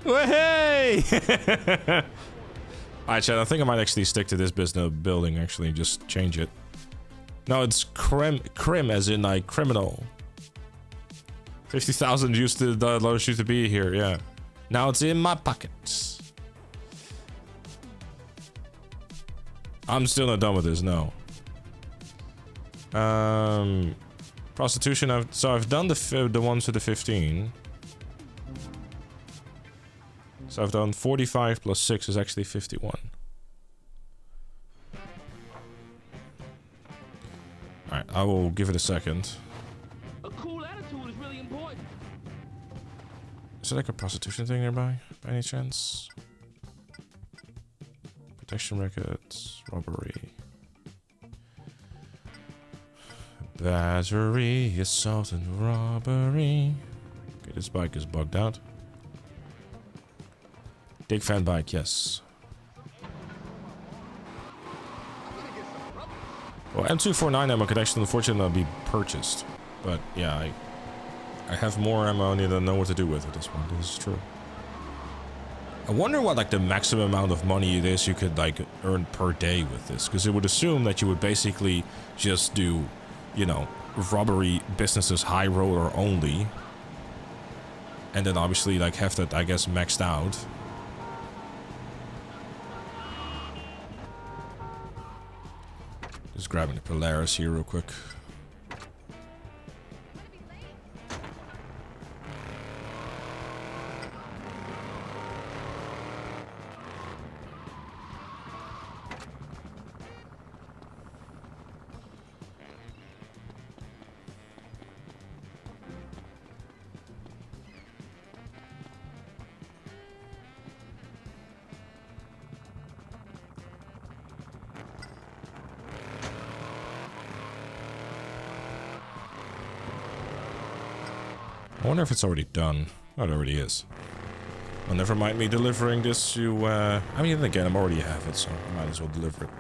Hey! Alright, Chad, I think I might actually stick to this business building, actually, just change it. No, it's crim as in like criminal. 50,000 used to be here, yeah. Now it's in my pockets. I'm still not done with this, no. Prostitution, I've done the ones with the 15. So I've done 45 plus 6 is actually 51. Alright, I will give it a second. A cool attitude is really important. Is there like a prostitution thing nearby, by any chance? Protection records, robbery. Battery, assault and robbery. Okay, this bike is bugged out. Dig fan bike, yes. Well, M249 ammo could actually unfortunately be purchased. But yeah, I have more ammo and I don't know what to do with at this point. This is true. I wonder what like the maximum amount of money it is you could like earn per day with this. Because it would assume that you would basically just do, you know, robbery businesses high roller only. And then obviously like have that, I guess, maxed out. Just grabbing the Polaris here real quick. I wonder if it's already done. Oh, it already is. Well, never mind me delivering this to, I mean, again, I'm already have it, so I might as well deliver it.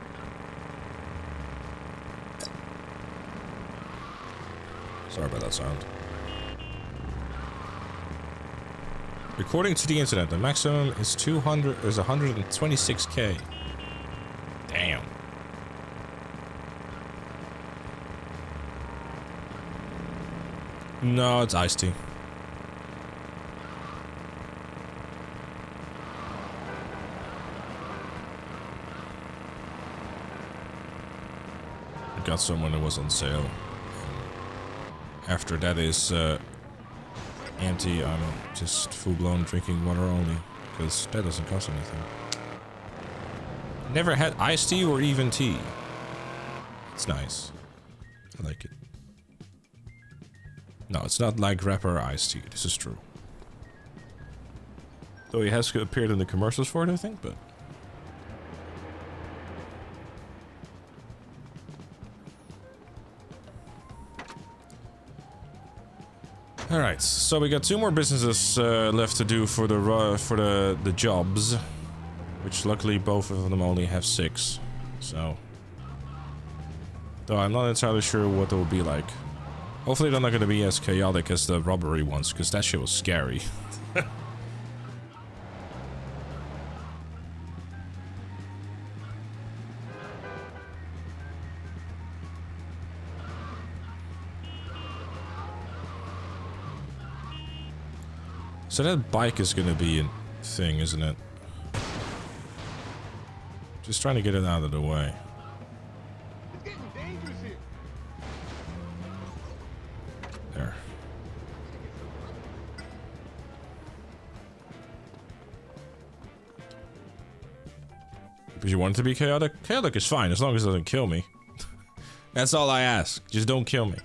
Sorry about that sound. According to the internet, the maximum is 126k. Damn. No, it's iced tea. I got someone that was on sale. After that is anti, I'm just full-blown drinking water only, because that doesn't cost anything. Never had iced tea or even tea. It's nice. I like it. No, it's not like rapper iced tea. This is true. Though he has appeared in the commercials for it, I think, but... Alright, so we got 2 more businesses left to do for the jobs. Which luckily both of them only have 6. So... Though I'm not entirely sure what it will be like. Hopefully they're not going to be as chaotic as the robbery ones, because that shit was scary. So that bike is going to be a thing, isn't it? Just trying to get it out of the way. It's getting dangerous here. There. Because you want it to be chaotic? Chaotic is fine, as long as it doesn't kill me. That's all I ask. Just don't kill me.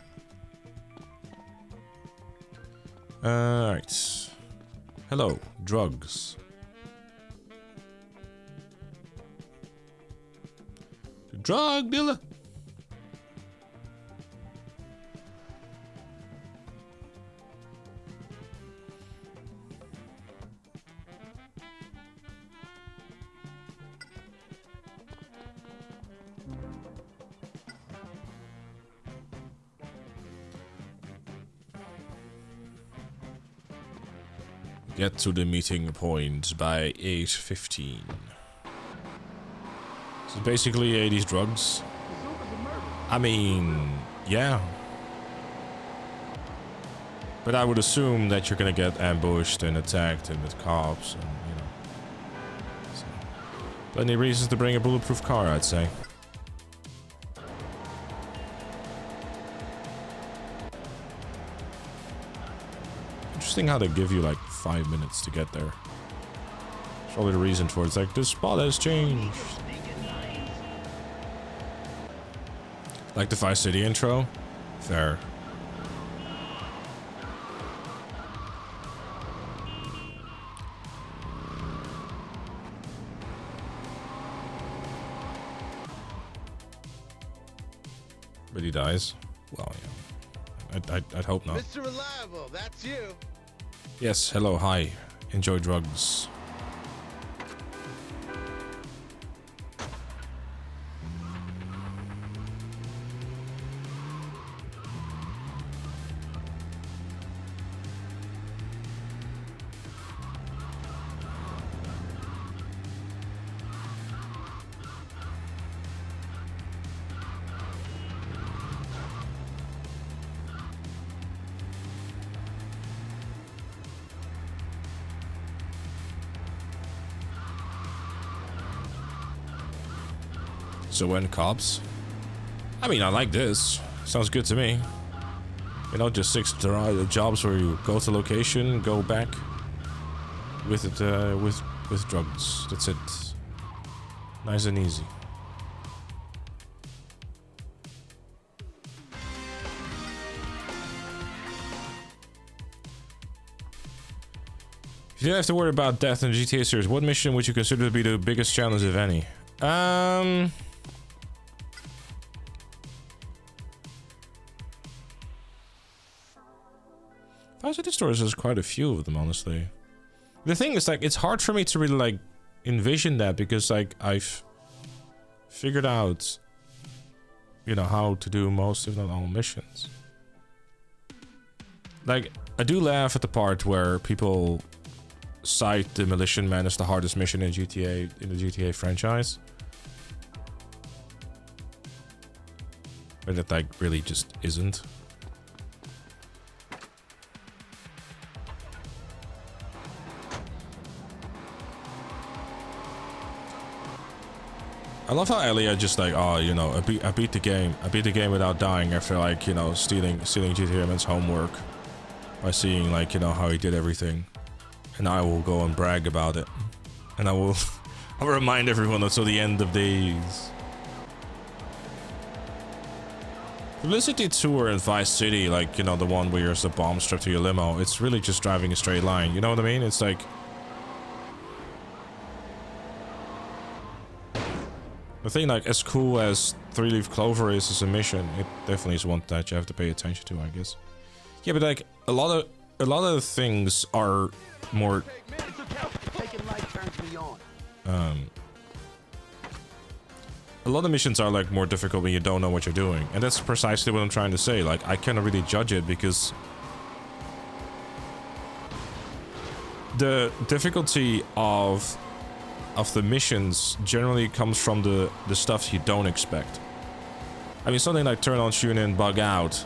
Alright. Hello, drugs. The drug dealer. get to the meeting point by 8:15. So basically 80s drugs. I mean, yeah. But I would assume that you're gonna get ambushed and attacked and with cops and, you know. So, plenty of reasons to bring a bulletproof car, I'd say. Interesting how they give you like 5 minutes to get there. There's probably the reason for it. It's like, the spot has changed. Like the Vice City intro? Fair. But he dies. Well, yeah. I'd hope not. Mr. Reliable, that's you. Yes, hello, hi. Enjoy drugs. So when cops? I mean, I like this. Sounds good to me. You know, just 6 jobs where you go to location, go back with it, with drugs. That's it. Nice and easy. If you don't have to worry about death in the GTA series, what mission would you consider to be the biggest challenge, if any? Vice City Stories has quite a few of them, honestly. The thing is, like, it's hard for me to really, like, envision that because, like, I've figured out, you know, how to do most, if not all, missions. Like, I do laugh at the part where people cite the Demolition Man as the hardest mission in GTA, in the GTA franchise. But it, like, really just isn't. I love how Elliot just like, oh, you know, I beat the game. I beat the game without dying after, like, you know, stealing GTA Man's homework by seeing, like, you know, how he did everything. And I will go and brag about it. And I will I'll remind everyone until the end of days. Felicity Tour in Vice City, like, you know, the one where there's a bomb strapped to your limo, it's really just driving a straight line. You know what I mean? It's like... The thing, like, as cool as 3-Leaf Clover is as a mission, it definitely is one that you have to pay attention to, I guess. Yeah, but like a lot of things are more a lot of missions are like more difficult when you don't know what you're doing, and that's precisely what I'm trying to say. Like, I cannot really judge it because the difficulty of the missions generally comes from the stuff you don't expect. I mean, something like turn on, tune in, bug out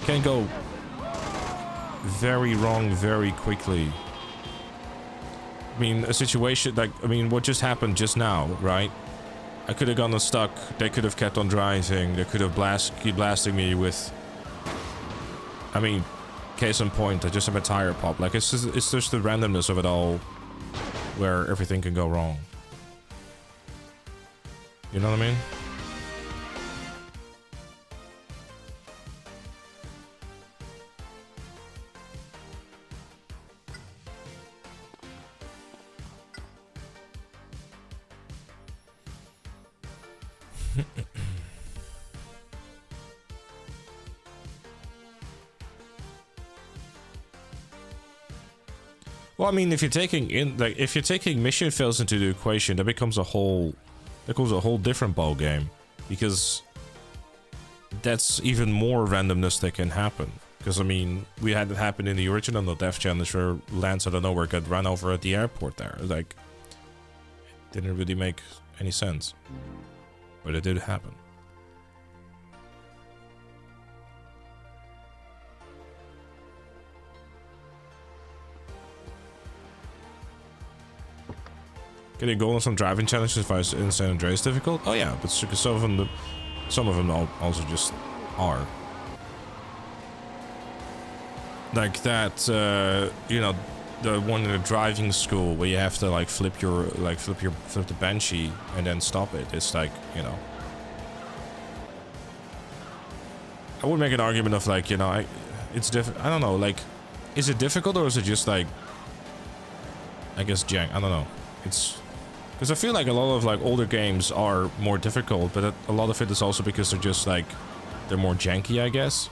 can go very wrong very quickly. I mean, a situation like, I mean, what just happened just now, right? I could have gotten stuck, they could have kept on driving, they could have keep blasting me with... I mean, case in point, I just have a tire pop. Like, it's just the randomness of it all where everything can go wrong. You know what I mean? Well, I mean, if you're taking mission fails into the equation, that becomes a whole different ball game, because that's even more randomness that can happen. Because, I mean, we had it happen in the original No Death Challenge where Lance out of nowhere got run over at the airport there. Like, it didn't really make any sense. But it did happen. Getting gold on some driving challenges in San Andreas difficult? Oh yeah, but some of them also just are. Like that, you know, the one in the driving school where you have to like flip the Banshee and then stop it. It's like, you know, I would make an argument of like, you know, it's different. I don't know, like, is it difficult or is it just like, I guess jank? I don't know. It's because I feel like a lot of like older games are more difficult, but a lot of it is also because they're just like they're more janky, I guess,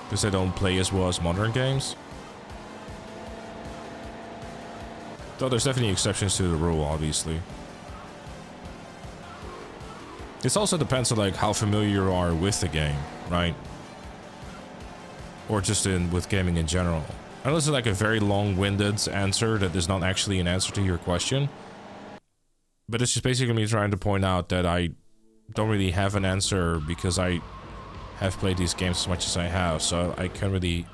because they don't play as well as modern games. Though there's definitely exceptions to the rule, obviously. This also depends on like how familiar you are with the game, right? Or just with gaming in general. I know this is like a very long-winded answer that is not actually an answer to your question. But it's just basically me trying to point out that I don't really have an answer because I have played these games as much as I have. So I can't really,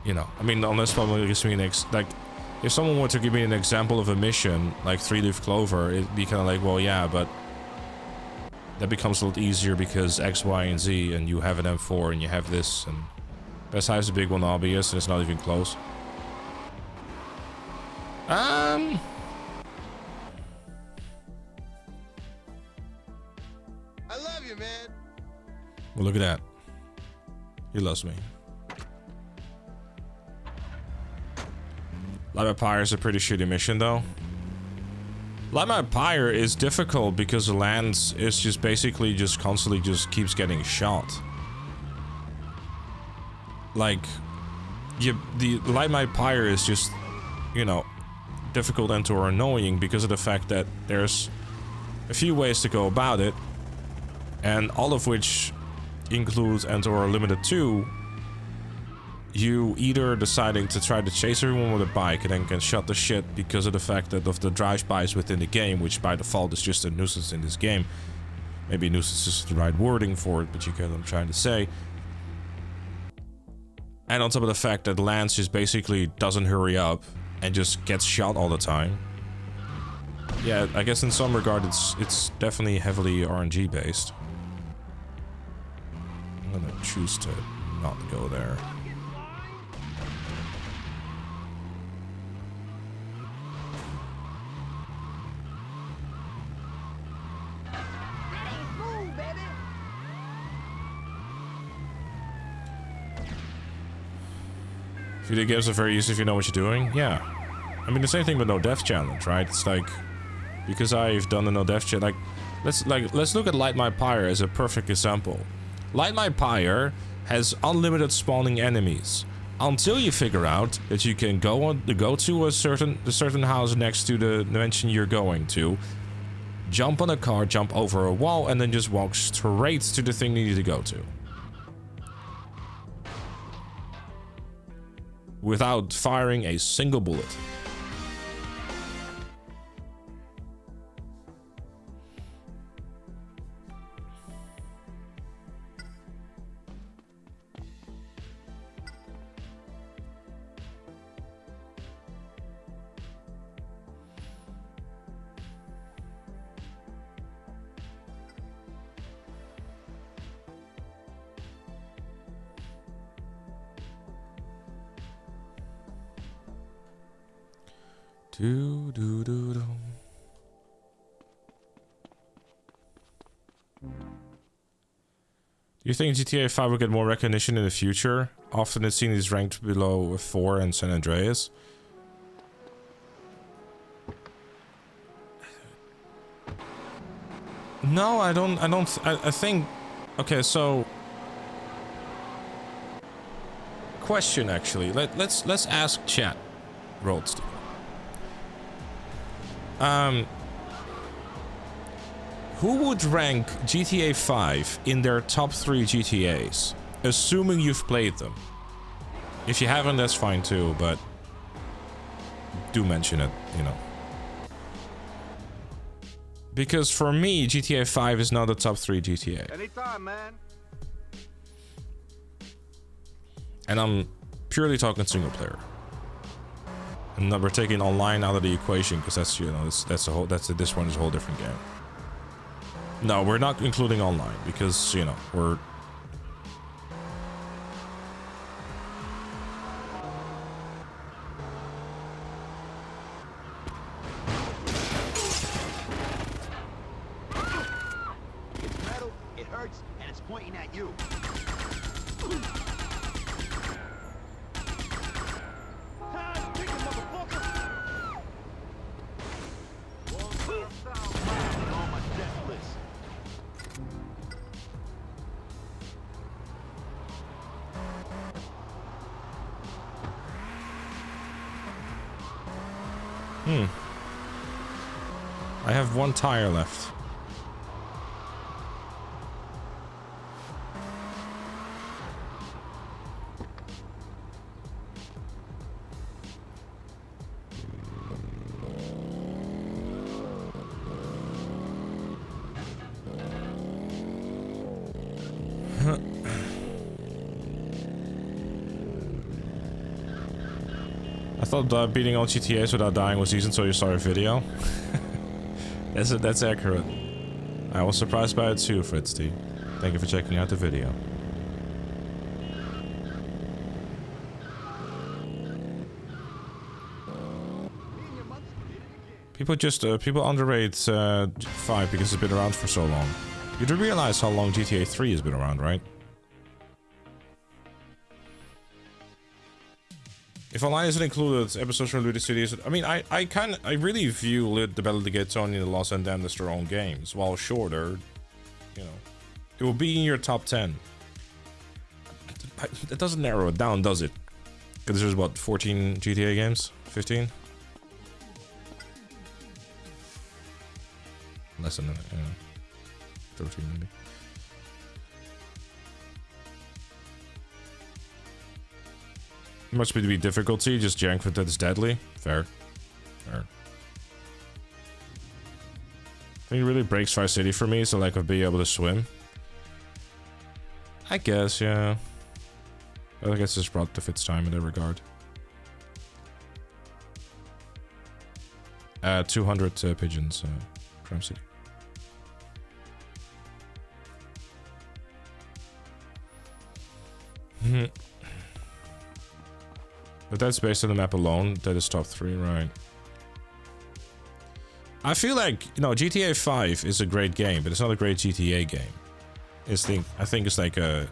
you know, I mean, unless someone gives me like, if someone were to give me an example of a mission, like 3-Leaf Clover, it'd be kind of like, well, yeah, but that becomes a lot easier because X, Y, and Z, and you have an M4 and you have this, and Best Hive's a big one, obvious, and it's not even close. I love you, man. Well, look at that. He loves me. Light My Pyre is a pretty shitty mission, though. Light My Pyre is difficult because Lance is just basically just constantly just keeps getting shot. Like, the Light My Pyre is just, you know, difficult and or annoying because of the fact that there's a few ways to go about it, and all of which include and or are limited to you either deciding to try to chase everyone with a bike and then get shot to shit because of the fact that of the drive-bys within the game, which by default is just a nuisance in this game. Maybe nuisance is the right wording for it, but you get what I'm trying to say. And on top of the fact that Lance just basically doesn't hurry up and just gets shot all the time. Yeah, I guess in some regard it's definitely heavily RNG based. I'm gonna choose to not go there. Video games are very easy if you know what you're doing. Yeah. I mean, the same thing with No Death Challenge, right? It's like, because I've done the No Death Challenge, let's look at Light My Pyre as a perfect example. Light My Pyre has unlimited spawning enemies until you figure out that you can go to a certain house next to the dimension you're going to, jump on a car, jump over a wall, and then just walk straight to the thing you need to go to. Without firing a single bullet. Do. Do you think GTA 5 will get more recognition in the future? Often it's seen as ranked below 4 and San Andreas. No, I think... Okay, so... Question, actually. Let's ask chat. Roadster. Who would rank GTA 5 in their top 3 GTAs? assuming you've played them. If you haven't, that's fine too, but do mention it, you know. Because for me, GTA 5 is not a top 3 GTA. Anytime, man. And I'm purely talking single player. And we're taking online out of the equation because that's, you know, this one is a whole different game. No, we're not including online because, you know, we're... It's metal, it hurts, and it's pointing at you. I have one tire left. I thought beating all GTAs without dying was easy until you saw a video. That's accurate. I was surprised by it too, Fritz T. Thank you for checking out the video. People underrate 5 because it's been around for so long. You do realize how long GTA 3 has been around, right? If online isn't included, episodes from Ludi Studios. I mean, I really view the Battle of the Gates Tony and the Lost and Damned as their own games. While shorter, you know, it will be in your top 10. That doesn't narrow it down, does it? Because there's what, 14 GTA games? 15? Less than that, yeah. 13 maybe. Must be difficulty, just jank with that is deadly. Fair. Fair. I think it really breaks Vice City for me is the lack of being able to swim. I guess, yeah. I guess it's brought to Fitz time in that regard. 200 pigeons, Crime City. But that's based on the map alone. That is top 3, right? I feel like, you know, GTA 5 is a great game, but it's not a great GTA game. I think it's like a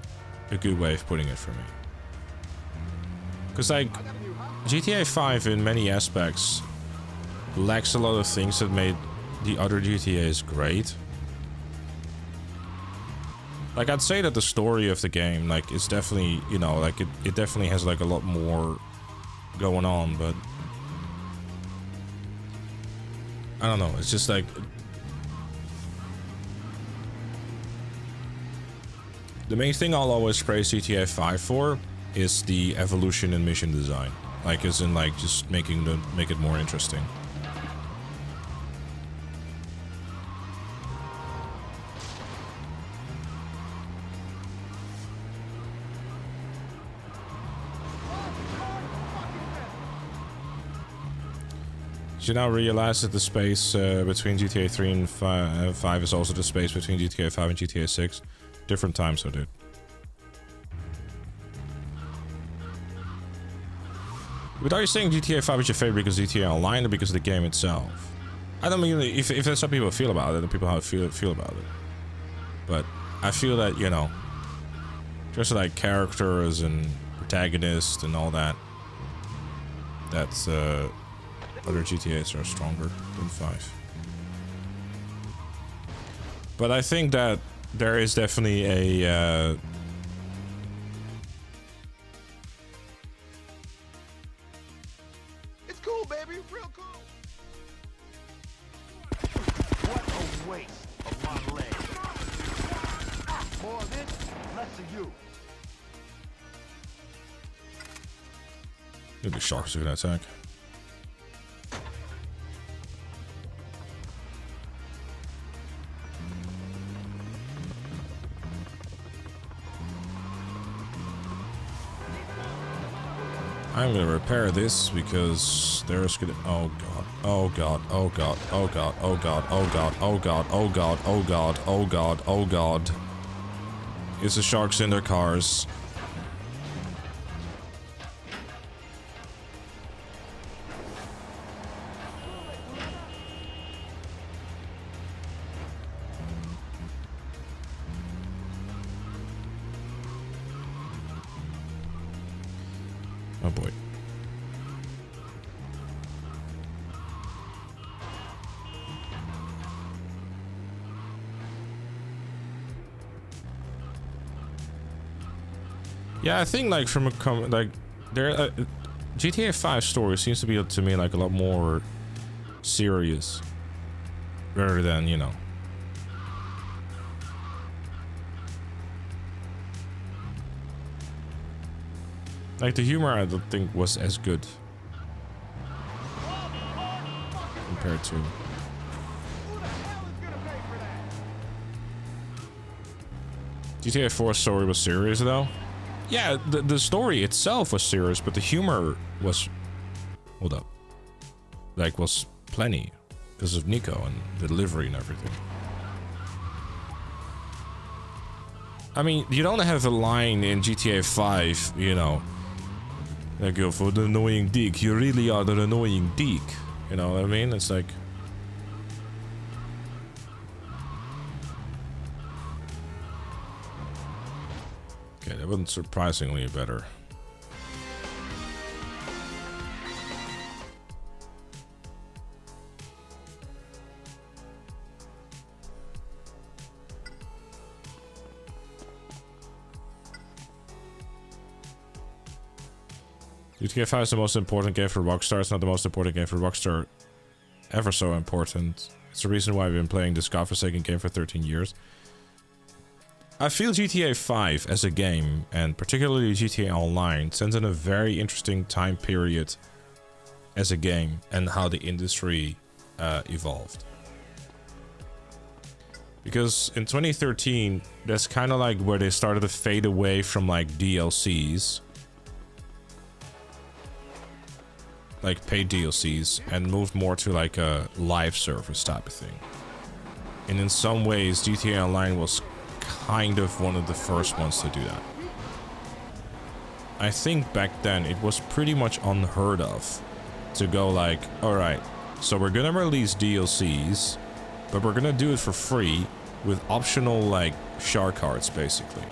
good way of putting it for me. Because, like, GTA 5 in many aspects lacks a lot of things that made the other GTAs great. Like, I'd say that the story of the game, like, is definitely, you know, like, it definitely has, like, a lot more going on, but I don't know, it's just like the main thing I'll always praise GTA 5 for is the evolution in mission design, like as in like just make it more interesting. You now realize that the space between GTA 3 and 5 is also the space between GTA 5 and GTA 6. Different times, though, dude. But are you saying GTA 5 is your favorite because GTA Online or because of the game itself? I don't mean if that's how people feel about it, and people how feel about it. But I feel that, you know, just like characters and protagonists and all that, that's other GTAs are stronger than 5. But I think that there is definitely a It's cool, baby, real cool. What a waste. of my leg. More of this, less of you. Maybe sharks are gonna attack. I'm gonna repair this because there's gonna. Oh god! Oh god! Oh god! Oh god! Oh god! Oh god! Oh god! Oh god! Oh god! Oh god! Oh god! It's the sharks in their cars. Oh boy. Yeah, I think like from a like there GTA 5 story seems to be to me like a lot more serious rather than, you know, like the humor I don't think was as good compared to GTA 4 story was serious though. Yeah, the story itself was serious, but the humor was, hold up, like was plenty because of Nico and the delivery and everything. I mean, you don't have a line in GTA 5, you know, like, go for the annoying dick, you really are the annoying dick, you know what I mean? It's like, okay, that wasn't surprisingly better. GTA 5 is the most important game for Rockstar. It's not the most important game for Rockstar. Ever so important. It's the reason why I've been playing this godforsaken game for 13 years. I feel GTA 5 as a game, and particularly GTA Online, sends in a very interesting time period as a game and how the industry evolved. Because in 2013, that's kind of like where they started to fade away from like DLCs. Like paid DLCs, and moved more to like a live service type of thing. And in some ways, GTA Online was kind of one of the first ones to do that. I think back then it was pretty much unheard of to go like, alright, so we're gonna release DLCs, but we're gonna do it for free with optional like shark cards basically.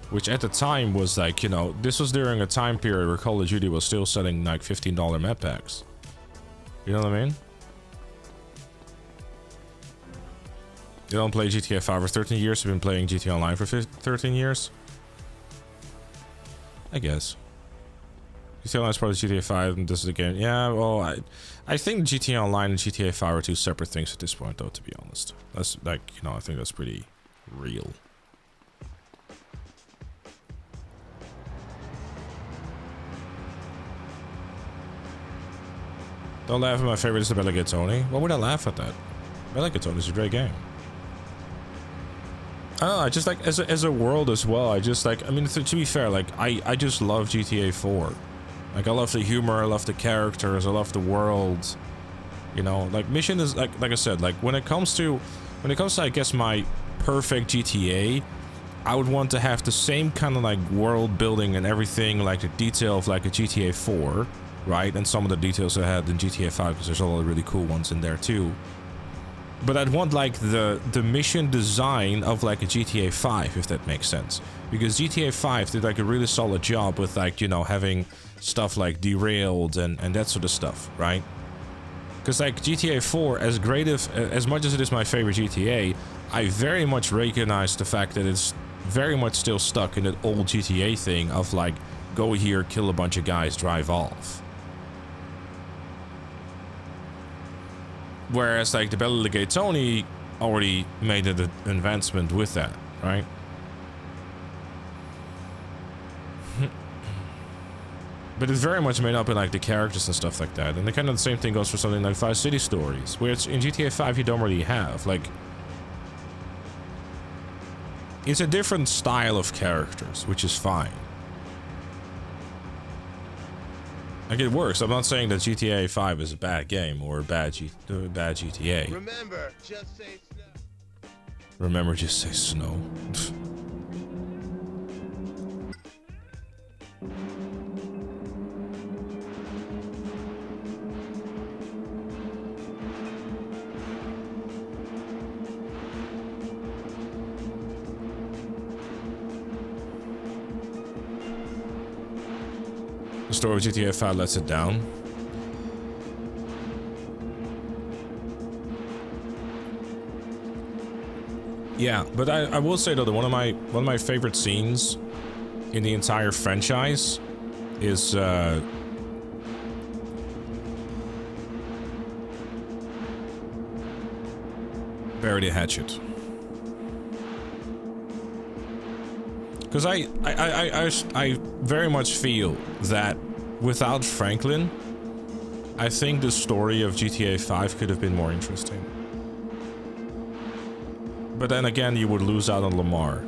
Which at the time was like, you know, this was during a time period where Call of Duty was still selling like $15 map packs. You know what I mean? You don't play GTA 5 for 13 years, you've been playing GTA Online for 13 years? I guess. GTA Online is part of GTA 5 and this is a game. Yeah, well, I think GTA Online and GTA 5 are two separate things at this point though, to be honest. That's like, you know, I think that's pretty real. Don't laugh at my favorite is Bella Tony. Why would I laugh at that? Bella Tony is a great game. I don't know, I just like, as a world as well, I just like, I mean, to be fair, like, I just love GTA 4. Like, I love the humor, I love the characters, I love the world. You know, like, mission is, like I said, like, when it comes to, I guess, my perfect GTA, I would want to have the same kind of, like, world building and everything, like, the detail of, like, a GTA 4. Right, and some of the details I had in GTA 5 because there's a lot of really cool ones in there too. But I'd want like the mission design of like a GTA 5, if that makes sense. Because GTA 5 did like a really solid job with like, you know, having stuff like derailed and that sort of stuff, right? Because like GTA 4, as much as it is my favorite GTA, I very much recognize the fact that it's very much still stuck in that old GTA thing of like, go here, kill a bunch of guys, drive off. Whereas like the Bella Tony already made an advancement with that, right? But it's very much made up in like the characters and stuff like that. And the kind of the same thing goes for something like Vice City Stories, which in GTA 5 you don't really have. Like, it's a different style of characters, which is fine. Like, it works. I'm not saying that GTA 5 is a bad game or a bad GTA. Remember, just say snow. Remember, just say snow. The story of GTA 5 lets it down. Yeah, but I will say though that one of my favorite scenes in the entire franchise is Bury the Hatchet. Because I very much feel that without Franklin, I think the story of GTA 5 could have been more interesting. But then again, you would lose out on Lamar.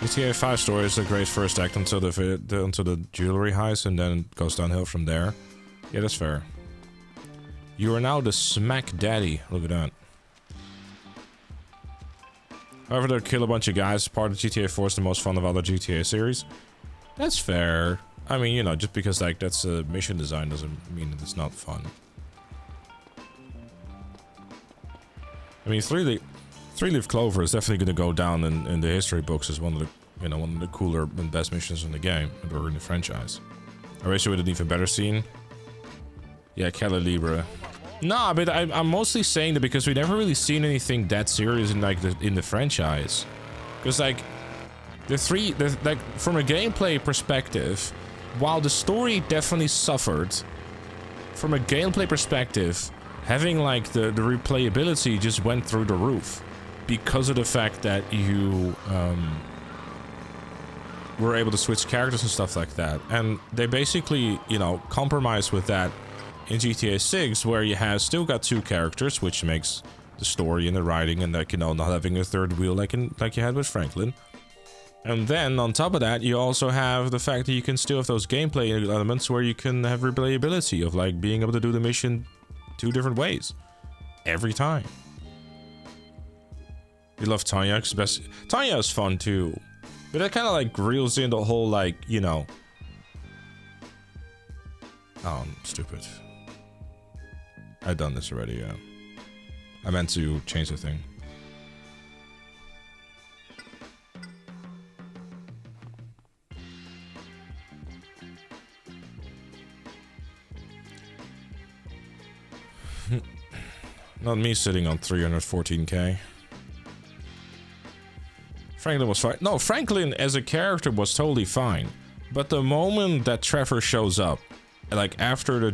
GTA 5 story is a great first act until the jewelry heist, and then it goes downhill from there. Yeah, that's fair. You are now the smack daddy. Look at that. However, to kill a bunch of guys, part of GTA 4 is the most fun of all the GTA series. That's fair. I mean, you know, just because like that's a mission design doesn't mean that it's not fun. I mean, Three-Leaf Clover is definitely going to go down in the history books as one of the, you know, one of the cooler and best missions in the game or in the franchise. I wish it with an even better scene. Yeah, Cali Libre. Nah, but I'm mostly saying that because we never really seen anything that serious in like in the franchise. Because like like from a gameplay perspective, while the story definitely suffered, from a gameplay perspective, having like the replayability just went through the roof because of the fact that you were able to switch characters and stuff like that. And they basically, you know, compromised with that in GTA 6, where you have still got two characters, which makes the story and the writing and like, you know, not having a third wheel like you had with Franklin. And then on top of that, you also have the fact that you can still have those gameplay elements where you can have replayability of like being able to do the mission two different ways every time. You love Tanya, especially. Tanya is fun too, but that kind of like reels in the whole like, you know. Oh, I'm stupid. I've done this already, yeah. I meant to change the thing. Not me sitting on 314k. Franklin was fine. No, Franklin as a character was totally fine. But the moment that Trevor shows up, like after the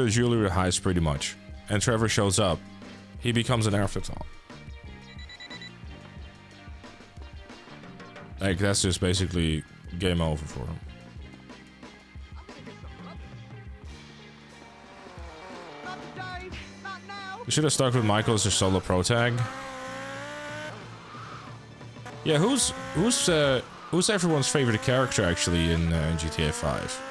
jewelry heist pretty much, and Trevor shows up, he becomes an afterthought. Like that's just basically game over for him. You should have stuck with Michael as your solo pro tag. Yeah, who's everyone's favorite character actually in GTA 5?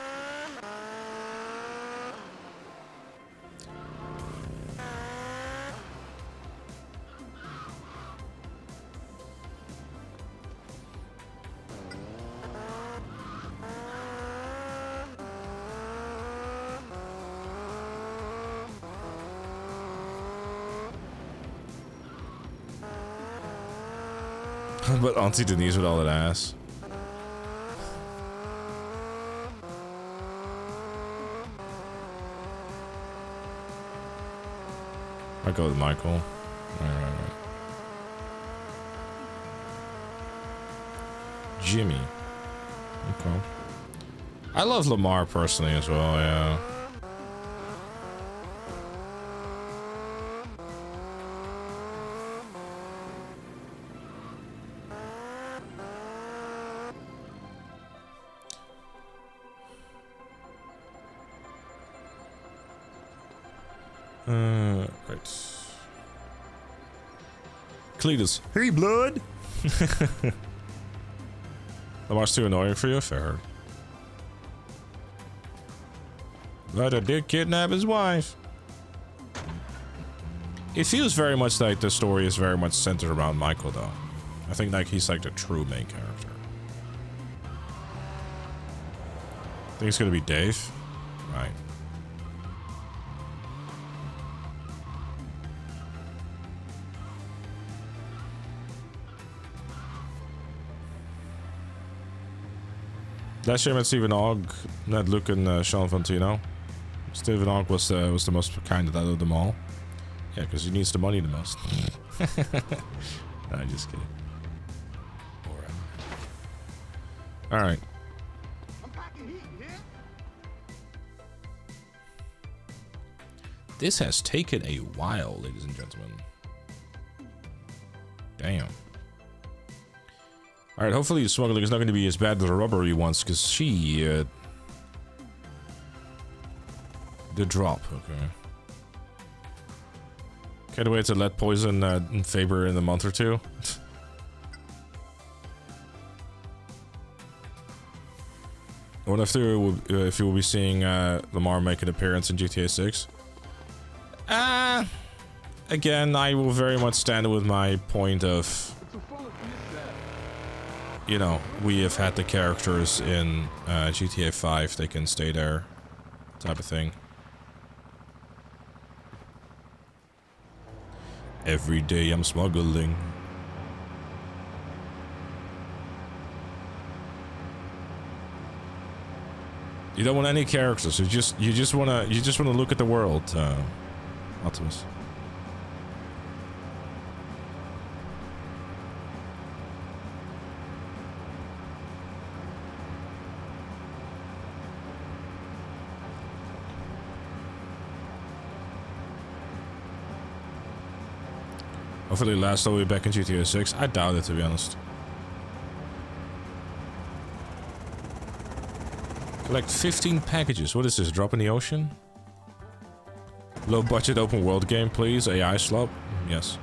But Auntie Denise with all that ass. I go with Michael. Right. Jimmy. Okay. I love Lamar personally as well, yeah. Right. Cletus. Hey, blood! Lamar's too annoying for you? Fair. But I did kidnap his wife. It feels very much like the story is very much centered around Michael, though. I think like he's like the true main character. I think it's gonna be Dave. Right. Last year I met Stephen Ogg, Ned Luke, and Sean Fantino. Stephen Ogg was the most kind out of them all. Yeah, because he needs the money the most. Nah, just kidding. Alright. This has taken a while, ladies and gentlemen. Damn. Alright, hopefully the smuggling is not going to be as bad as the robbery once, because she... the drop, okay. Can't wait to let poison Faber in a month or two. I wonder if you will be seeing Lamar make an appearance in GTA 6. Again, I will very much stand with my point of... You know, we have had the characters in GTA 5, they can stay there, type of thing. Every day I'm smuggling. You don't want any characters. You just wanna look at the world, Optimus. Hopefully last all the way back in GTA 6. I doubt it, to be honest. Collect 15 packages. What is this? Drop in the ocean? Low budget open world game, please. AI slop? Yes.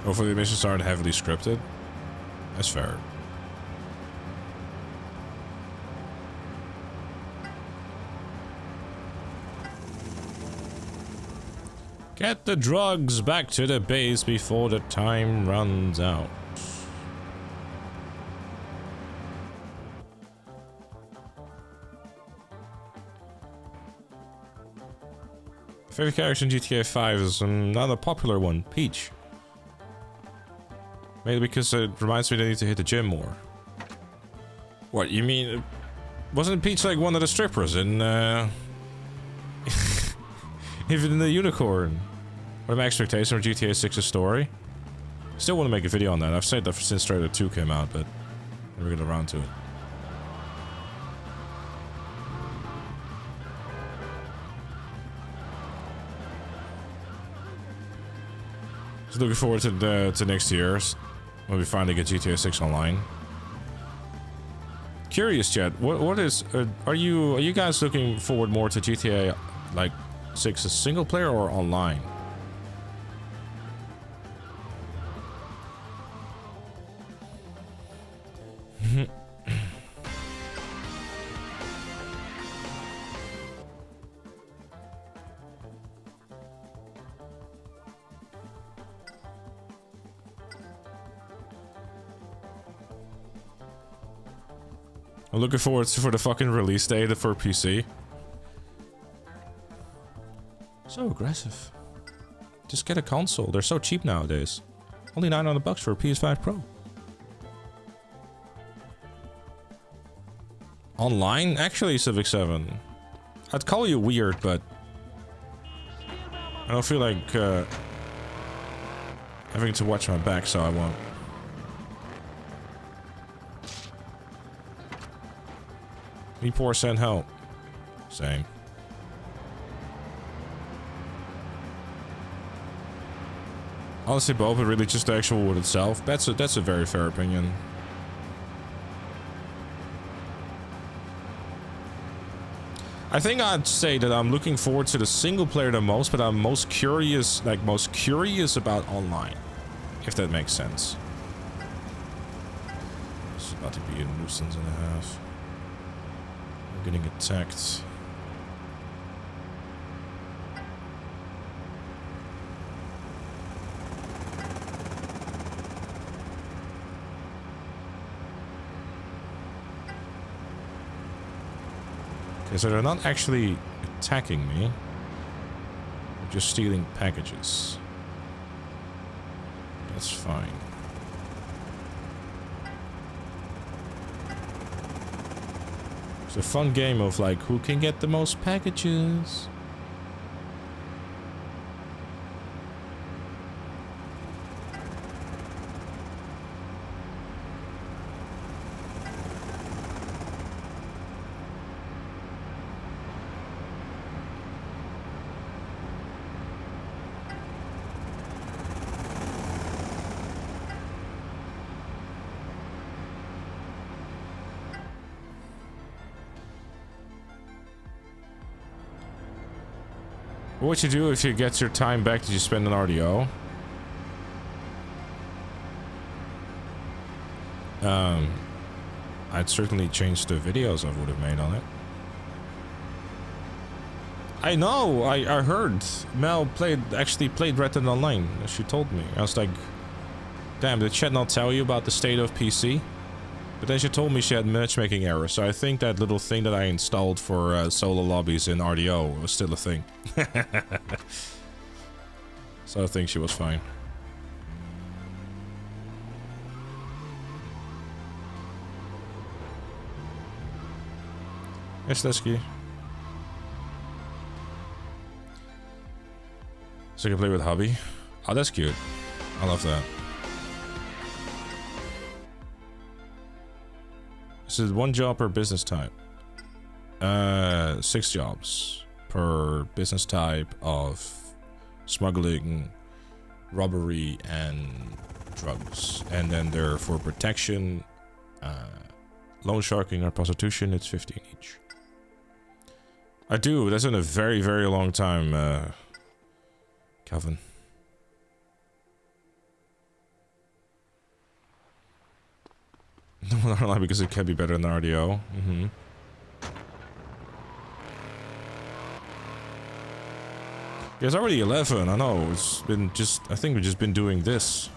Hopefully the missions aren't heavily scripted. That's fair. Get the drugs back to the base before the time runs out. Favorite character in GTA 5 is not a popular one, Peach. Maybe because it reminds me that I need to hit the gym more. What, you mean... Wasn't Peach like one of the strippers in, even in the Unicorn? What are my expectations for GTA 6's story? Still want to make a video on that. I've said that since Trailer 2 came out, but... never get around to it. Just looking forward to next year's. When we finally get GTA 6 online. Curious, chat. What is? Are you guys looking forward more to GTA like 6 as single player or online? I'm looking forward for the fucking release date for PC. So aggressive. Just get a console. They're so cheap nowadays. Only $900 for a PS5 Pro. Online? Actually, Civic 7. I'd call you weird, but I don't feel like having to watch my back, so I won't. Me poor send help. Same. Honestly, both, but really just the actual wood itself. That's a very fair opinion. I think I'd say that I'm looking forward to the single player the most, but I'm most curious about online, if that makes sense. It's about to be a nuisance and a half. I'm getting attacked. Okay, so they're not actually attacking me. They're just stealing packages. That's fine. It's a fun game of like, who can get the most packages? What you do if you get your time back that you spend on RDO? I'd certainly change the videos I would have made on it. I know, I heard Mel actually played Red Dead Online. She told me. I was like, damn, did chat not tell you about the state of PC? But then she told me she had matchmaking errors, so I think that little thing that I installed for solo lobbies in RDO was still a thing. So I think she was fine. Yes, Lesky. So you can play with hubby. Oh, that's cute. I love that. This is one job per business type. 6 jobs per business type of smuggling, robbery, and drugs. And then they're for protection, loan sharking, or prostitution. It's 15 each. I do. That's in a very, very long time, Calvin. No, not online because it can be better than RDO. Mm-hmm. Yeah, it's already 11. I know. It's been just. I think we've just been doing this.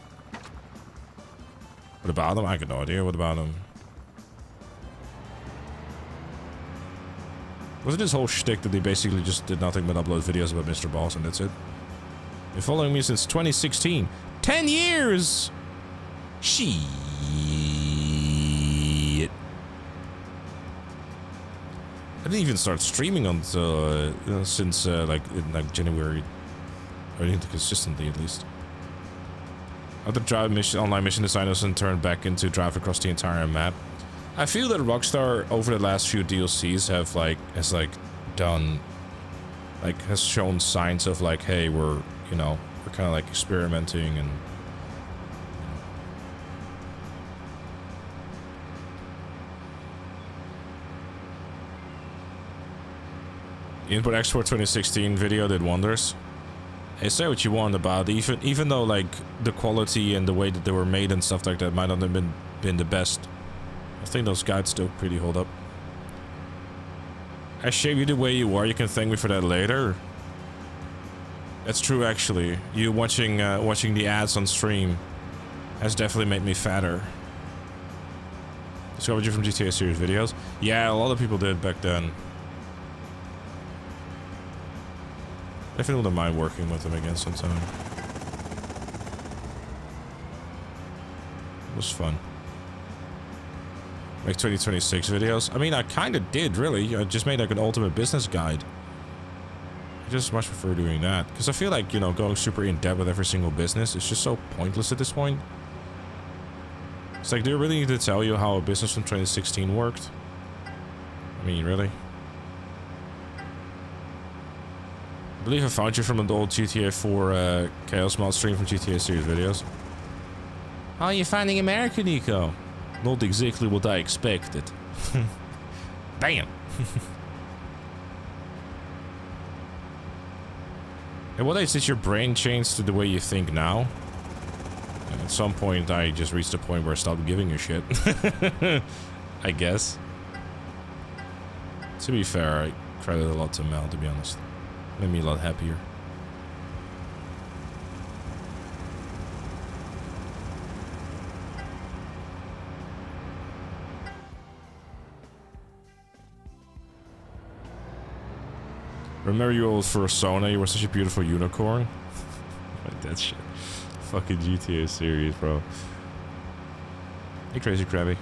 What about them? I got no idea. What about them? Was it this whole shtick that they basically just did nothing but upload videos about Mr. Boss and that's it? Been following me since 2016. 10 years! Shit. I didn't even start streaming until since like January, or consistently at least. After drive mission, online mission designers and turned back into drive across the entire map. I feel that Rockstar over the last few DLCs has shown signs of like, hey, we're kind of like experimenting and. Import Export 2016 video did wonders. Hey, say what you want about it. Even though like the quality and the way that they were made and stuff like that might not have been the best, I think those guides still pretty hold up. I shape you the way you are. You can thank me for that later. That's true, actually. You watching the ads on stream has definitely made me fatter. Discovered you from GTA series videos. Yeah, a lot of people did back then. Definitely wouldn't mind working with them again sometime. It was fun. Make 2026 videos. I mean, I kind of did, really. I just made like an ultimate business guide. I just much prefer doing that. Because I feel like, you know, going super in-depth with every single business is just so pointless at this point. It's like, do you really need to tell you how a business from 2016 worked? I mean, really? I believe I found you from an old GTA 4 Chaos Mod stream from GTA series videos. How are you finding America, Nico? Not exactly what I expected. Bam! At what age did your brain change to the way you think now? And at some point I just reached a point where I stopped giving a shit. I guess. To be fair, I credit a lot to Mel, to be honest. Made me a lot happier. Remember your old Persona? You were such a beautiful unicorn. Like that shit. Fucking GTA series, bro. Hey, Crazy Krabby.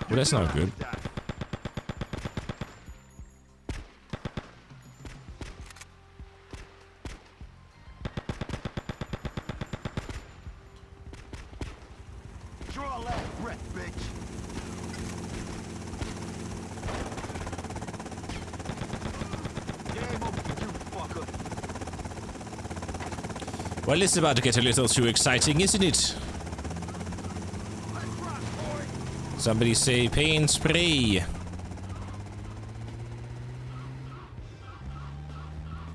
Well, that's not good. Draw a last breath, bitch. Game over for you, fucker. Well, it's about to get a little too exciting, isn't it? Somebody say paint spray.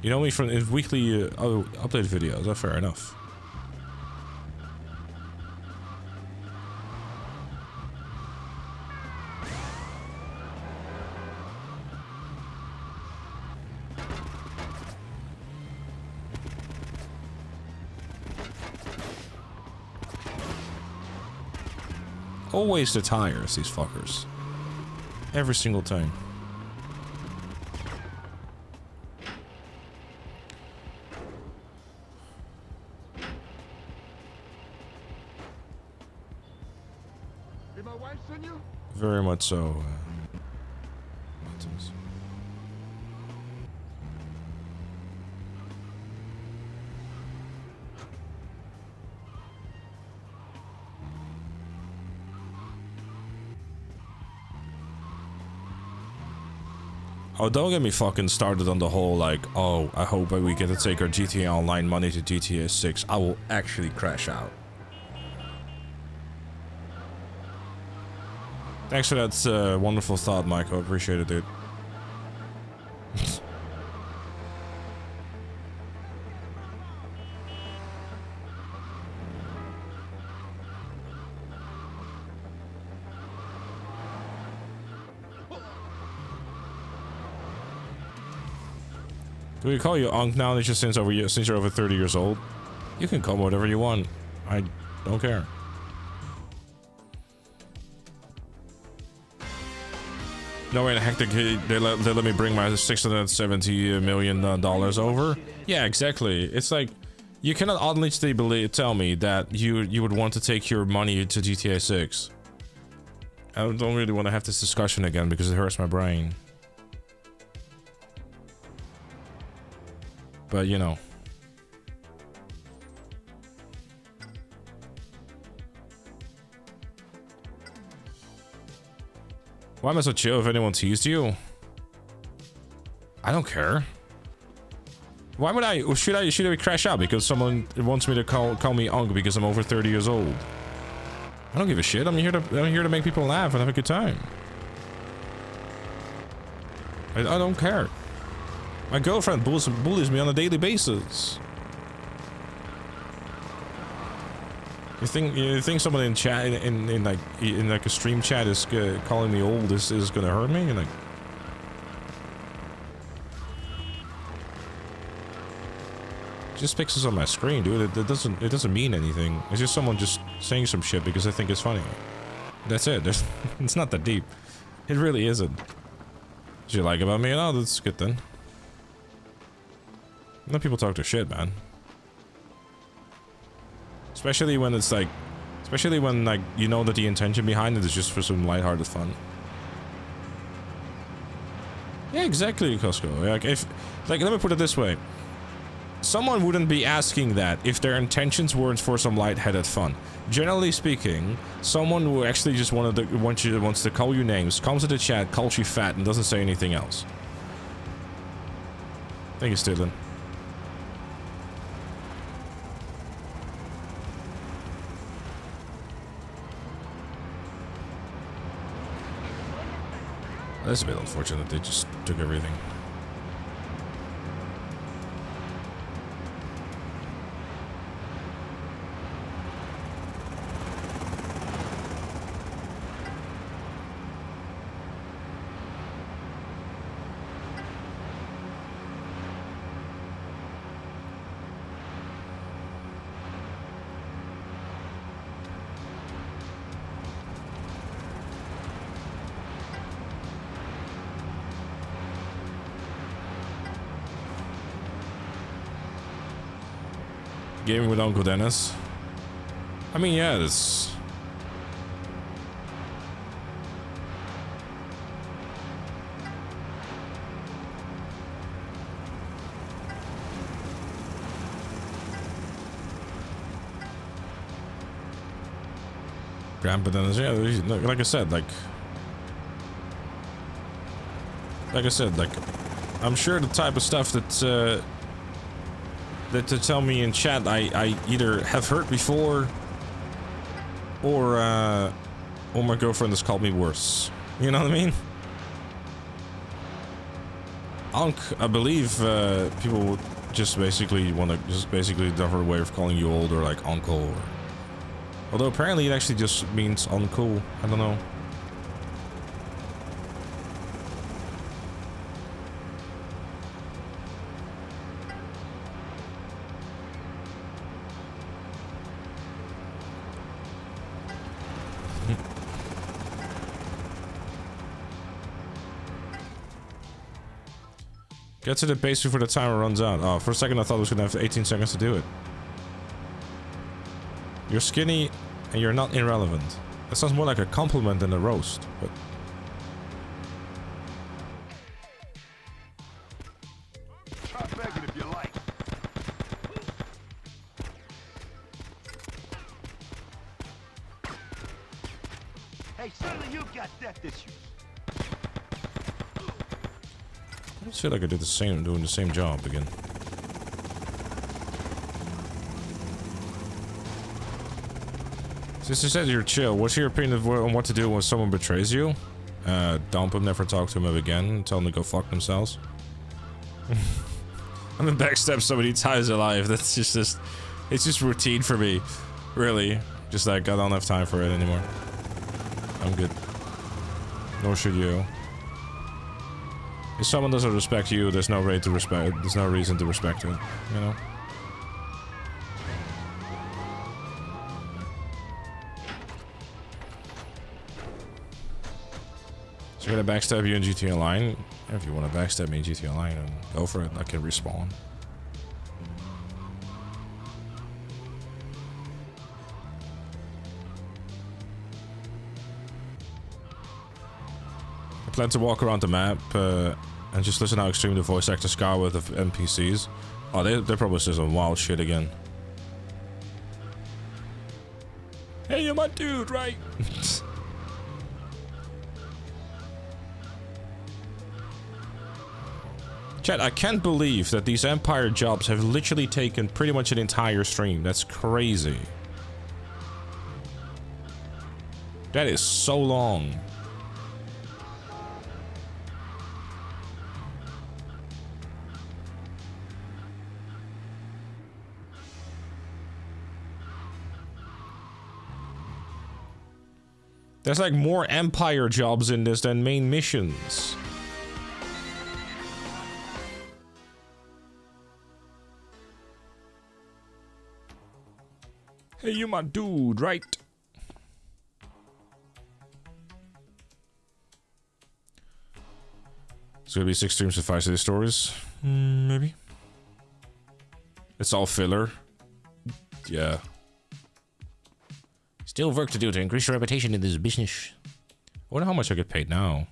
You know me from weekly update videos. Oh, fair enough. Always the tires, these fuckers. Every single time. Did my wife send you? Very much so. Buttons. Oh, don't get me fucking started on the whole, like, oh, I hope we get to take our GTA Online money to GTA 6. I will actually crash out. Thanks for that wonderful thought, Michael. I appreciate it, dude. Do we call you Unc now since you're over 30 years old? You can call me whatever you want. I don't care. No way in the heck they let me bring my $670 million over? Yeah, exactly. It's like, you cannot honestly tell me that you would want to take your money to GTA 6. I don't really want to have this discussion again because it hurts my brain. But, you know. Why am I so chill if anyone teased you? I don't care. Why would I? Should I crash out because someone wants me to call me Unc because I'm over 30 years old? I don't give a shit. I'm here to make people laugh and have a good time. I don't care. My girlfriend bullies me on a daily basis. You think someone in chat in like a stream chat is calling me old is gonna hurt me? Like, just pixels on my screen, dude. It doesn't mean anything. It's just someone just saying some shit because I think it's funny. That's it. It's not that deep. It really isn't. Did you like about me? Oh, that's good then. Let people talk their shit, man. Especially when it's like, you know that the intention behind it is just for some lighthearted fun. Yeah, exactly, Costco. Like, let me put it this way. Someone wouldn't be asking that if their intentions weren't for some lightheaded fun. Generally speaking, someone who actually just wants to call you names, comes to the chat, calls you fat, and doesn't say anything else. Thank you, Stillen. That's a bit unfortunate. They just took everything. Gaming with Uncle Dennis. I mean, yeah, it's... Grandpa Dennis, yeah, like I said, like I said, like, I'm sure the type of stuff that to tell me in chat I either have heard before or my girlfriend has called me worse. You know what I mean? I believe people would just basically want to different way of calling you old or like uncle. Or, although apparently it actually just means uncool. I don't know. Get to the base before the timer runs out. Oh, for a second I thought I was gonna have 18 seconds to do it. You're skinny and you're not irrelevant. That sounds more like a compliment than a roast, but... Try begging if you like. Hey, certainly you got depth issues. I just feel like I did doing the same job again. Since you said you're chill, what's your opinion on what to do when someone betrays you? Dump him, never talk to him again, tell them to go fuck themselves. I've been backstabbed so many times in life, that's just it's just routine for me. Really. Just like, I don't have time for it anymore. I'm good. Nor should you. If someone doesn't respect you, there's no reason to respect it, you know? So I'm gonna backstab you in GTA Online. If you want to backstab me in GTA Online, then go for it. I can respawn. I plan to walk around the map and just listen how extreme the voice actors are with the NPCs. Oh, they're probably just some wild shit again. Hey, you're my dude, right? Chat, I can't believe that these Empire jobs have literally taken pretty much an entire stream. That's crazy. That is so long. There's like more Empire jobs in this than main missions. Hey, you my dude, right? It's gonna be 6 streams with 5 city stories. Maybe. It's all filler. Yeah. Still work to do to increase your reputation in this business. I wonder how much I get paid now.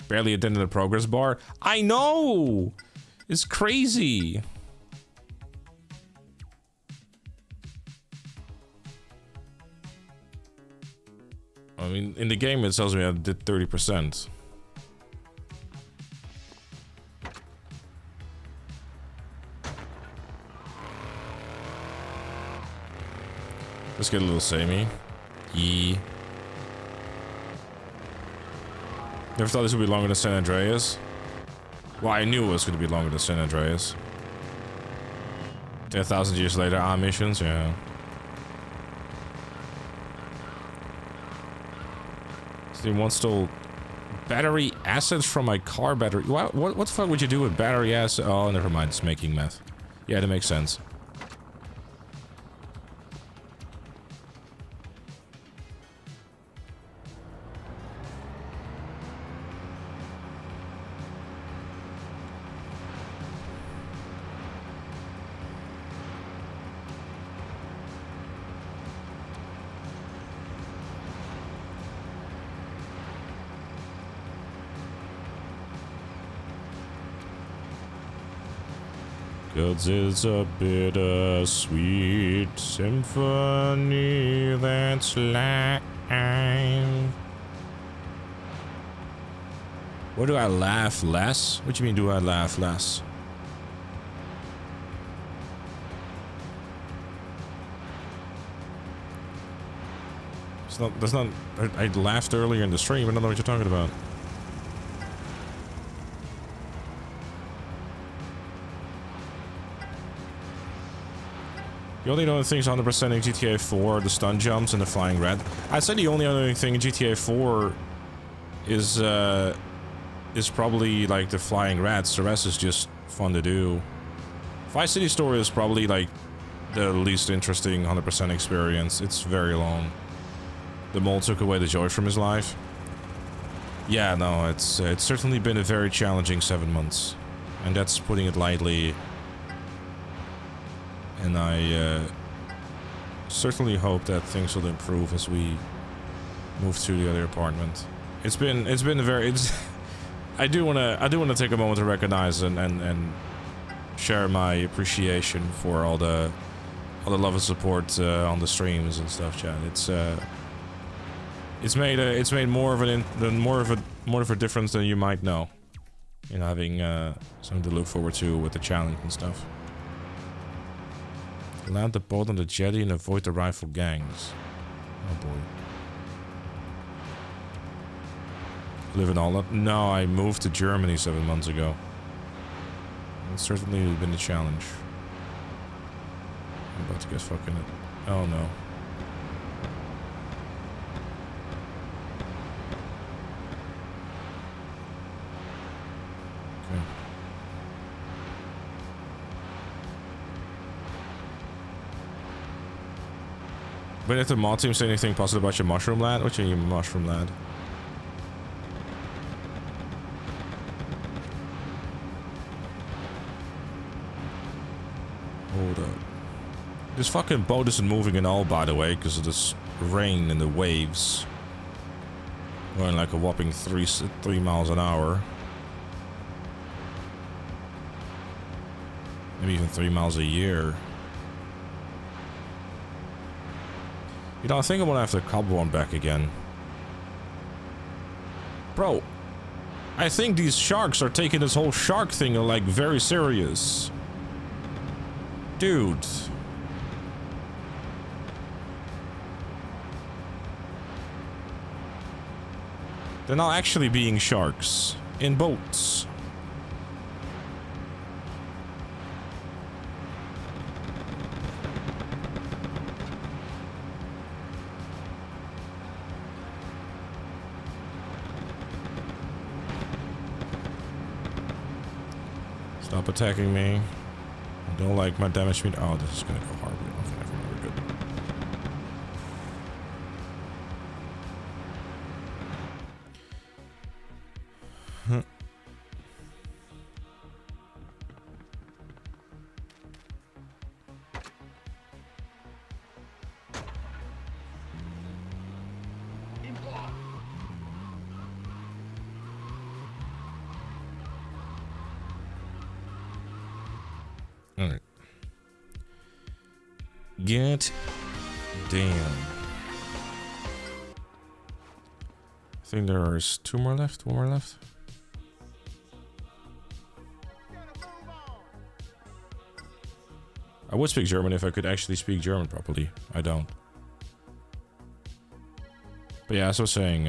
Barely a dent in the progress bar. I know! It's crazy. I mean, in the game it tells me I did 30%. Let's get a little samey. Yee. Never thought this would be longer than San Andreas. Well, I knew it was going to be longer than San Andreas. 10,000 years later, missions, yeah. Someone stole battery acids from my car battery. What the fuck would you do with battery acid? Oh, never mind. It's making meth. Yeah, that makes sense. Cause it's a bittersweet symphony that's live. What do I laugh less? What do you mean do I laugh less? That's not, I laughed earlier in the stream, I don't know what you're talking about. The only other things 100% in GTA 4 are the stun jumps and the flying red. I'd say the only other thing in GTA 4 is probably like the flying rats. The rest is just fun to do. Vice City Story is probably like the least interesting 100% experience. It's very long. The mole took away the joy from his life. Yeah, no, it's certainly been a very challenging 7 months, and that's putting it lightly. And I certainly hope that things will improve as we move to the other apartment. It's been a very I do wanna take a moment to recognize and share my appreciation for all the love and support on the streams and stuff, chat. It's made more of a difference than you might know. You know, having something to look forward to with the challenge and stuff. Land the boat on the jetty and avoid the rifle gangs. Oh boy. Live in Holland? No, I moved to Germany 7 months ago. It's certainly been a challenge. I'm about to get fucking it. Oh no. Okay. But if the mod team say anything positive about your mushroom lad, what's your mushroom lad? Hold up. This fucking boat isn't moving at all, by the way, because of this rain and the waves. Going like a whopping 3 miles an hour. Maybe even 3 miles a year. You know, I think I'm gonna have to cobble one back again. Bro, I think these sharks are taking this whole shark thing like very serious. Dude. They're not actually being sharks in boats. Stop attacking me. I don't like my damage meter. Oh, this is gonna go horribly. Okay, never mind, we're good. Alright. Get damn. I think there is 2 more left, 1 more left. I would speak German if I could actually speak German properly. I don't. But yeah, as I was saying,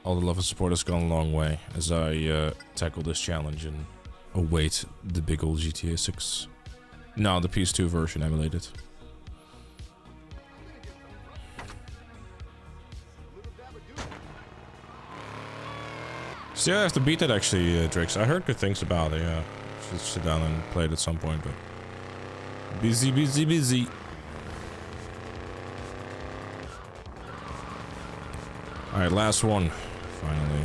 all the love and support has gone a long way as I tackle this challenge and await the big old GTA 6. No, the PS2 version emulated. Still have to beat it actually, Drix. I heard good things about it, yeah. Should sit down and play it at some point, but... Busy, busy, busy. Alright, last one. Finally.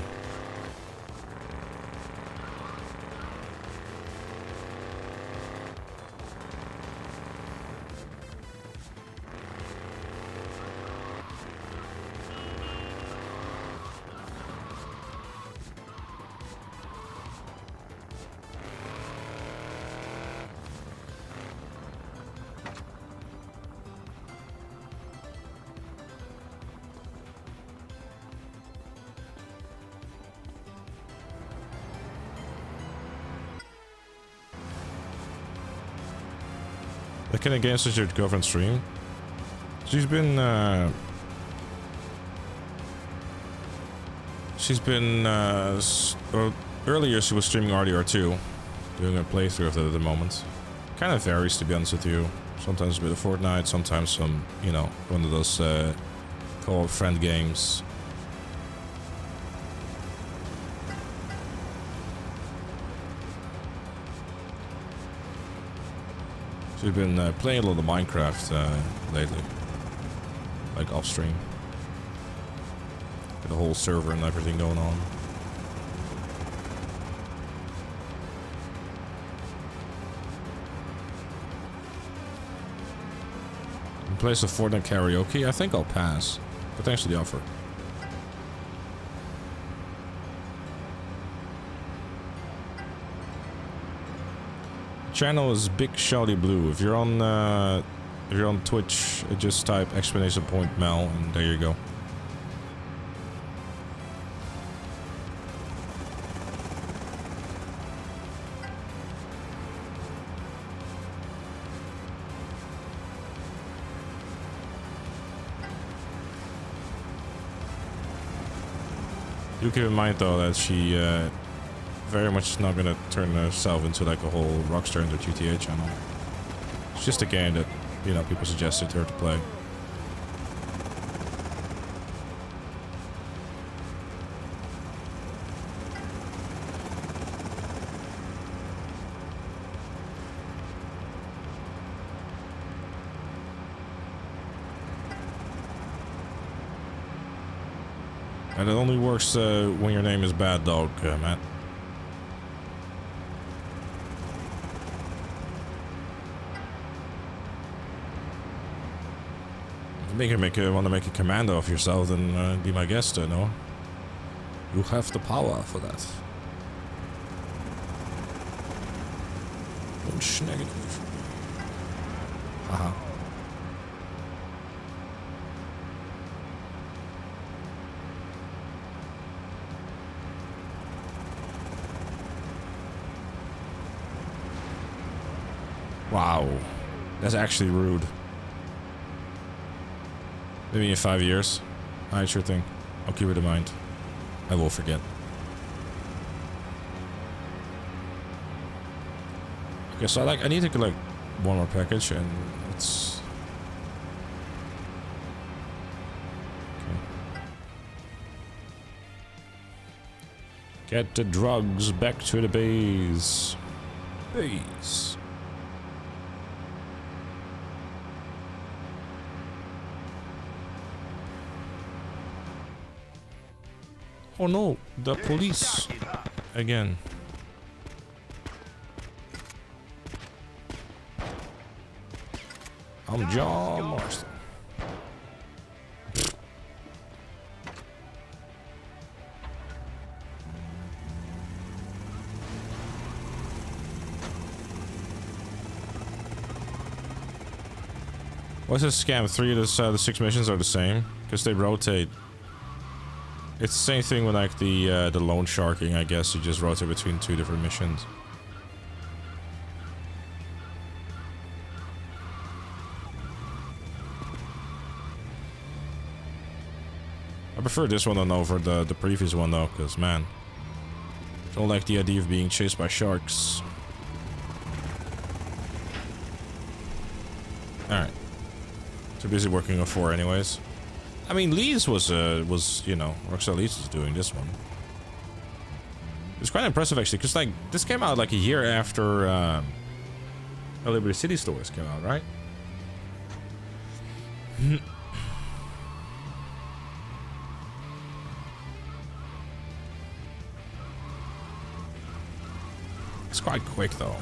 Can I guess your girlfriend stream? She's been well, earlier she was streaming RDR2, doing a playthrough of it at the moment. Kind of varies, to be honest with you. Sometimes a bit of Fortnite, sometimes some, you know, one of those co-op friend games. She's been playing a lot of Minecraft lately, like off stream. Got a whole server and everything going on. In place of Fortnite karaoke, I think I'll pass. But thanks for the offer. Channel is Big Shawty Blue. If you're on Twitch, just type exclamation point Mel and there you go. Do keep in mind though that she very much is not gonna turn herself into like a whole rockstar in the GTA channel. It's just a game that, you know, people suggested her to play. And it only works when your name is Bad Dog, Matt. Want to make a commando of yourself, then be my guest, no? You have the power for that. Und negative. Haha. Wow. That's actually rude. Maybe in 5 years. Alright, sure thing. I'll keep it in mind. I will forget. Okay, so I need to collect one more package and it's... Okay. Get the drugs back to the base. Base. Oh no, the police again. I'm John Marston. What's a scam? 3 of the 6 missions are the same because they rotate. It's the same thing with like the loan sharking, I guess. You just rotate between 2 different missions. I prefer this one than over the previous one though, because man, I don't like the idea of being chased by sharks. Alright. Too busy working on 4 anyways. I mean, Leeds was you know, Rockstar Leeds was doing this one. It was quite impressive actually, because like, this came out like a year after Liberty City Stories came out, right? It's quite quick though.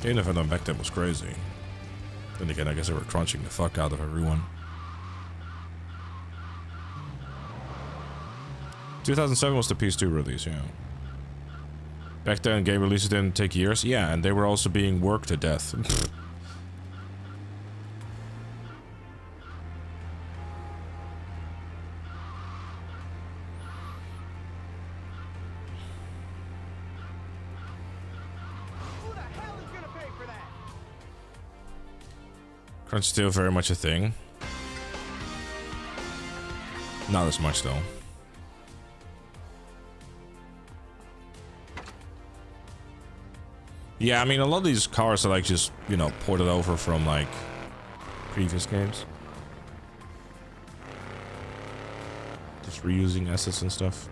Game development back then was crazy. Then again, I guess they were crunching the fuck out of everyone. 2007 was the PS2 release, yeah. Back then, game releases didn't take years. Yeah, and they were also being worked to death. Crunch still very much a thing. Not as much though. Yeah, I mean a lot of these cars are like just, you know, ported over from like previous games. Just reusing assets and stuff.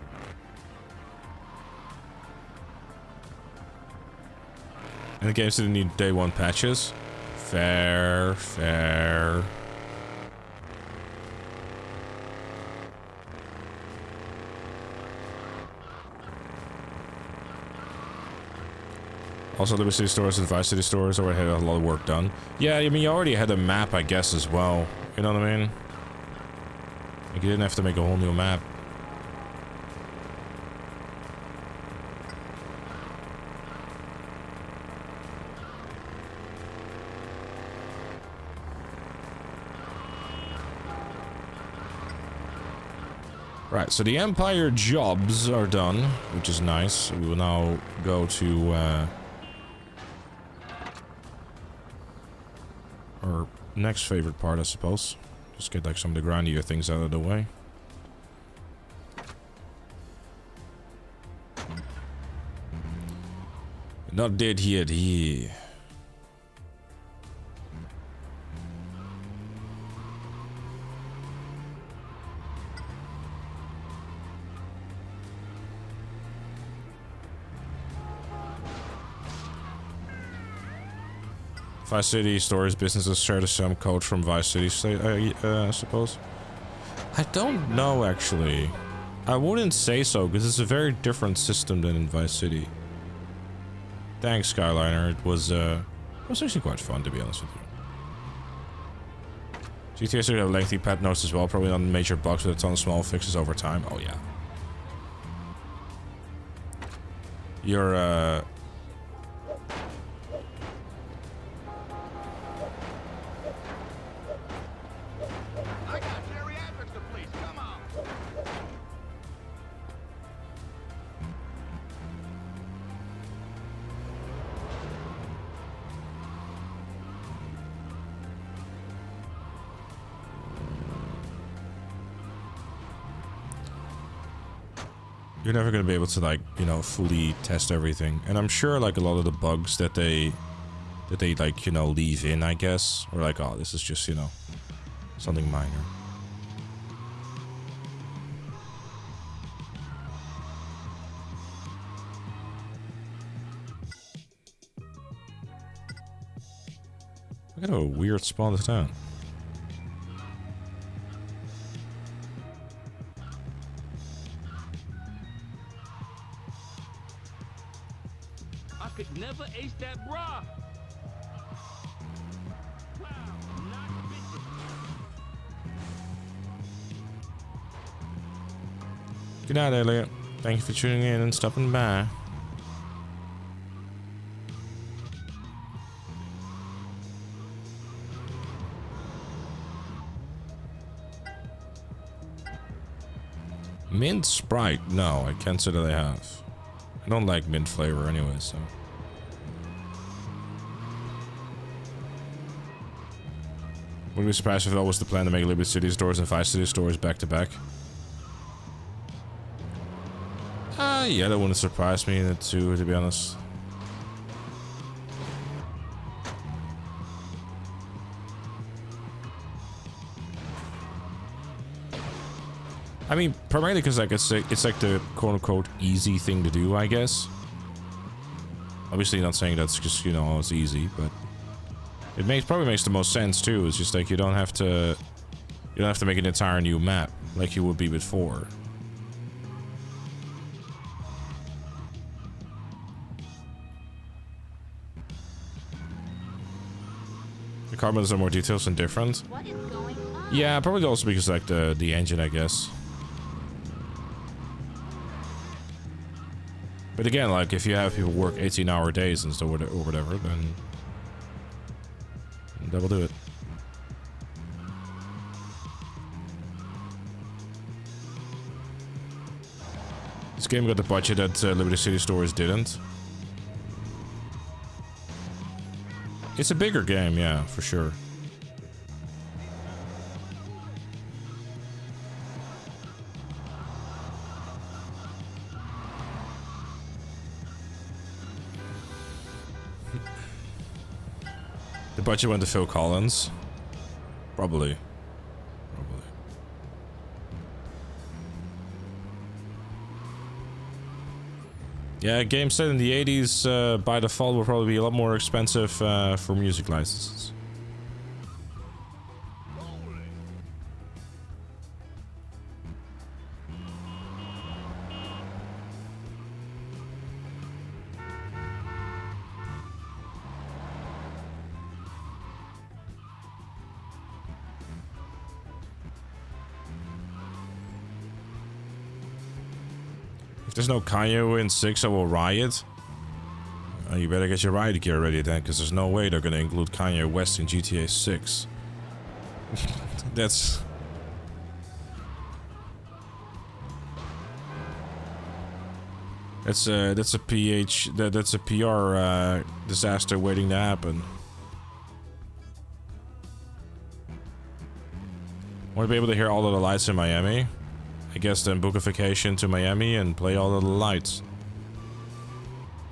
And the games didn't need day 1 patches. Fair, fair. Also, Liberty City Stores and Vice City Stores already had a lot of work done. Yeah, I mean, you already had a map, I guess, as well. You know what I mean? Like, you didn't have to make a whole new map. Right, so the Empire jobs are done, which is nice. We will now go to our next favorite part, I suppose. Just get like some of the grindier things out of the way. Not dead yet, yeah. Vice City Stores businesses share the same code from Vice City State, I suppose. I don't know, actually. I wouldn't say so, because it's a very different system than in Vice City. Thanks, Skyliner. It was actually quite fun, to be honest with you. GTA should have lengthy patch notes as well, probably not major bugs, but a ton of small fixes over time. Oh, yeah. You're, you're never gonna be able to, like, you know, fully test everything. And I'm sure, like, a lot of the bugs that they like, you know, leave in, I guess, or like, oh, this is just, you know, something minor. I got a weird spawn this town. Could never ace that bra. Wow, not bitches. Good night, Elliot. Thank you for tuning in and stopping by. Mint Sprite? No, I can't say that I have. I don't like mint flavor anyway, so. Wouldn't be surprised if that was the plan to make Liberty City stores and Vice City stores back to back. Yeah, that wouldn't surprise me too, to be honest. I mean, primarily because like it's like the quote-unquote easy thing to do, I guess. Obviously, not saying that's just, you know, it's easy, but it probably makes the most sense too. It's just like you don't have to make an entire new map like you would be before. The carbons are more details and different. What is going on? Yeah, probably also because like the engine, I guess. But again, like if you have people work 18-hour days and so or whatever, then that will do it. This game got the budget that Liberty City Stores didn't. It's a bigger game, yeah, for sure. The budget went to Phil Collins. Probably. Yeah, games set in the 80s by default will probably be a lot more expensive for music licenses. If there's no Kanye in 6, I will riot. You better get your riot gear ready then, because there's no way they're gonna include Kanye West in GTA 6. That's a PR disaster waiting to happen. Want to be able to hear all of the lights in Miami? I guess then book a vacation to Miami and play all of the lights.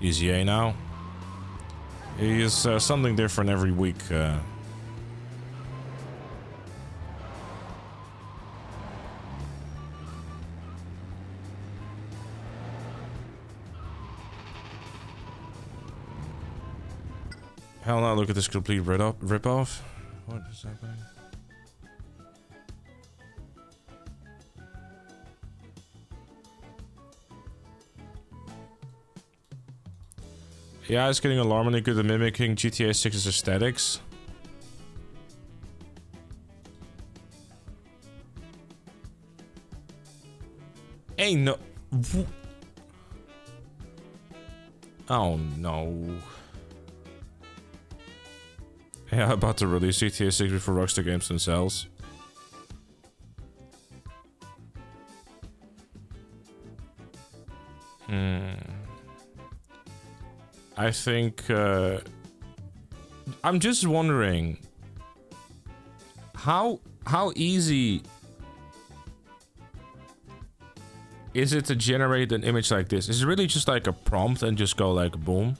Easy A now. He is something different every week. Hell no, look at this complete rip-off. What is happening? Yeah, it's getting alarmingly good at mimicking GTA 6's aesthetics. Ain't no... Oh no. Yeah, about to release GTA 6 before Rockstar Games themselves. I think I'm just wondering how easy is it to generate an image like this? Is it really just like a prompt and just go like boom?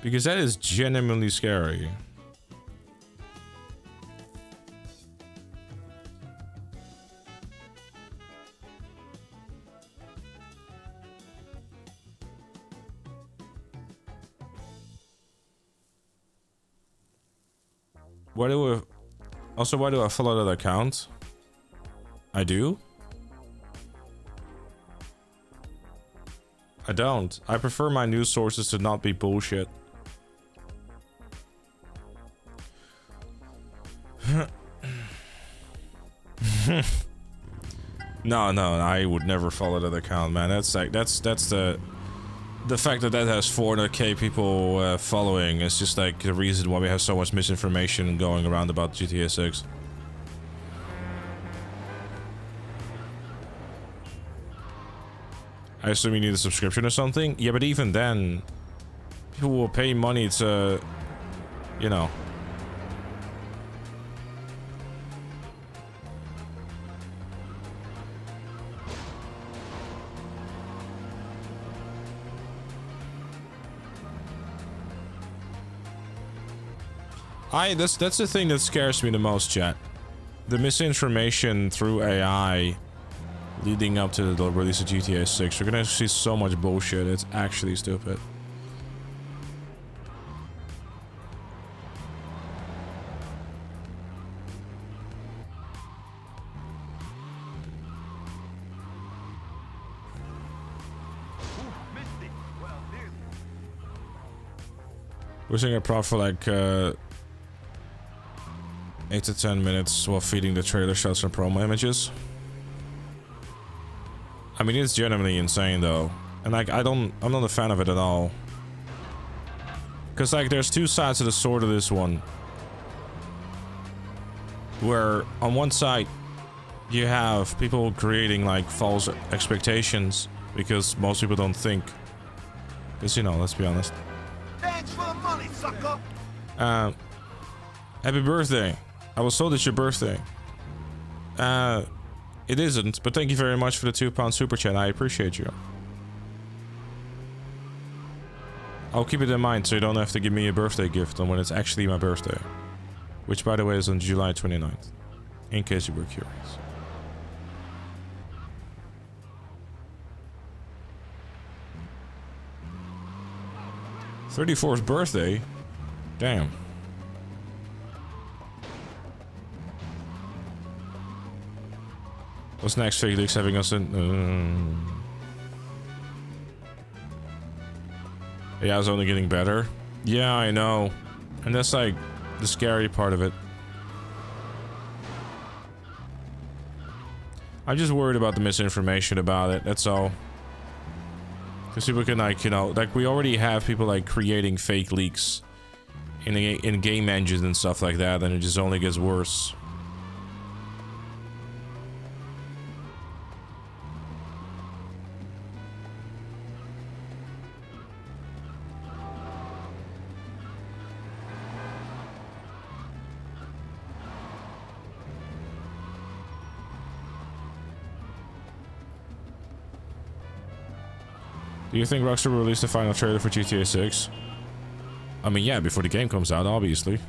Because that is genuinely scary. Why do I follow that account? I do? I don't. I prefer my news sources to not be bullshit. No, I would never follow that account, man. That's like that's the fact that has 400k people following is just like the reason why we have so much misinformation going around about GTA 6. I assume you need a subscription or something. Yeah, but even then, people will pay money to, you know. That's the thing that scares me the most, chat. The misinformation through AI leading up to the release of GTA 6. We're gonna see so much bullshit, it's actually stupid. We're seeing a prop for like 8 to 10 minutes while feeding the trailer shots and promo images. I mean, it's genuinely insane though. And like, I'm not a fan of it at all. Cause like, there's two sides to the sword of this one. Where on one side, you have people creating like false expectations because most people don't think. Cause you know, let's be honest. Thanks for the money, sucker. Happy birthday. I was told it's your birthday. It isn't, but thank you very much for the £2 super chat. I appreciate you. I'll keep it in mind so you don't have to give me a birthday gift on when it's actually my birthday. Which, by the way, is on July 29th. In case you were curious. '34th birthday? Damn. What's next? Fake Leaks having us in... Yeah, it's only getting better. Yeah, I know. And that's like the scary part of it. I'm just worried about the misinformation about it, that's all. Because people can like, you know, like we already have people like creating fake leaks in game engines and stuff like that, and it just only gets worse. Do you think Rockstar will release the final trailer for GTA 6? I mean, yeah, before the game comes out, obviously.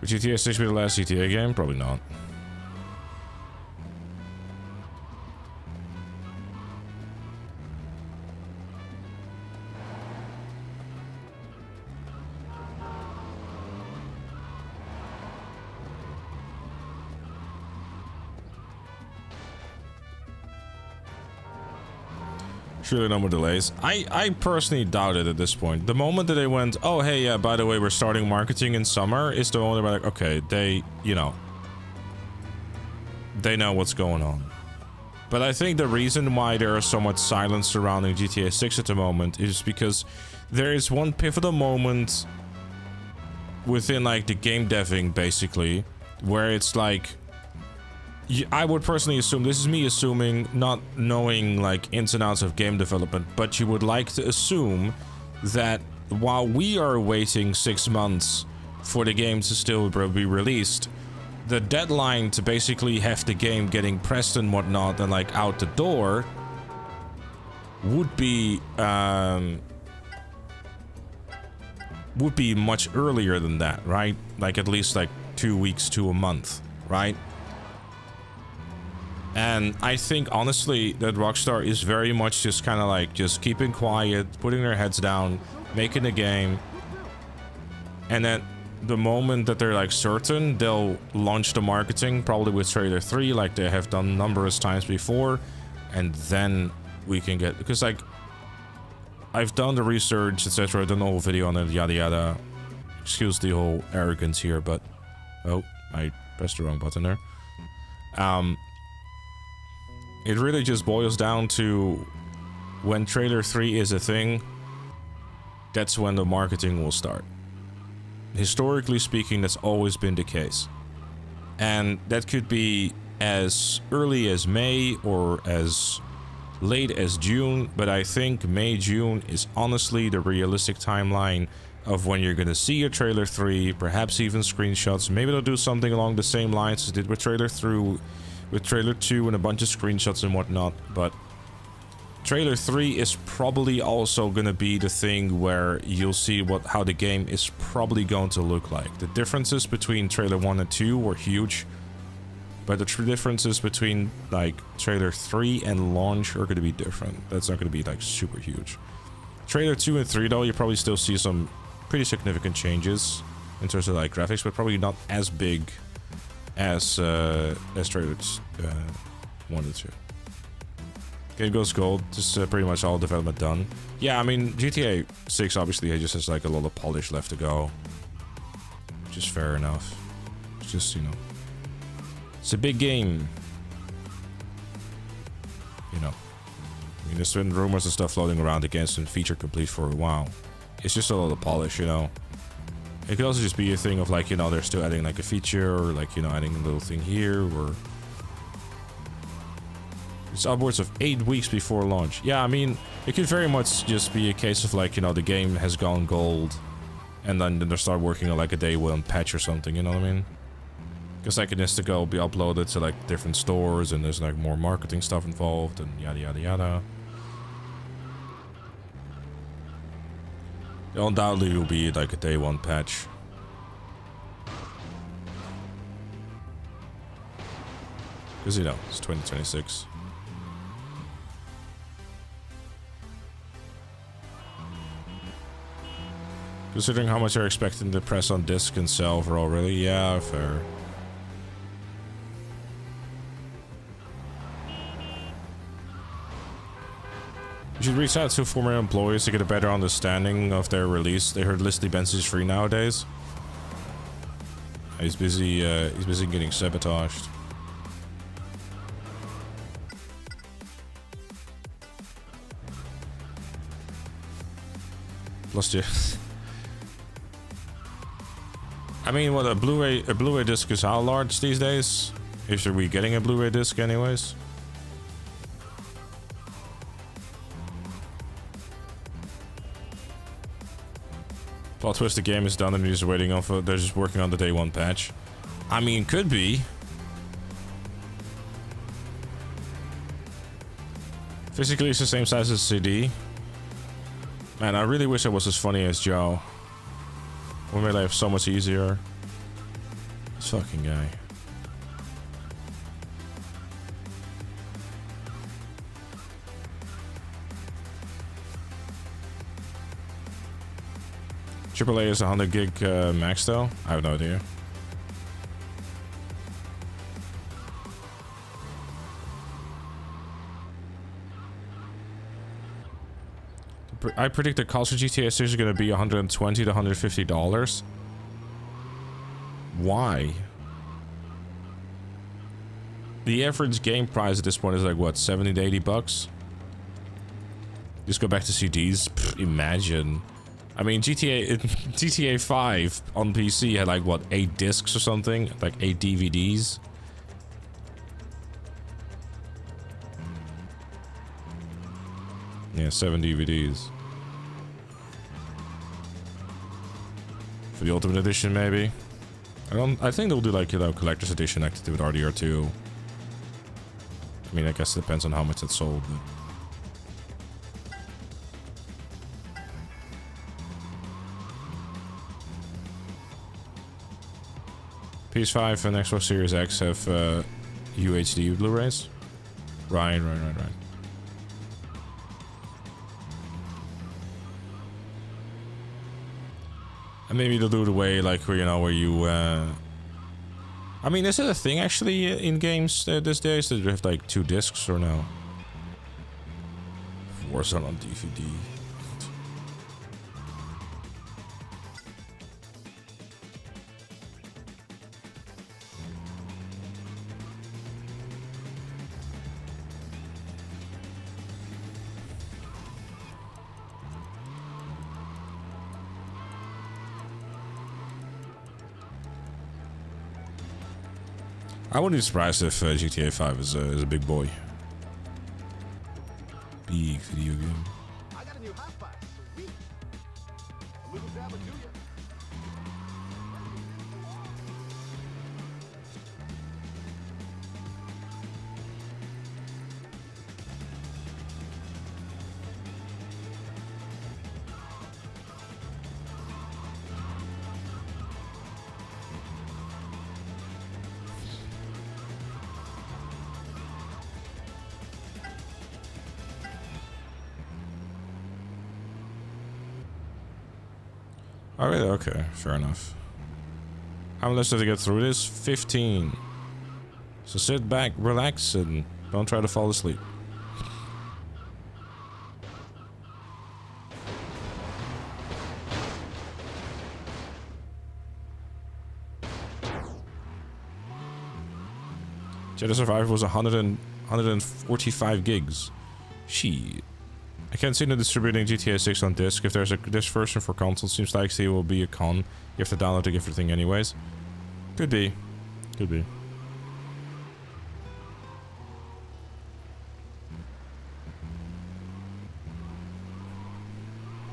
Would GTA 6 be the last GTA game? Probably not. Surely no more delays. I personally doubt it at this point. The moment that they went, oh hey, yeah, by the way, we're starting marketing in summer, is the moment they're like, okay, they, you know, they know what's going on. But I think the reason why there is so much silence surrounding GTA 6 at the moment is because there is one pivotal moment within like the game deving, basically, where it's like, I would personally assume, this is me assuming, not knowing like ins and outs of game development, but you would like to assume that while we are waiting 6 months for the game to still be released, the deadline to basically have the game getting pressed and whatnot and like out the door would be much earlier than that, right? Like at least like 2 weeks to a month, right? And I think, honestly, that Rockstar is very much just kind of like just keeping quiet, putting their heads down, making the game. And then the moment that they're like certain, they'll launch the marketing, probably with trailer 3, like they have done numerous times before. And then we can get, because like, I've done the research, etc., done the whole video on it, yada yada. excuse the whole arrogance here, but oh, I pressed the wrong button there. It really just boils down to when trailer 3 is a thing, that's when the marketing will start. Historically speaking, that's always been the case. And that could be as early as May or as late as June, but I think May, June is honestly the realistic timeline of when you're gonna see a trailer 3, perhaps even screenshots. Maybe they'll do something along the same lines as they did with trailer 2 and a bunch of screenshots and whatnot, but trailer 3 is probably also gonna be the thing where you'll see how the game is probably going to look like. The differences between trailer 1 and 2 were huge, but the differences between like trailer 3 and launch are gonna be different. That's not gonna be like super huge. Trailer 2 and 3 though, you probably still see some pretty significant changes in terms of like graphics, but probably not as big as trailer 1 and 2. Game goes gold. This is pretty much all development done. Yeah, I mean, GTA 6 obviously just has like a lot of polish left to go. Which is fair enough. It's just, you know, it's a big game. You know. I mean, there's been rumors and stuff floating around against and feature complete for a while. It's just a lot of polish, you know. It could also just be a thing of like, you know, they're still adding like a feature or like, you know, adding a little thing here or... It's upwards of 8 weeks before launch. Yeah, I mean, it could very much just be a case of like, you know, the game has gone gold and then they start working on like a day one patch or something, you know what I mean? Because like it needs to go be uploaded to like different stores and there's like more marketing stuff involved and yada yada yada. There undoubtedly will be like a day one patch. Because, you know, it's 2026. Considering how much they're expecting to press on disc and sell for already, yeah, fair. You should reach out to former employees to get a better understanding of their release. They heard Leslie Benz is free nowadays. He's busy getting sabotaged. Plus, just. I mean, what a Blu-ray disc is how large these days? Are we getting a Blu-ray disc anyways? Plot twist: the game is done and they're just waiting on for. They're just working on the day one patch. I mean, could be. Physically, it's the same size as CD. Man, I really wish I was as funny as Joe. We made life so much easier. This fucking guy. AAA is 100 gig max though? I have no idea. I predict the cost of GTA 6 is going to be $120 to $150. Why? The average game price at this point is like what, 70 to 80 bucks? Just go back to CDs. Pfft, imagine. I mean, GTA 5 on PC had like what, 8 discs or something, like 8 DVDs. Yeah, 7 DVDs. For the Ultimate Edition, maybe. I think they'll do like, you know, collector's edition active with RDR2. I mean, I guess it depends on how much it's sold. But... PS5 and Xbox Series X have UHD Blu-rays. Right. And maybe they'll do the way, like, where, you know, where you, I mean, is it a thing, actually, in games these days, that you have, like, 2 discs, or no? Warzone on DVD. I wouldn't be surprised if GTA 5 is a big boy. Big video game. I got a new hot spot. Sweet. A little dab will do ya. Oh, really? Okay, fair enough. How much did I get through this? 15. So sit back, relax, and don't try to fall asleep. Jedi Survivor was 145 gigs. Shit. I can't see them distributing GTA 6 on disc. If there's a disc version for console, seems like it will be a con. You have to download the gift thing anyways. Could be. Could be.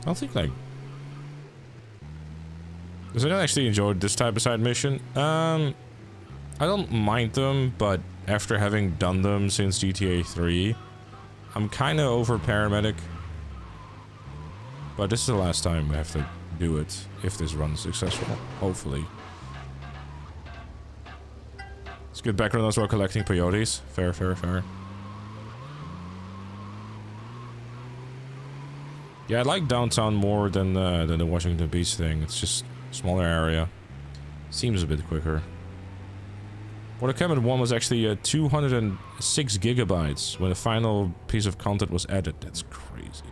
I don't think, like... Does anyone actually enjoy this type of side mission? I don't mind them, but after having done them since GTA 3, I'm kind of over paramedic. But this is the last time we have to do it, if this run is successful. Hopefully. It's good background as well, collecting peyotes. Fair, fair, fair. Yeah, I like downtown more than the Washington Beach thing. It's just a smaller area. Seems a bit quicker. What I 1 was actually 206 gigabytes when the final piece of content was added. That's crazy.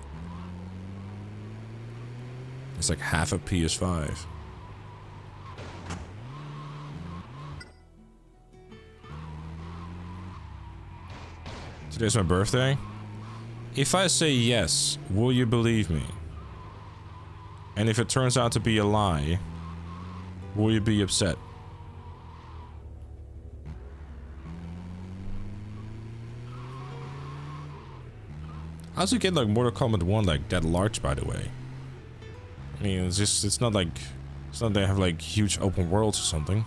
It's like half a PS5. Today's my birthday. If I say yes, will you believe me? And if it turns out to be a lie, will you be upset? How's it get like Mortal Kombat 1 like that large, by the way? I mean, it's not like they have like huge open worlds or something.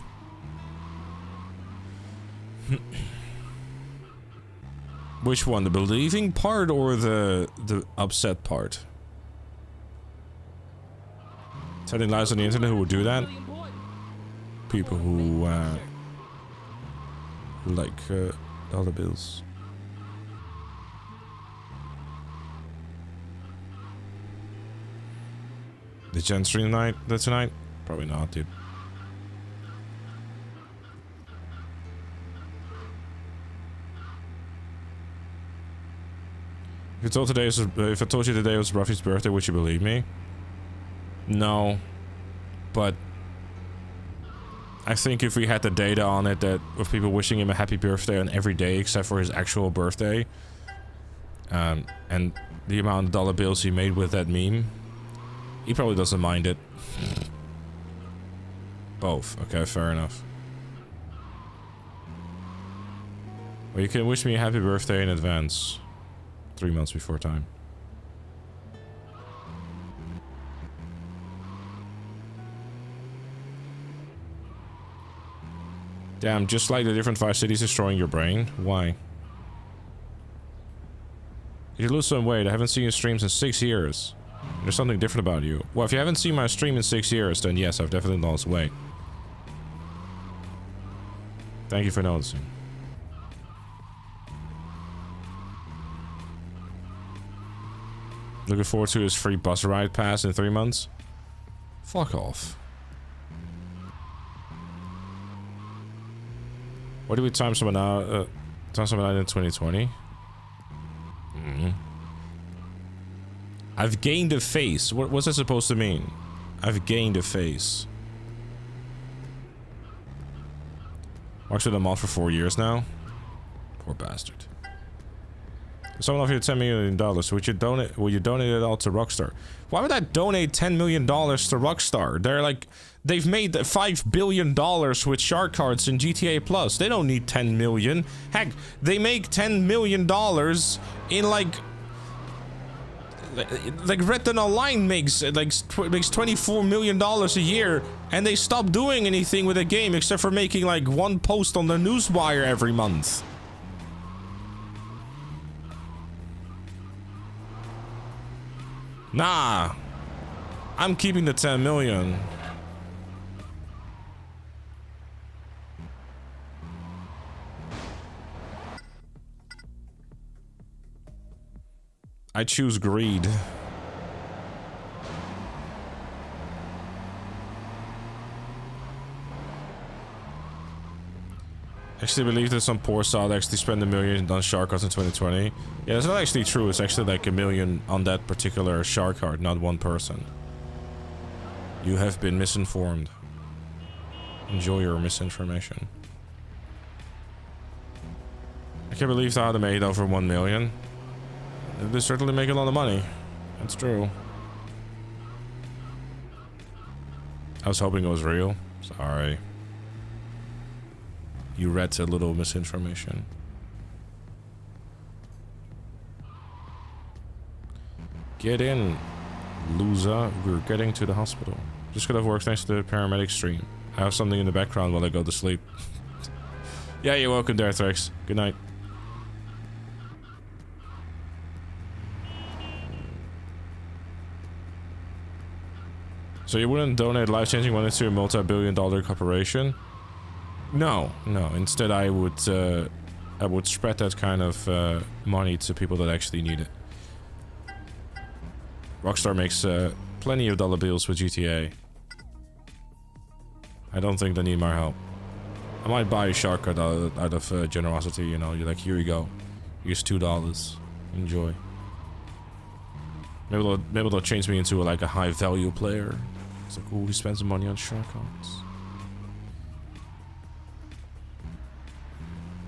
Which one, the believing part or the upset part? Telling lies on the internet who would do that? People who like dollar bills. Did Jen stream tonight? Probably not, dude. If I told you today was Ruffy's birthday, would you believe me? No. But I think if we had the data on it that of people wishing him a happy birthday on every day except for his actual birthday, and the amount of dollar bills he made with that meme, he probably doesn't mind it. Both. Okay, fair enough. Well, you can wish me a happy birthday in advance. 3 months before time. Damn, just like the different 5 cities destroying your brain. Why? You lose some weight. I haven't seen your streams in 6 years. There's something different about you. Well, if you haven't seen my stream in 6 years, then yes, I've definitely lost weight. Thank you for noticing. Looking forward to his free bus ride pass in 3 months. Fuck off. What do we time someone out? Time someone out in 2020? I've gained a face. What's that supposed to mean? I've gained a face. Mark's been a mod for 4 years now. Poor bastard. Someone offered you $10 million. Would you donate? Will you donate it all to Rockstar? Why would I donate $10 million to Rockstar? They've made $5 billion with shark cards in GTA Plus. They don't need 10 million. Heck, they make $10 million in like Red Dead Online makes $24 million a year, and they stopped doing anything with the game except for making like one post on the newswire every month. Nah, I'm keeping the 10 million. I choose greed. Actually believe that some poor sod actually spent $1 million on shark cards in 2020. Yeah, that's not actually true. It's actually like $1 million on that particular shark card, not one person. You have been misinformed. Enjoy your misinformation. I can't believe that they made over 1 million. They certainly make a lot of money. That's true. I was hoping it was real. Sorry. You read a little misinformation. Get in, loser. We're getting to the hospital. Just got off work thanks to the paramedic stream. I have something in the background while I go to sleep. Yeah, you're welcome there, Threx. Good night. So you wouldn't donate life-changing money to a multi-billion-dollar corporation? No. Instead, I would spread that kind of money to people that actually need it. Rockstar makes plenty of dollar bills with GTA. I don't think they need my help. I might buy a shark card out of generosity, you know. You're like, here you go. Here's $2. Enjoy. Maybe they'll change me into like a high value player. It's like, ooh, he spends some money on shark cards.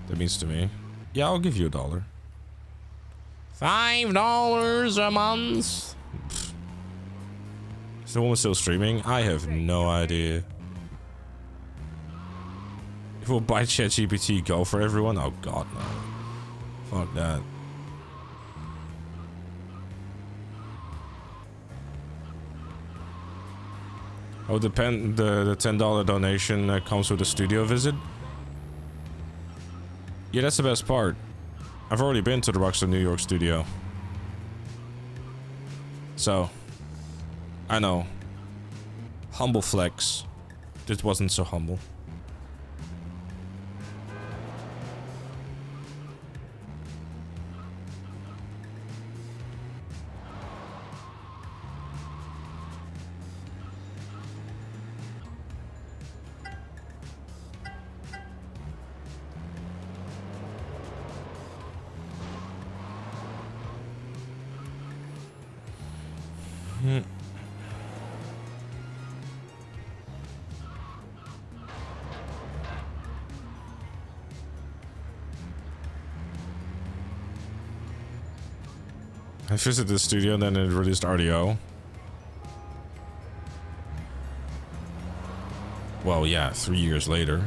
That means to me. Yeah, I'll give you $1. $5 a month. Pfft. Is the woman still streaming? I have no idea. If we'll buy ChatGPT Go for everyone? Oh god, no. Fuck that. Oh, the $10 donation comes with a studio visit? Yeah, that's the best part. I've already been to the Rockstar New York studio. So, I know. Humble flex. This wasn't so humble. I visited the studio and then it released RDO. Well, yeah, 3 years later.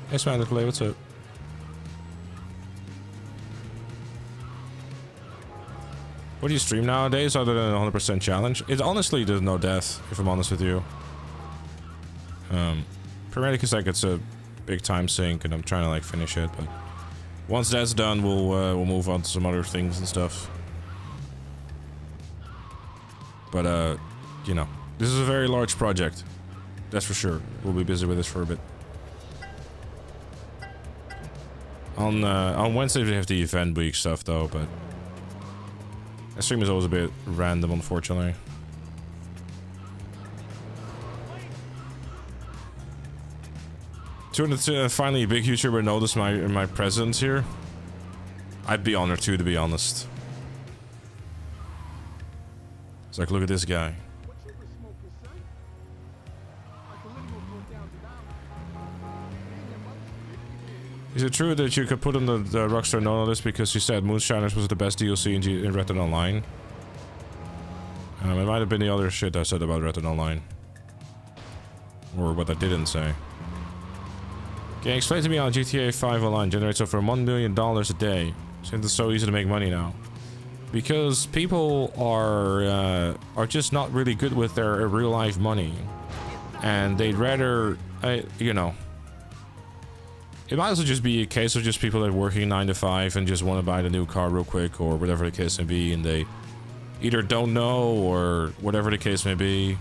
Hey, Smanderplay, what's up? What do you stream nowadays other than a 100% challenge? It honestly, there's no death, if I'm honest with you. Paramedic is like, it's a big time sink and I'm trying to like finish it, but once that's done, we'll move on to some other things and stuff. But you know, this is a very large project. That's for sure. We'll be busy with this for a bit. On Wednesday we have the event week stuff though, but that stream is always a bit random, unfortunately. Finally a big YouTuber noticed my presence here. I'd be honored too, to be honest. It's like, look at this guy. Is it true that you could put on the Rockstar no list because you said Moonshiners was the best DLC in Red Dead Online? It might have been the other shit I said about Red Dead Online. Or what I didn't say. Okay, explain to me how GTA 5 Online generates over $1 million a day. Since it's so easy to make money now. Because people are just not really good with their real life money. And they'd rather, you know... It might also just be a case of just people that are working 9 to 5 and just want to buy the new car real quick or whatever the case may be, and they either don't know or whatever the case may be.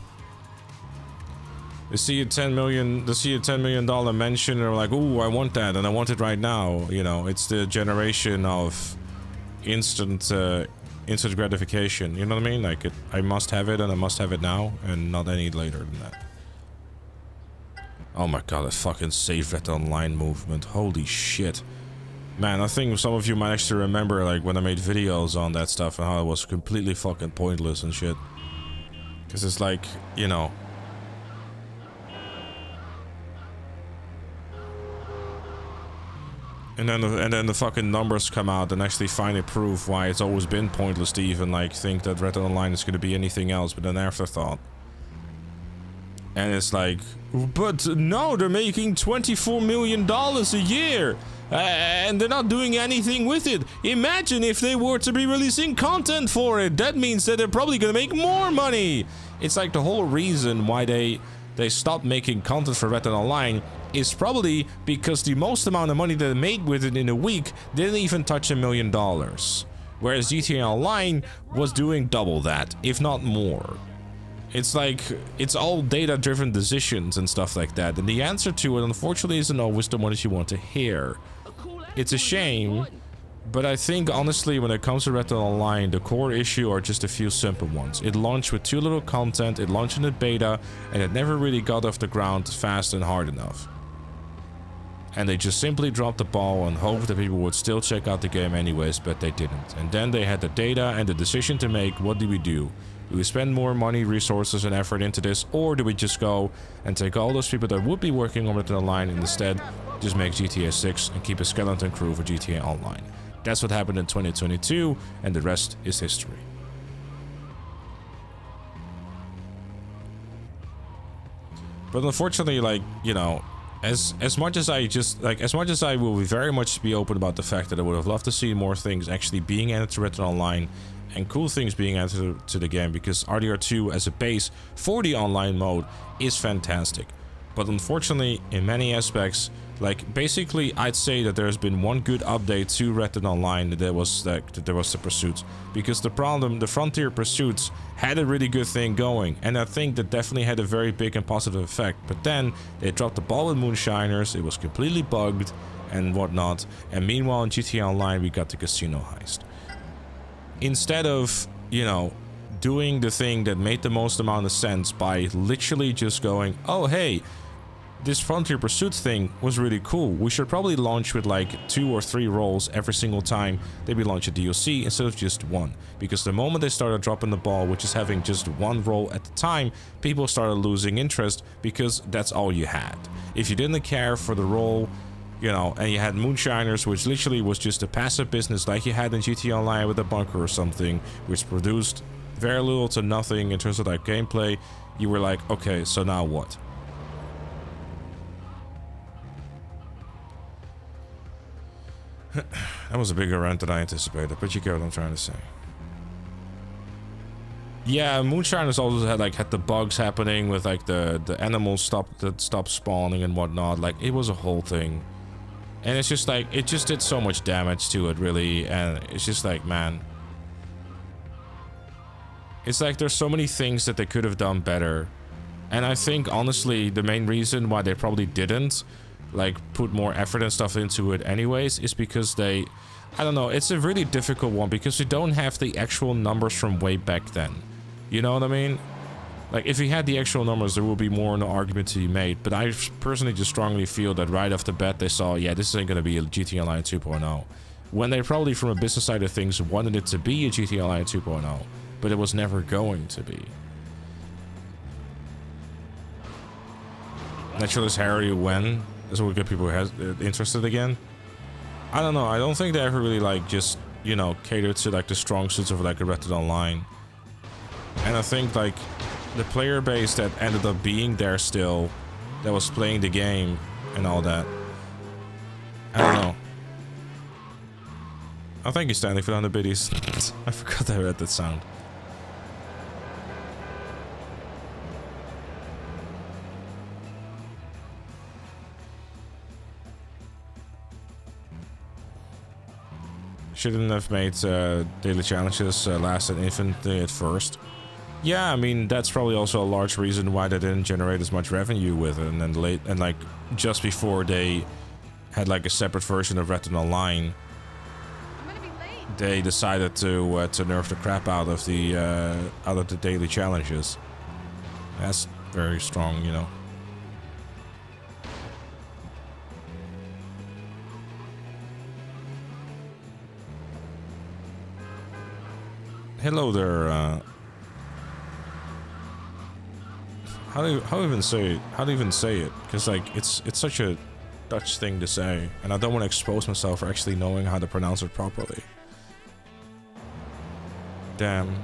They see a $10 million mention and they're like, ooh, I want that and I want it right now. You know, it's the generation of instant gratification. You know what I mean? Like, I must have it and I must have it now and not any later than that. Oh my god, that fucking Save Red Online movement. Holy shit. Man, I think some of you might actually remember, like, when I made videos on that stuff and how it was completely fucking pointless and shit. Because it's like, you know... And then the fucking numbers come out and actually finally prove why it's always been pointless to even, like, think that Red Dead Online is going to be anything else but an afterthought. And it's like, but no, they're making $24 million a year. And they're not doing anything with it. Imagine if they were to be releasing content for it. That means that they're probably gonna make more money. It's like the whole reason why they stopped making content for Red Dead Online is probably because the most amount of money that they made with it in a week didn't even touch $1 million. Whereas GTA Online was doing double that, if not more. It's like, it's all data-driven decisions and stuff like that, and the answer to it, unfortunately, isn't always the one that you want to hear. It's a shame, but I think, honestly, when it comes to Red Dead Online, the core issue are just a few simple ones. It launched with too little content, it launched in the beta, and it never really got off the ground fast and hard enough. And they just simply dropped the ball and hoped that people would still check out the game anyways, but they didn't. And then they had the data and the decision to make, what do we do? Do we spend more money, resources, and effort into this, or do we just go and take all those people that would be working on Red Dead Online and instead just make GTA 6 and keep a skeleton crew for GTA Online? That's what happened in 2022, and the rest is history. But unfortunately, like, you know, as much as I will very much be open about the fact that I would have loved to see more things actually being added to Red Dead Online, and cool things being added to the game, because RDR2 as a base for the online mode is fantastic. But unfortunately, in many aspects, like, basically I'd say that there's been one good update to Red Dead Online, that there was the pursuits. Because the problem, the Frontier pursuits had a really good thing going, and I think that definitely had a very big and positive effect. But then they dropped the ball with Moonshiners, it was completely bugged and whatnot, and meanwhile in GTA Online we got the casino heist. Instead of, you know, doing the thing that made the most amount of sense by literally just going, oh hey, this Frontier Pursuit thing was really cool. We should probably launch with like 2 or 3 roles every single time that we launch a DLC instead of just one. Because the moment they started dropping the ball, which is having just one role at the time, people started losing interest because that's all you had. If you didn't care for the role, you know, and you had Moonshiners, which literally was just a passive business like you had in GTA Online with a bunker or something, which produced very little to nothing in terms of like gameplay, you were like, okay, so now what? That was a bigger rant than I anticipated, but you get what I'm trying to say. Yeah, Moonshiners also had the bugs happening with like the animals stopped spawning and whatnot. Like, it was a whole thing. And it's just like, it just did so much damage to it, really, and it's just like, man. It's like there's so many things that they could have done better. And I think, honestly, the main reason why they probably didn't, like, put more effort and stuff into it anyways, is because they... I don't know, it's a really difficult one, because we don't have the actual numbers from way back then. You know what I mean? Like, if he had the actual numbers, there would be more no argument to be made. But I personally just strongly feel that right off the bat, they saw, yeah, this ain't gonna be a GT Online 2.0. When they probably, from a business side of things, wanted it to be a GT Online 2.0. But it was never going to be. Naturalist Harry when? This will get people interested again. I don't know. I don't think they ever really, like, just, you know, catered to, like, the strong suits of, like, a Red Dead Online. And I think, like, the player base that ended up being there still, that was playing the game and all that. I don't know. Oh, thank you, Stanley, for the 100 biddies. I forgot I read that sound. Shouldn't have made daily challenges last infinitely at first. Yeah, I mean, that's probably also a large reason why they didn't generate as much revenue with it. And then late, and like just before they had like a separate version of Red Dead Online, they decided to nerf the crap out of the daily challenges. That's very strong, you know. Hello there. How do you even say it? How do you even say it? Because like it's such a Dutch thing to say, and I don't want to expose myself for actually knowing how to pronounce it properly. Damn.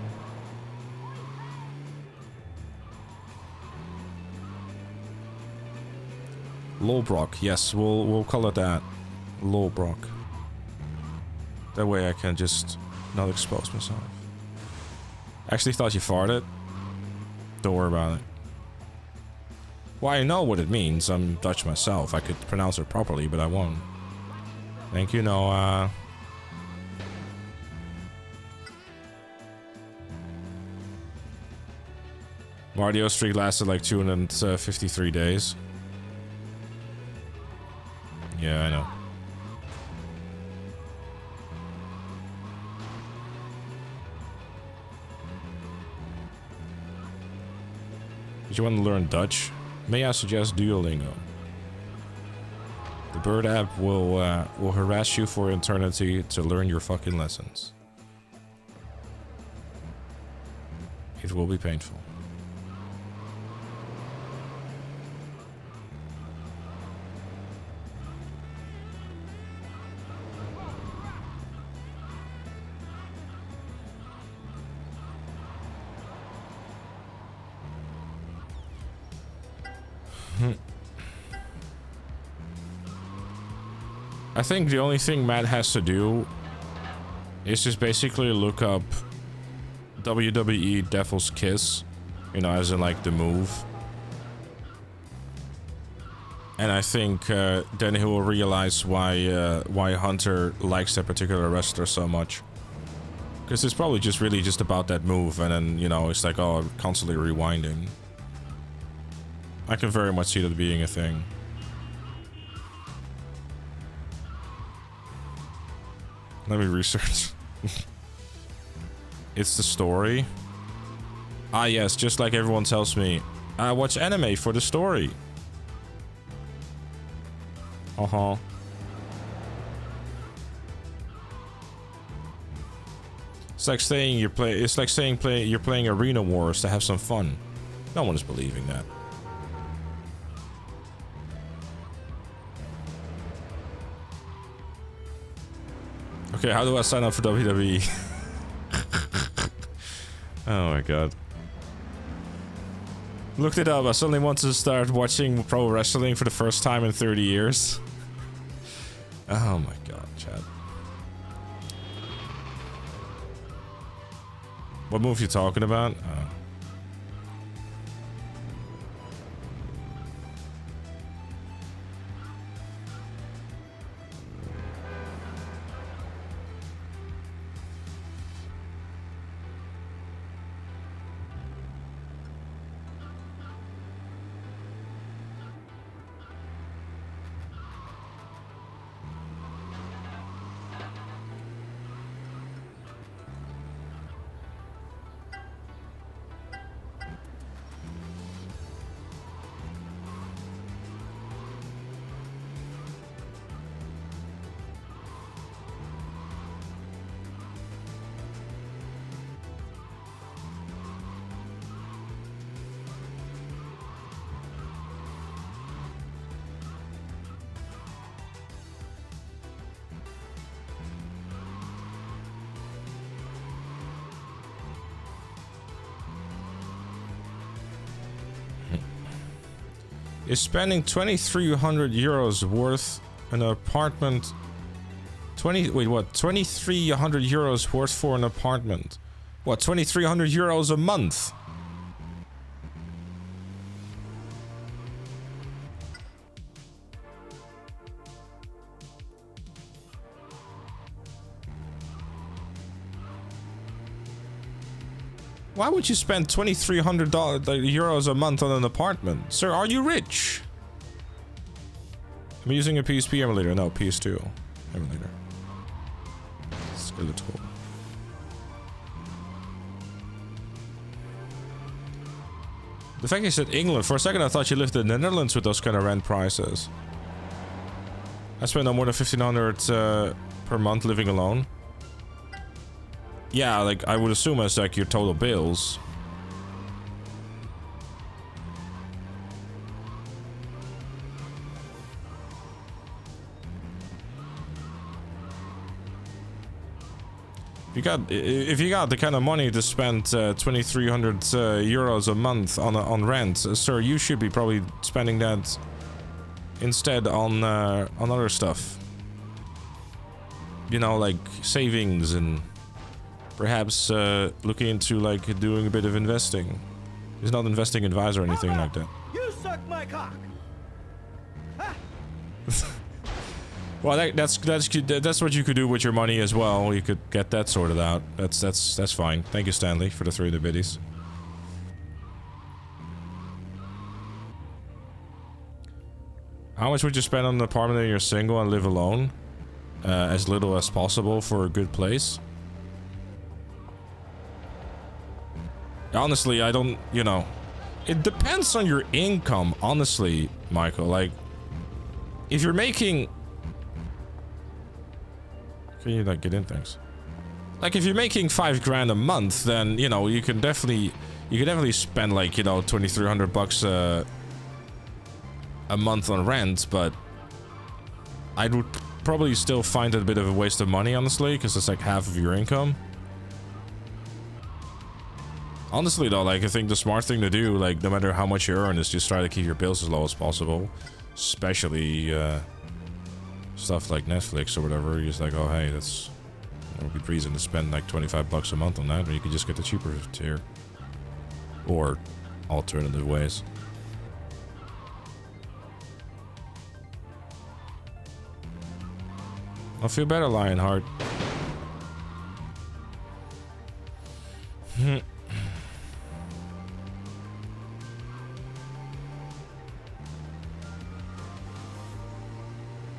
Lolbrock, yes, we'll call it that. Lolbrock. That way I can just not expose myself. I actually thought you farted. Don't worry about it. Well, I know what it means. I'm Dutch myself. I could pronounce it properly, but I won't. Thank you, Noah. Mario streak lasted like 253 days. Yeah, I know. Did you want to learn Dutch? May I suggest Duolingo? The bird app will harass you for eternity to learn your fucking lessons. It will be painful. I think the only thing Matt has to do is just basically look up WWE Devil's Kiss, you know, as in like the move. And I think then he will realize why Hunter likes that particular wrestler so much. Because it's probably just really just about that move, and then, you know, it's like, oh, I'm constantly rewinding. I can very much see that being a thing. Let me research. It's the story. Ah, yes, just like everyone tells me. I watch anime for the story. Uh-huh. It's like saying you're playing Arena Wars to have some fun. No one is believing that. Okay, how do I sign up for WWE? Oh my god. Looked it up. I suddenly want to start watching pro wrestling for the first time in 30 years. Oh my god, Chad. What move you talking about? Is spending 2,300 euros worth an apartment? 2,300 euros worth for an apartment? What, 2,300 euros a month? Why would you spend 2,300 euros a month on an apartment? Sir, are you rich? I'm using a PSP emulator. No, PS2 emulator. Skeletal. The fact you said England, for a second I thought you lived in the Netherlands with those kind of rent prices. I spend no more than 1,500 per month living alone. Yeah, like, I would assume as, like, your total bills. If you got the kind of money to spend 2,300 euros a month on rent, sir, you should be probably spending that instead on other stuff. You know, like savings and perhaps looking into like doing a bit of investing. He's not investing advisor or anything like that. You suck my cock. Well, that's what you could do with your money as well. You could get that sorted out. That's fine. Thank you, Stanley, for the 300 biddies. How much would you spend on an apartment when you're single and live alone? As little as possible for a good place. Honestly, I don't, you know, it depends on your income, honestly, Michael. Like, if you're making... Can you, like, get in things? Like, if you're making 5 grand a month, then, you know, you can definitely spend, like, you know, 2,300 bucks a month on rent, but I would probably still find it a bit of a waste of money, honestly, because it's like half of your income. Honestly though, like, I think the smart thing to do, like, no matter how much you earn, is just try to keep your bills as low as possible. Especially stuff like Netflix or whatever. You're just like, oh hey, that's no good reason to spend like 25 bucks a month on that, or you could just get the cheaper tier. Or alternative ways. I'll feel better, Lionheart.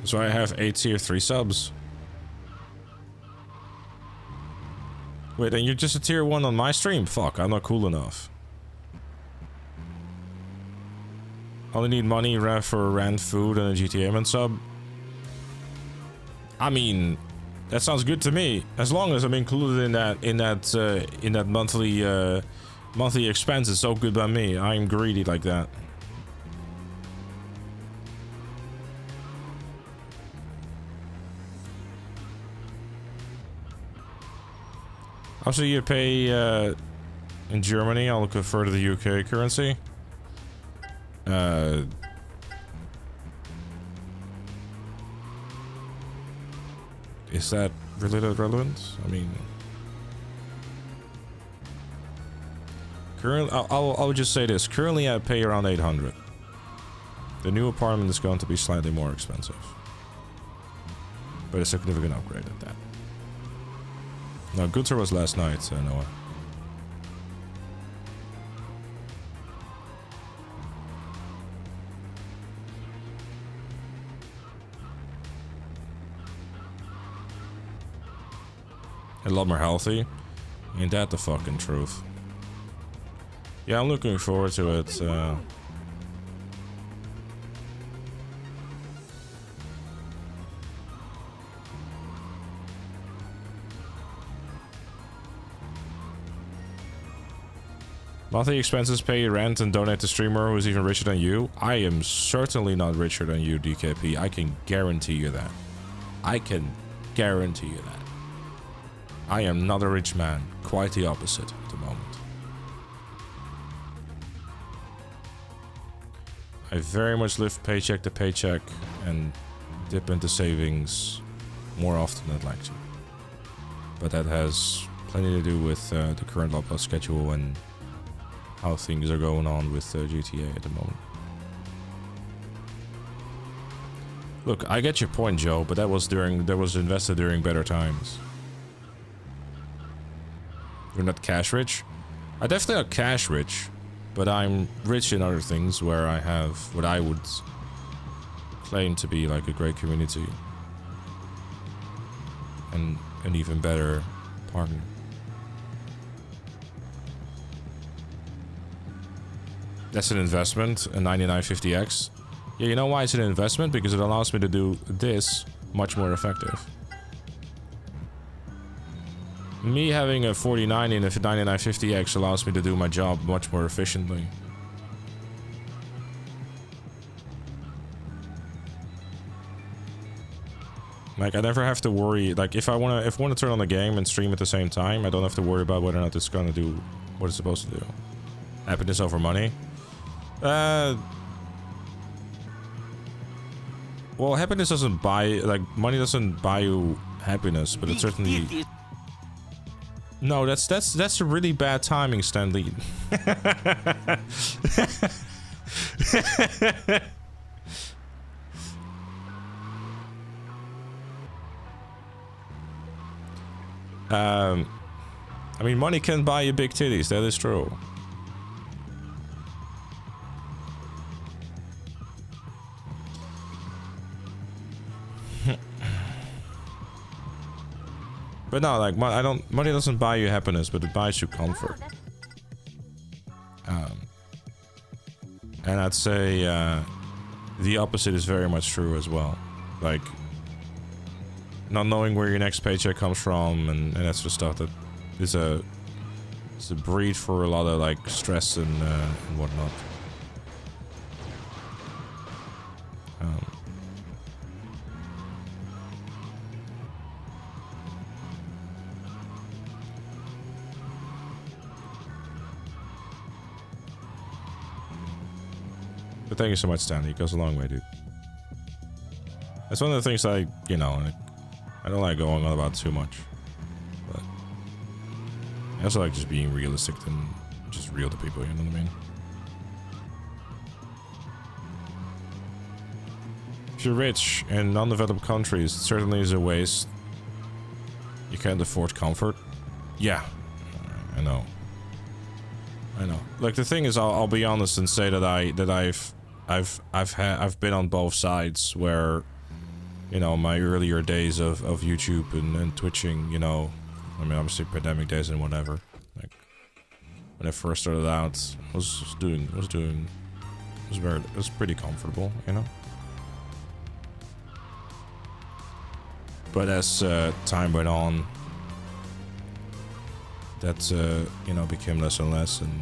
So I have 8 tier 3 subs. Wait, and you're just a tier 1 on my stream? Fuck, I'm not cool enough. Only need money for rent, food, and a GTA man sub. I mean, that sounds good to me. As long as I'm included in that monthly expense, it's so good by me. I'm greedy like that. Also, you pay in Germany. I'll convert to the UK currency. Is that really relevant? I mean, I'll just say this. Currently, I pay around 800. The new apartment is going to be slightly more expensive, but a significant upgrade at that. No, Gunther was last night, Noah. A lot more healthy. Ain't that the fucking truth? Yeah, I'm looking forward to it. Monthly expenses, pay rent, and donate to streamer who's even richer than you. I am certainly not richer than you, DKP. I can guarantee you that. I can guarantee you that. I am not a rich man. Quite the opposite at the moment. I very much live paycheck to paycheck and dip into savings more often than I'd like to. But that has plenty to do with the current upload schedule and how things are going on with GTA at the moment. Look, I get your point, Joe, but that was invested during better times. You're not cash rich? I'm definitely not cash rich, but I'm rich in other things where I have what I would claim to be like a great community and an even better partner. That's an investment, a 9950X. Yeah, you know why it's an investment? Because it allows me to do this much more effective. Me having a 4090 and a 9950X allows me to do my job much more efficiently. Like, I never have to worry, like, if I want to turn on the game and stream at the same time, I don't have to worry about whether or not it's gonna do what it's supposed to do. Happiness over money? Well, happiness doesn't buy, like, money doesn't buy you happiness, but it certainly... No, that's a really bad timing, Stanley. I mean, money can buy you big titties, that is true. But no, like, money doesn't buy you happiness, but it buys you comfort. And I'd say, the opposite is very much true as well. Like, not knowing where your next paycheck comes from and that sort of stuff, that is it's a breed for a lot of, like, stress and whatnot. But thank you so much, Stanley. It goes a long way, dude. That's one of the things I don't like going on about too much. But I also like just being realistic and just real to people, you know what I mean? If you're rich in non-developed countries, it certainly is a waste. You can't afford comfort. Yeah, I know. Like, the thing is, I'll be honest and say that I've been on both sides where, you know, my earlier days of YouTube and Twitching, you know, I mean, obviously pandemic days and whatever. Like, when I first started out, it was pretty comfortable, you know. But as time went on, that you know, became less and less, and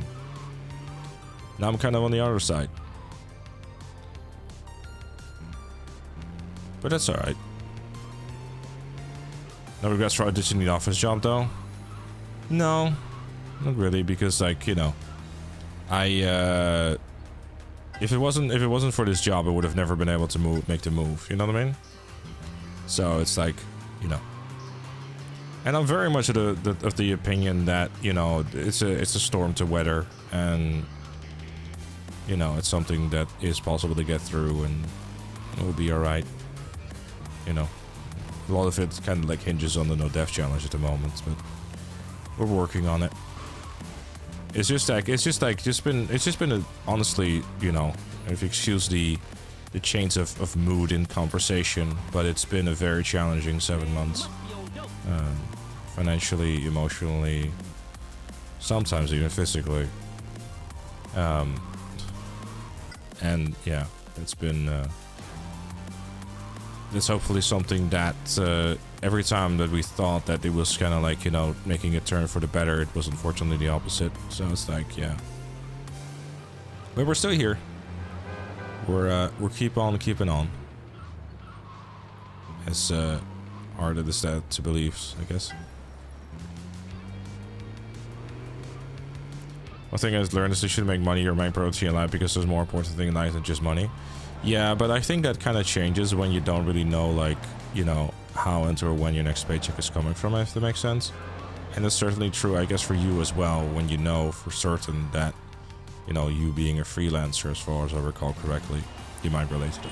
now I'm kind of on the other side. But that's alright. No regrets for auditioning the office job, though? No, not really, because, like, you know, if it wasn't for this job, I would have never been able to make the move. You know what I mean? So it's like, you know. And I'm very much of the opinion that, you know, it's a storm to weather, and, you know, it's something that is possible to get through, and it will be alright. You know, a lot of it kind of like hinges on the no death challenge at the moment, but we're working on it. It's just been a, honestly, you know, if you excuse the change of mood in conversation, but it's been a very challenging 7 months. Financially, emotionally, sometimes even physically. And yeah, it's been, it's hopefully something that every time that we thought that it was kind of like, you know, making a turn for the better, it was unfortunately the opposite. So it's like, yeah. But we're still here. We're keep on keeping on. As hard as that to believe, I guess. One thing I've learned is you should make money your main priority in life because there's more important thing in life than just money. Yeah, but I think that kind of changes when you don't really know, like, you know, how and or when your next paycheck is coming from, if that makes sense. And it's certainly true, I guess, for you as well, when you know for certain that, you know, you being a freelancer, as far as I recall correctly, you might relate to that.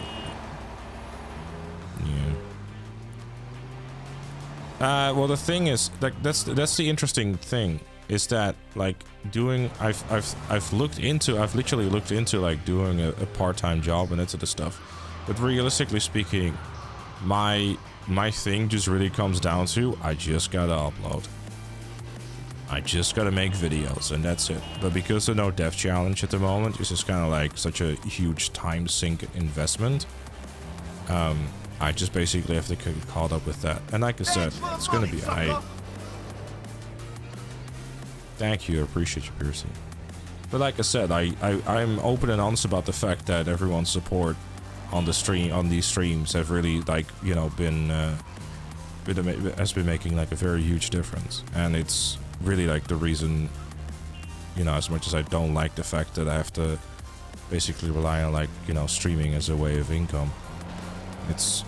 Yeah. Well, the thing is, like, that's the interesting thing, is that, like, doing, I've literally looked into like doing a part-time job and into the stuff, but realistically speaking, my thing just really comes down to, I just gotta upload. I just gotta make videos, and that's it. But because there's no dev challenge at the moment, it's just kind of like such a huge time sink investment. I just basically have to get caught up with that. And like I said, it's gonna be Thank you, I appreciate your piercing. But like I said, I'm open and honest about the fact that everyone's support on these streams have really, like, you know, has been making like a very huge difference. And it's really like the reason, you know, as much as I don't like the fact that I have to basically rely on, like, you know, streaming as a way of income, it's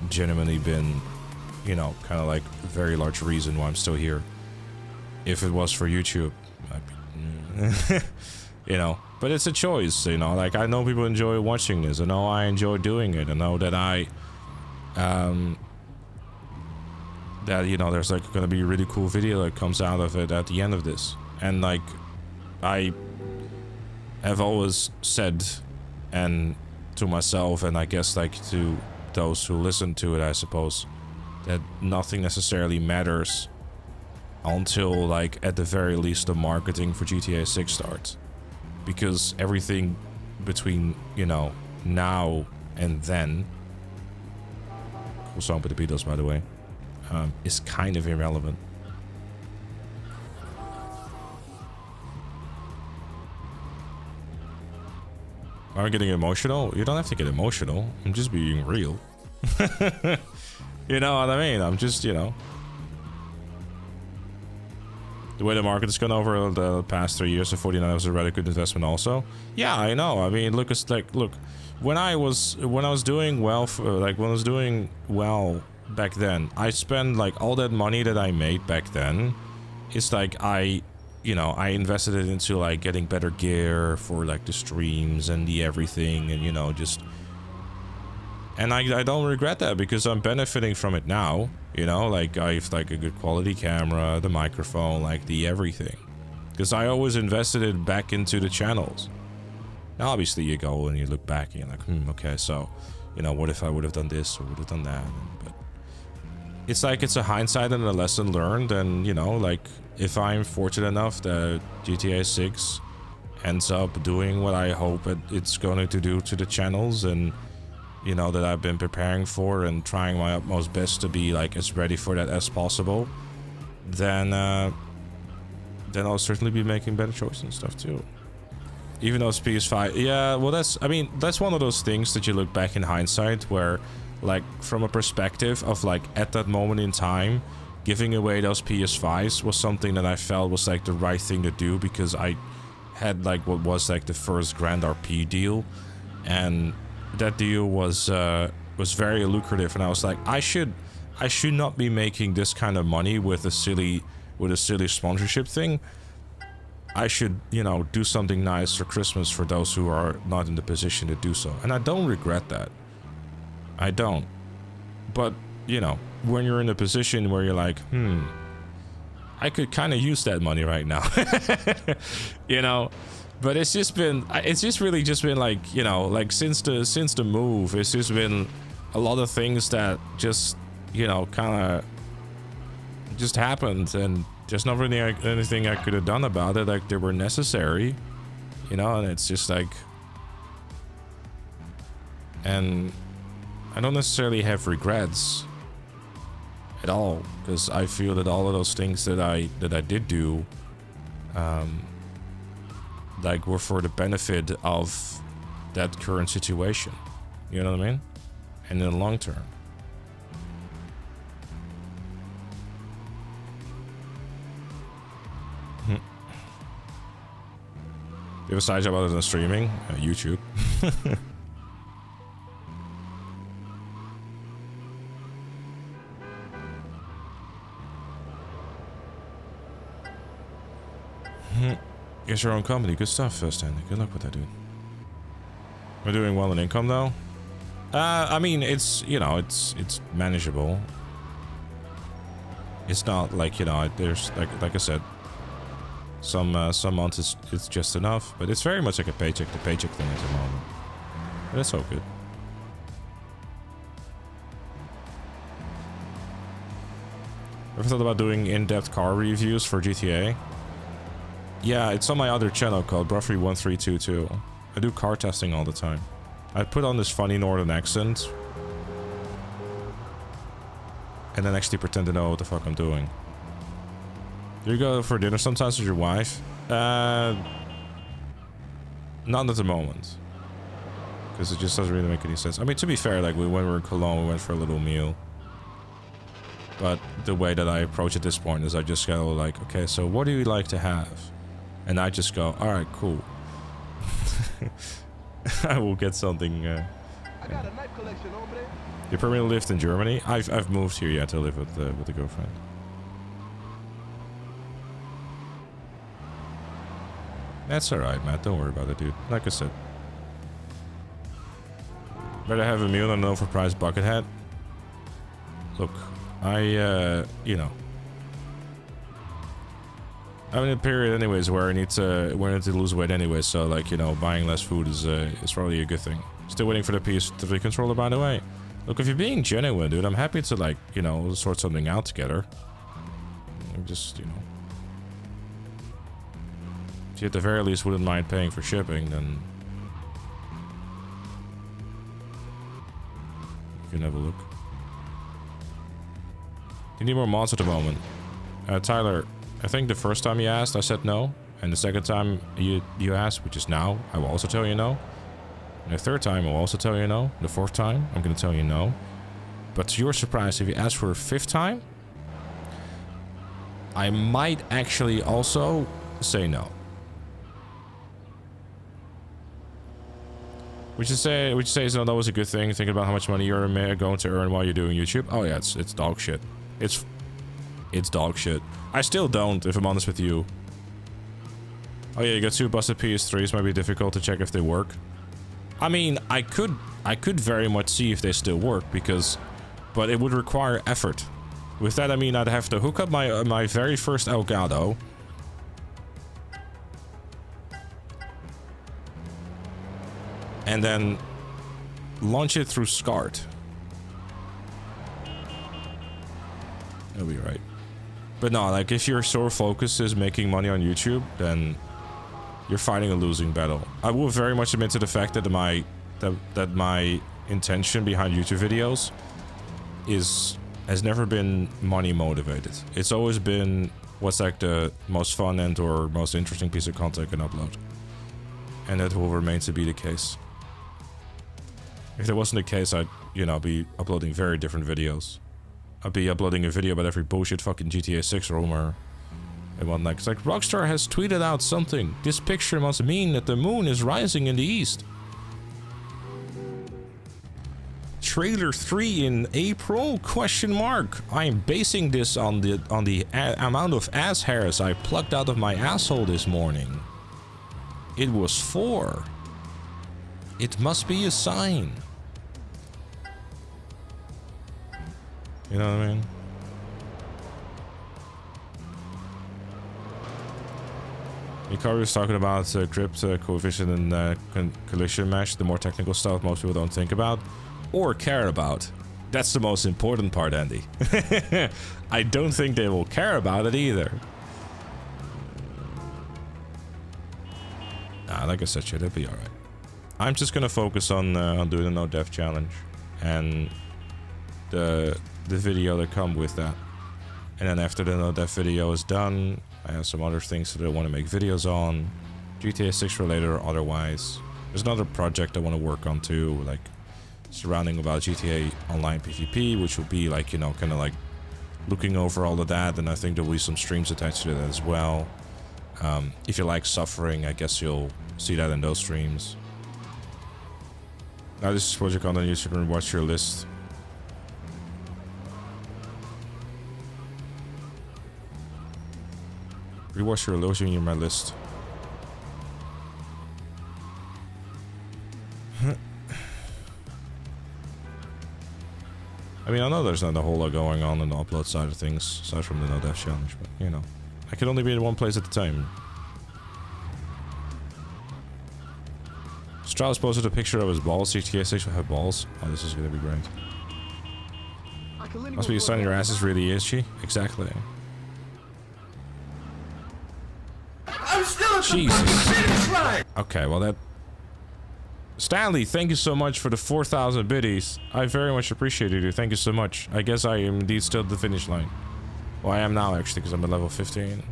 genuinely been, you know, kind of like a very large reason why I'm still here. If it was for YouTube, I'd be, you know, but it's a choice, you know, like, I know people enjoy watching this, I know I enjoy doing it, I know that that, you know, there's like gonna be a really cool video that comes out of it at the end of this. And like, I have always said, and to myself, and I guess like to those who listen to it, I suppose, that nothing necessarily matters until, like, at the very least the marketing for GTA 6 starts. Because everything between, you know, now and then, cool song with the Beatles, by the way, is kind of irrelevant. Are you getting emotional? You don't have to get emotional. I'm just being real. You know what I mean? I'm just, you know, the way the market has gone over the past 3 years, the 49 was a really good investment also. Yeah, I know. I mean, look, it's like, look, when I was doing well, back then, I spent like all that money that I made back then. It's like you know, I invested it into like getting better gear for like the streams and the everything, and, you know, just, and I don't regret that because I'm benefiting from it now. You know, like, I have like a good quality camera, the microphone, like the everything, because I always invested it back into the channels. Now obviously you go and you look back and you're like, okay, so, you know, what if I would have done this or would have done that? But it's like, it's a hindsight and a lesson learned. And, you know, like, if I'm fortunate enough that GTA 6 ends up doing what I hope it's going to do to the channels, and, you know, that I've been preparing for and trying my utmost best to be like as ready for that as possible, then I'll certainly be making better choices and stuff too. Even though it's PS5, yeah, well, that's one of those things that you look back in hindsight where, like, from a perspective of like at that moment in time, giving away those PS5s was something that I felt was like the right thing to do, because I had like what was like the first Grand RP deal, and that deal was very lucrative, and I was like, I should not be making this kind of money with a silly sponsorship thing. I should, you know, do something nice for Christmas for those who are not in the position to do so, and I don't regret that. I don't. But, you know, when you're in a position where you're like, I could kind of use that money right now, you know. But it's just really been like, you know, like since the move, it's just been a lot of things that just, you know, kind of just happened, and there's not really anything I could have done about it. Like, they were necessary, you know, and it's just like, and I don't necessarily have regrets at all, because I feel that all of those things that I did do, like, were for the benefit of that current situation. You know what I mean? And in the long term. You have a side job other than streaming? YouTube. Guess your own company. Good stuff, Stanley. Good luck with that, dude. We're doing well in income, though. I mean, it's, you know, it's manageable. It's not like, you know, there's like I said, some months it's just enough, but it's very much like a paycheck to paycheck thing at the moment. But it's all good. Ever thought about doing in-depth car reviews for GTA? Yeah, it's on my other channel called Bruffy1322. I do car testing all the time. I put on this funny northern accent and then actually pretend to know what the fuck I'm doing. Do you go for dinner sometimes with your wife? Not at the moment. Because it just doesn't really make any sense. I mean, to be fair, like when we were in Cologne, we went for a little meal. But the way that I approach at this point is I just go like, okay, so what do you like to have? And I just go, alright, cool. I will get something. I got a knife collection, hombre. You permanently lived in Germany? I've moved here, yeah, to live with the girlfriend. That's alright, Matt. Don't worry about it, dude. Like I said. Better have a meal than an overpriced bucket hat. Look, you know. I'm in a period anyways where I need to lose weight anyway, so like, you know, buying less food is probably a good thing. Still waiting for the PS3 controller, by the way. Look, if you're being genuine, dude, I'm happy to, like, you know, sort something out together. Just, you know. If you at the very least wouldn't mind paying for shipping, then you can have a look. You need more mods at the moment. Tyler, I think the first time you asked, I said no. And the second time you asked, which is now, I will also tell you no. And the third time, I will also tell you no. The fourth time, I'm going to tell you no. But to your surprise, if you ask for a fifth time, I might actually also say no. Would you say is not always a good thing? Thinking about how much money you're going to earn while you're doing YouTube? Oh yeah, it's dog shit. It's dog shit. I still don't, if I'm honest with you. Oh yeah, you got 2 busted PS3s. Might be difficult to check if they work. I mean, I could very much see if they still work but it would require effort. With that, I mean I'd have to hook up my very first Elgato. And then launch it through SCART. That'll be right. But no, like if your sole focus is making money on YouTube, then you're fighting a losing battle. I will very much admit to the fact that my intention behind YouTube videos has never been money motivated. It's always been what's like the most fun and or most interesting piece of content I can upload. And that will remain to be the case. If that wasn't the case, I'd, you know, be uploading very different videos. I'd be uploading a video about every bullshit fucking GTA 6 rumor and whatnot. It's like, Rockstar has tweeted out something. This picture must mean that the moon is rising in the east. Trailer 3 in April? Question mark. I am basing this on the amount of ass hairs I plucked out of my asshole this morning. It was 4. It must be a sign. You know what I mean? Ikari was talking about grip coefficient and collision mesh, the more technical stuff most people don't think about or care about. That's the most important part, Andy. I don't think they will care about it either. Nah, like I said, shit, it'll be alright. I'm just gonna focus on doing the no death challenge and the video that come with that. And then after the no death video is done, I have some other things that I want to make videos on, GTA 6 related or otherwise. There's another project I want to work on too, like surrounding about GTA Online PvP, which will be like, you know, kind of like looking over all of that, and I think there will be some streams attached to that as well. If you like suffering, I guess you'll see that in those streams. Now this is project content, you should watch your list. Rewatch your loading in my list. I mean, I know there's not a whole lot going on the upload side of things, aside from the no death challenge, but you know, I can only be in one place at a time. Strauss posted a picture of his balls. GTA 6 will have balls. Oh, this is gonna be great. Must be signing your ass is really itchy. Exactly. I'm still at Jesus. the finish line! Okay, well that... Stanley, thank you so much for the 4,000 biddies. I very much appreciate it, dude. Thank you so much. I guess I am indeed still at the finish line. Well, I am now, actually, because I'm at level 15.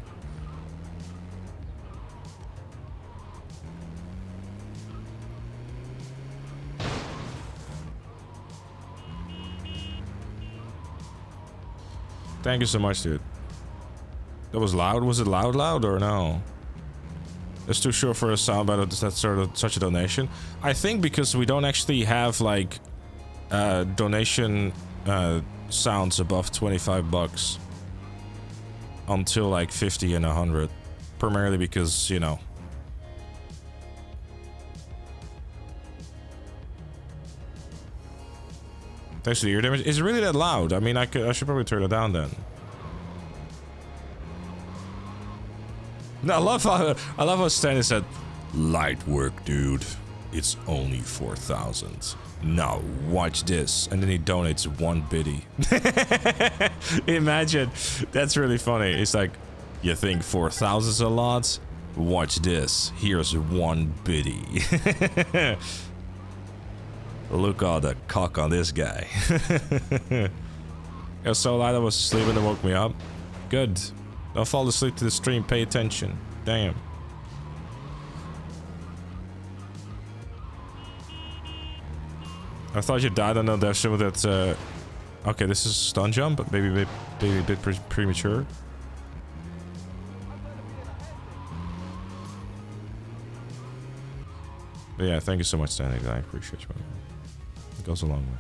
Thank you so much, dude. That was loud? Was it loud or no? It's too short for a soundbite of that sort of such a donation. I think because we don't actually have like donation sounds above 25 bucks until like 50 and 100, primarily because, you know, thanks to the ear damage. Is it really that loud? I mean, I should probably turn it down then. No, I love how Stanley said, "Light work, dude. It's only 4,000. Now watch this," and then he donates 1 biddy. Imagine, that's really funny. It's like, you think 4,000's a lot? Watch this. Here's 1 biddy. Look all the cock on this guy. It was so loud I was asleep and it woke me up. Good. Don't fall asleep to the stream, pay attention. Damn. I thought you died on the death show that, okay, this is stun jump, but maybe a bit premature. But yeah, thank you so much, Stanley. I appreciate you, man. It goes a long way.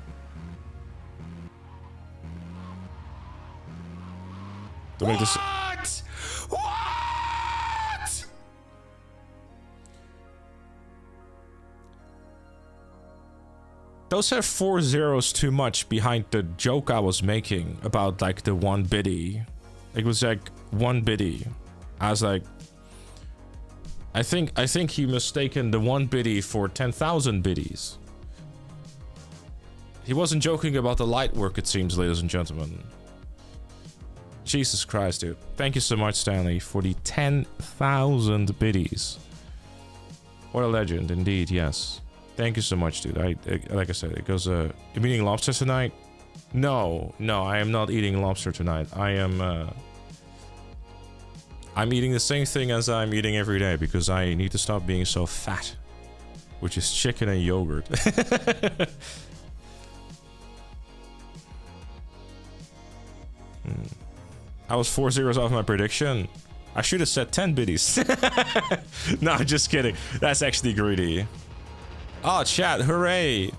Don't make this... What? Those have 4 zeros too much behind the joke I was making about like the 1 biddy. It was like 1 biddy. I was like, I think he mistaken the 1 biddy for 10,000 biddies. He wasn't joking about the light work, it seems, ladies and gentlemen. Jesus Christ, dude. Thank you so much, Stanley, for the 10,000 biddies. What a legend, indeed, yes. Thank you so much, dude. Like I said, it goes, you eating lobster tonight? No, I am not eating lobster tonight. I'm eating the same thing as I'm eating every day because I need to stop being so fat. Which is chicken and yogurt. I was 4 zeros off my prediction. I should have said 10 biddies. No, just kidding. That's actually greedy. Oh, chat, hooray.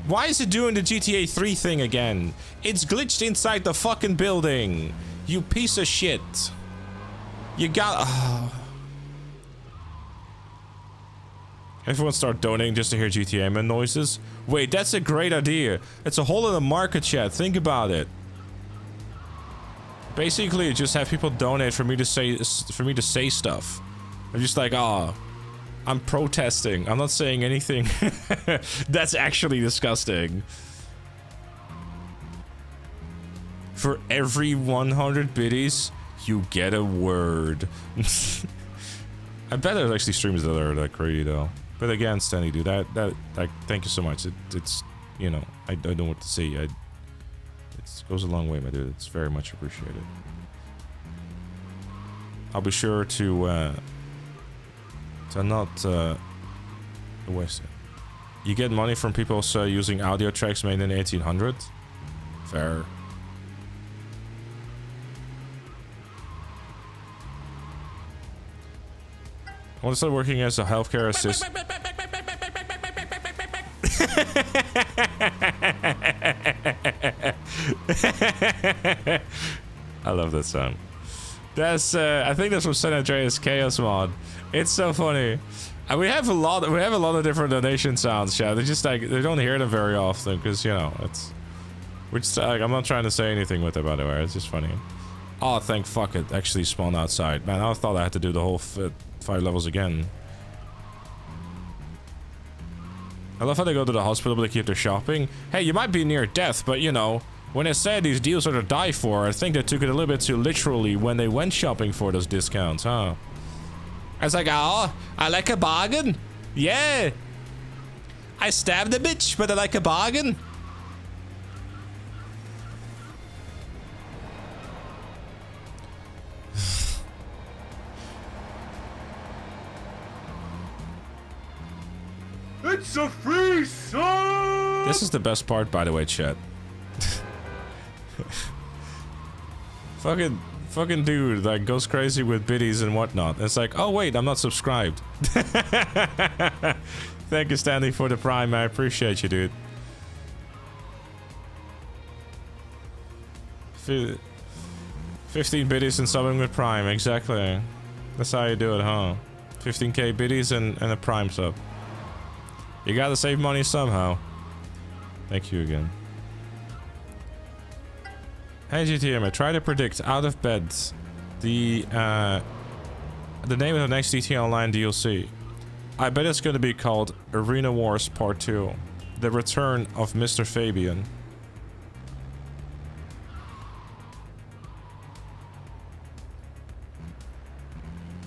Why is it doing the GTA 3 thing again? It's glitched inside the fucking building. You piece of shit. You got... Oh. Everyone start donating just to hear GTA man noises. Wait, that's a great idea. It's a whole other market, chat. Think about it. Basically, just have people donate for me to say stuff. I'm just like, oh, I'm protesting. I'm not saying anything. That's actually disgusting. For every 100 biddies, you get a word. I bet there's actually streams that are that crazy though. But again, Stanley, dude, that thank you so much. It's you know, I don't know what to say. It goes a long way, my dude. It's very much appreciated. I'll be sure to not waste it. You get money from people using audio tracks made in 1800. Fair. I want to start working as a healthcare assistant. I love that song. That's I think that's from San Andreas Chaos mod. It's so funny. And we have a lot of different donation sounds, yeah. They just like they don't hear them very often because you know it's. Which like, I'm not trying to say anything with it, by the way. It's just funny. Oh, thank fuck it actually spawned outside. Man, I thought I had to do the whole 5 levels again. I love how they go to the hospital but they keep their shopping. Hey, you might be near death, but you know, when they said these deals are to die for, I think they took it a little bit too literally when they went shopping for those discounts, huh? I was like, oh, I like a bargain. Yeah. I stabbed a bitch, but I like a bargain. It's a free zone! This is the best part, by the way, chat. Fucking dude that goes crazy with biddies and whatnot. It's like, oh wait, I'm not subscribed. Thank you, Stanley, for the prime. I appreciate you, dude. 15 biddies and subbing with prime, exactly. That's how you do it, huh? 15k biddies and a prime sub. You gotta save money somehow. Thank you again. Hey GTM, I try to predict out of bed the name of the next GTA Online DLC. I bet it's gonna be called Arena Wars Part 2. The Return of Mr. Fabian.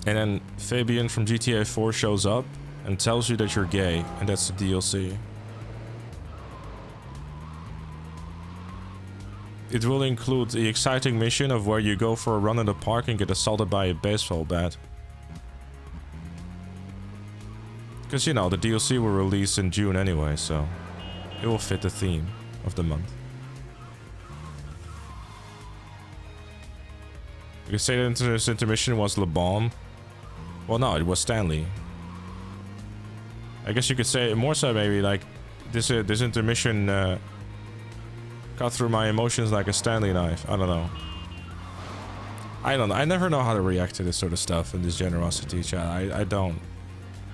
And then Fabian from GTA 4 shows up and tells you that you're gay, and that's the DLC. It will include the exciting mission of where you go for a run in the park and get assaulted by a baseball bat. Because, you know, the DLC will release in June anyway, so it will fit the theme of the month. You could say that this intermission was Le Bomb. Well, no, it was Stanley. I guess you could say more so maybe like this intermission cut through my emotions like a Stanley knife. I don't know. I never know how to react to this sort of stuff and this generosity, chat. I don't.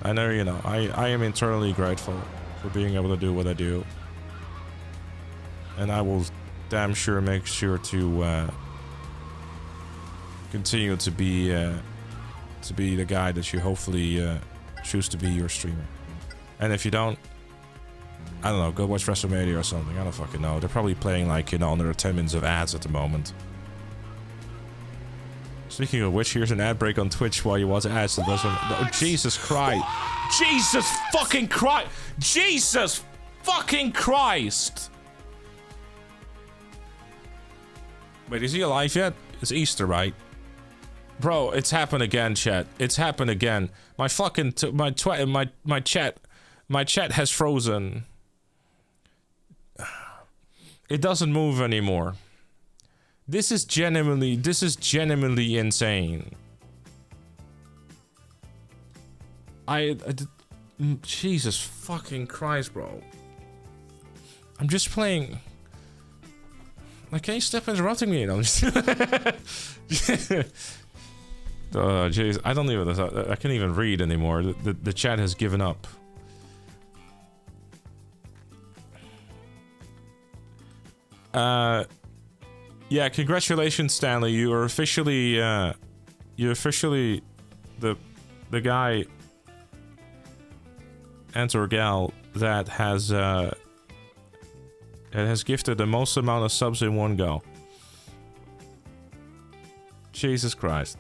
I know, you know, I am internally grateful for being able to do what I do. And I will damn sure make sure to continue to be the guy that you hopefully choose to be your streamer. And if you don't, I don't know, go watch WrestleMania or something. I don't fucking know. They're probably playing like, you know, another 10 minutes of ads at the moment. Speaking of which, here's an ad break on Twitch while you watch ads. That doesn't. Oh, Jesus Christ! Jesus fucking Christ! Jesus fucking Christ! Wait, is he alive yet? It's Easter, right? Bro, it's happened again, chat. It's happened again. My fucking my chat has frozen. It doesn't move anymore. This is genuinely insane. Jesus fucking Christ, bro. I'm just playing. Like, can you stop interrupting me? I'm just oh, jeez. I don't even. I can't even read anymore. The chat has given up. Yeah, congratulations, Stanley. You are officially the guy and or gal that has gifted the most amount of subs in one go. Jesus Christ.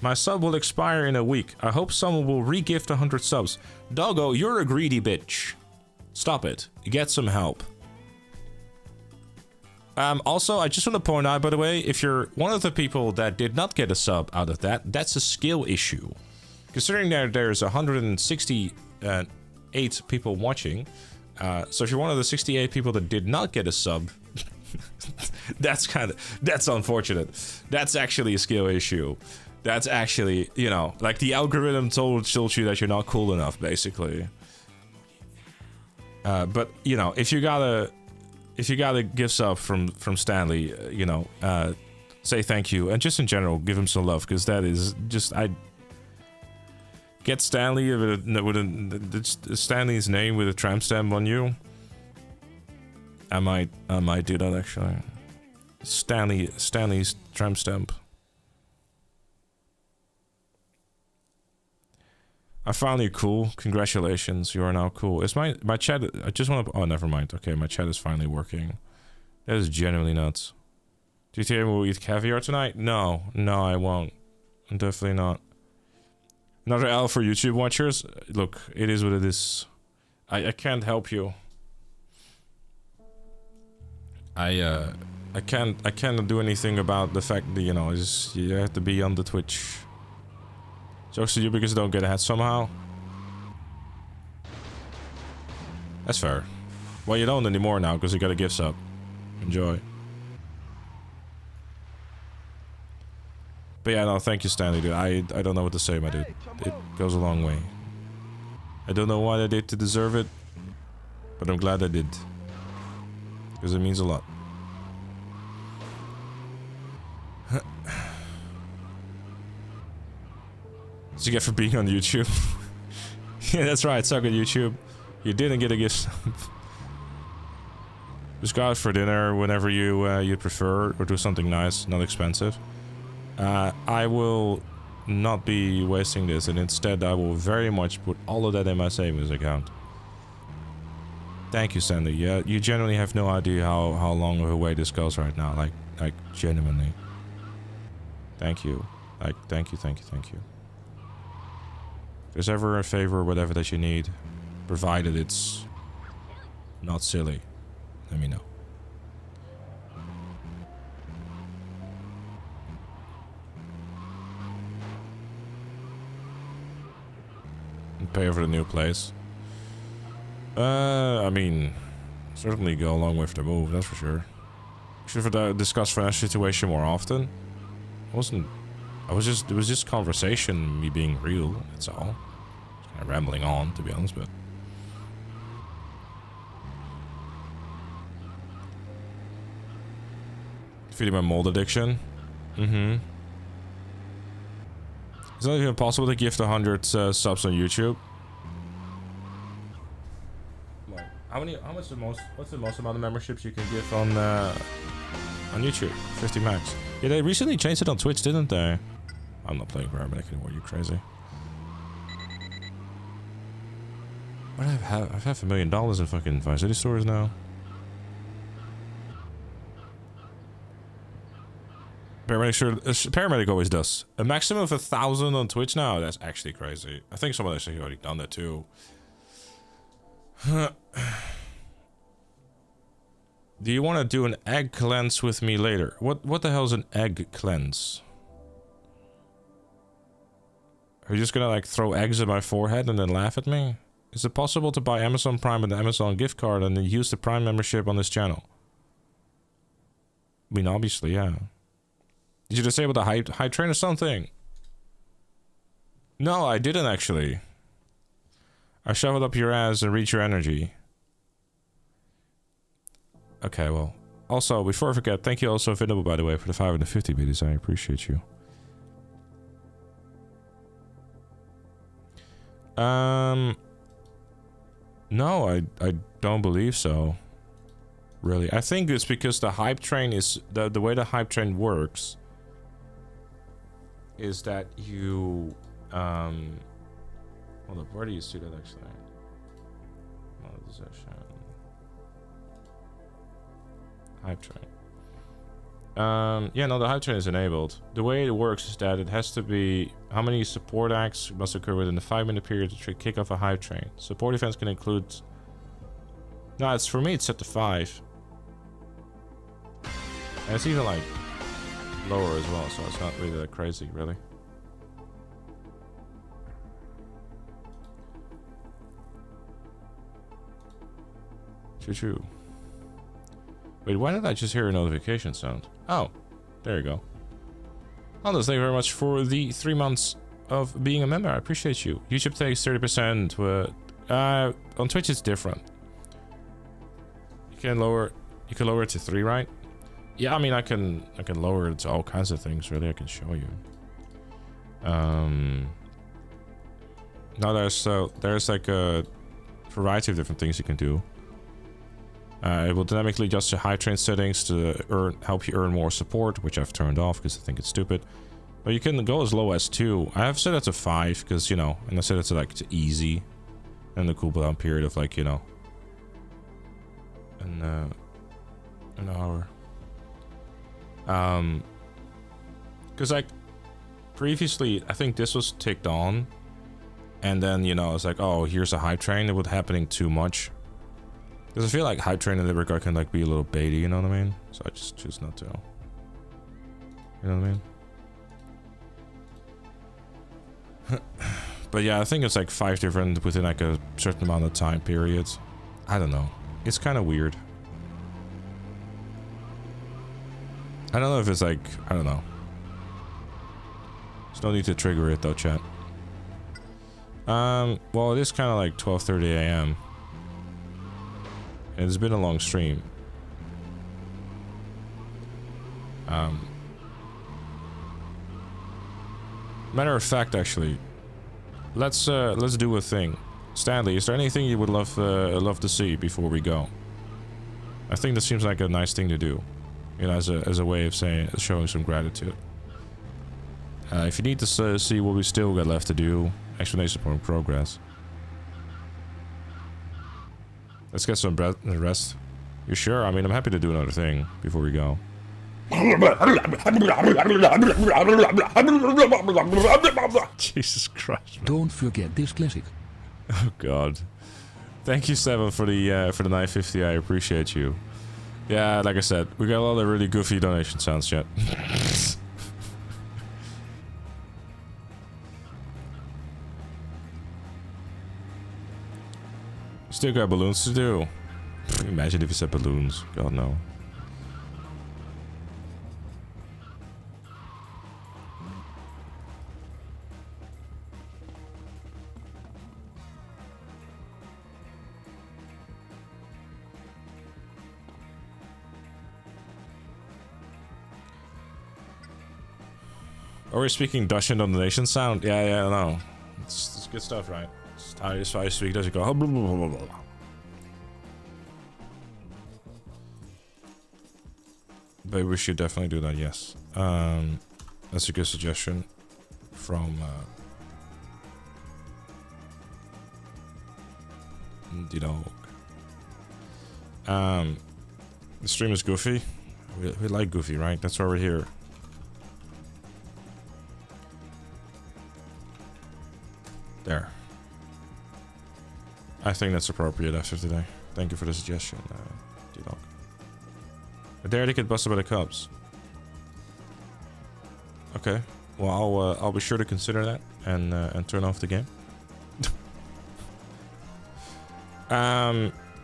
My sub will expire in a week. I hope someone will re-gift 100 subs. Doggo, you're a greedy bitch. Stop it. Get some help. Also, I just want to point out, by the way, if you're one of the people that did not get a sub out of that, that's a skill issue. Considering that there's 168 people watching, so if you're one of the 68 people that did not get a sub, That's unfortunate. That's actually a skill issue. That's actually, you know, like the algorithm told you that you're not cool enough, basically. But you know, if you got a gift sub from Stanley, you know, say thank you, and just in general, give him some love, because that is just get Stanley with Stanley's name with a tramp stamp on you. I might do that actually. Stanley's tramp stamp. I found you cool. Congratulations, you are now cool. Is my chat? I just want to. Oh, never mind. Okay, my chat is finally working. That is genuinely nuts. Do you think we'll eat caviar tonight? No, I won't. Definitely not. Another L for YouTube watchers. Look, it is what it is. I can't help you. I can't do anything about the fact that, you know, you have to be on the Twitch. Jokes to you because you don't get ahead somehow. That's fair. Well, you don't anymore now because you got a gift sub. Enjoy. But yeah, no, thank you, Stanley, dude. I don't know what to say, my dude. It goes a long way. I don't know what I did to deserve it, but I'm glad I did. Because it means a lot. What you get for being on YouTube? Yeah, that's right, suck at YouTube. You didn't get a gift sub. Just go out for dinner whenever you prefer, or do something nice, not expensive. I will not be wasting this, and instead I will very much put all of that in my savings account. Thank you, Sandy. Yeah, you genuinely have no idea how long of a way this goes right now. Like genuinely. Thank you. Like, thank you. If there's ever a favor or whatever that you need, provided it's not silly, let me know. And pay over the new place. I mean, certainly go along with the move, that's for sure. Should have discussed financial situation more often. It was just conversation, me being real, that's all. Just kind of rambling on, to be honest, but... Feeding my mold addiction. Mm-hmm. It's not even possible to gift 100 subs on YouTube. What's the most amount of memberships you can give on YouTube? 50 max. Yeah, they recently changed it on Twitch, didn't they? I'm not playing Paramedic anymore, you crazy. What do I have? I have $1 million in fucking Vice City stores now. Paramedic always does. A maximum of 1,000 on Twitch now? That's actually crazy. I think someone actually already done that too. Do you want to do an egg cleanse with me later? What the hell is an egg cleanse? Are you just gonna like throw eggs at my forehead and then laugh at me? Is it possible to buy Amazon Prime with an Amazon gift card and then use the Prime membership on this channel? I mean, obviously, yeah. Did you disable the hype train or something? No, I didn't actually. I shove it up your ass and reach your energy. Okay, well. Also, before I forget, thank you also, Vidable, by the way, for the 550 biddies. I appreciate you. No, I don't believe so. Really. I think it's because the hype train is... The way the hype train works... is that you... Hold up, where do you see that actually? Monetization. Hype train. Yeah, no, the hype train is enabled. The way it works is that it has to be... How many support acts must occur within a 5-minute period to kick off a hype train? Support events can include... No, it's for me, it's set to 5. And it's even like... lower as well, so it's not really that crazy, really. Choo-choo. Wait, why did I just hear a notification sound? Oh, there you go. Anders, thank you very much for the 3 months of being a member. I appreciate you. YouTube takes 30%. On Twitch it's different. You can lower it to 3, right? Yeah, I mean I can lower it to all kinds of things. Really, I can show you. Now there's like a variety of different things you can do. It will dynamically adjust your high train settings to help you earn more support, which I've turned off because I think it's stupid. But you can go as low as 2. I have set it to 5 because, you know, and I set it to like to easy, and the cooldown period of like, you know, an hour. Because like previously, I think this was ticked on, and then, you know, it's like, oh, here's a hype train. It was happening too much. Because I feel like hype train in that regard can like be a little baity, you know what I mean? So I just choose not to. You know what I mean? But yeah, I think it's like 5 different within like a certain amount of time period. I don't know. It's kind of weird. I don't know if it's like, I don't know. There's no need to trigger it though, chat. Well, it is kind of like 12:30 a.m. and it's been a long stream. Matter of fact, actually, let's do a thing. Stanley, is there anything you would love to see before we go? I think that seems like a nice thing to do, you know, as a way of showing some gratitude. If you need to see what we still got left to do, explanation point progress. Let's get some rest. You sure? I mean, I'm happy to do another thing before we go. Jesus Christ. Man. Don't forget this classic. Oh God. Thank you, Seven, for the 950. I appreciate you. Yeah, like I said, we got a lot of really goofy donation sounds yet. Still got balloons to do. Imagine if you said balloons. God no. Are we speaking Dutch in the donation sound? Yeah, I know. It's good stuff, right? It's how I speak Dutch. You go. Blah, blah, blah, blah. But we should definitely do that, yes. That's a good suggestion from the stream is goofy. We like goofy, right? That's why we're here. There. I think that's appropriate after today. Thank you for the suggestion, D-Dog. I dare to get busted by the cops. Okay. Well, I'll be sure to consider that and turn off the game.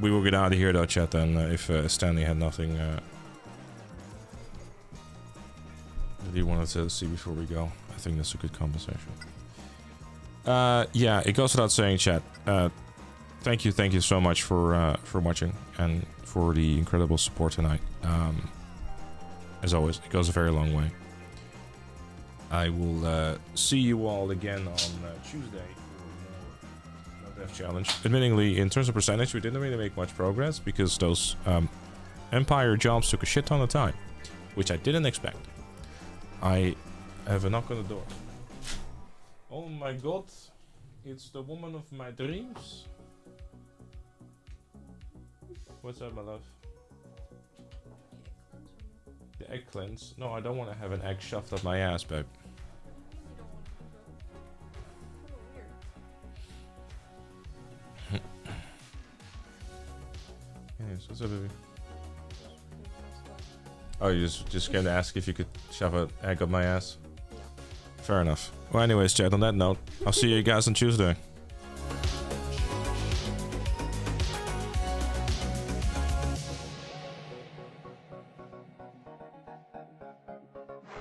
We will get out of here though, chat. Then if Stanley had nothing that he wanted to see before we go, I think that's a good compensation. Yeah, it goes without saying, chat. Thank you so much for watching and for the incredible support tonight. As always, it goes a very long way. I will see you all again on Tuesday for more Death Challenge. Admittingly, in terms of percentage, we didn't really make much progress because those Empire jobs took a shit ton of time, which I didn't expect. I have a knock on the door. Oh my God, it's the woman of my dreams. What's up, my love? The egg cleanse? No, I don't want to have an egg shoved up my ass, babe. Yes, what's up, baby? Oh, you just gonna ask if you could shove an egg up my ass? Fair enough. Well, anyways, chat, on that note, I'll see you guys on Tuesday.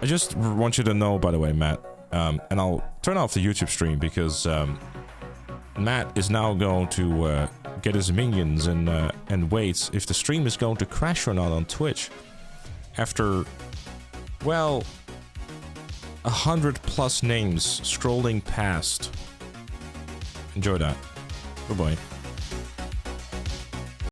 I just want you to know, by the way, Matt, and I'll turn off the YouTube stream because Matt is now going to get his minions and wait if the stream is going to crash or not on Twitch. After, well, 100+ names scrolling past. Enjoy that. Bye-bye.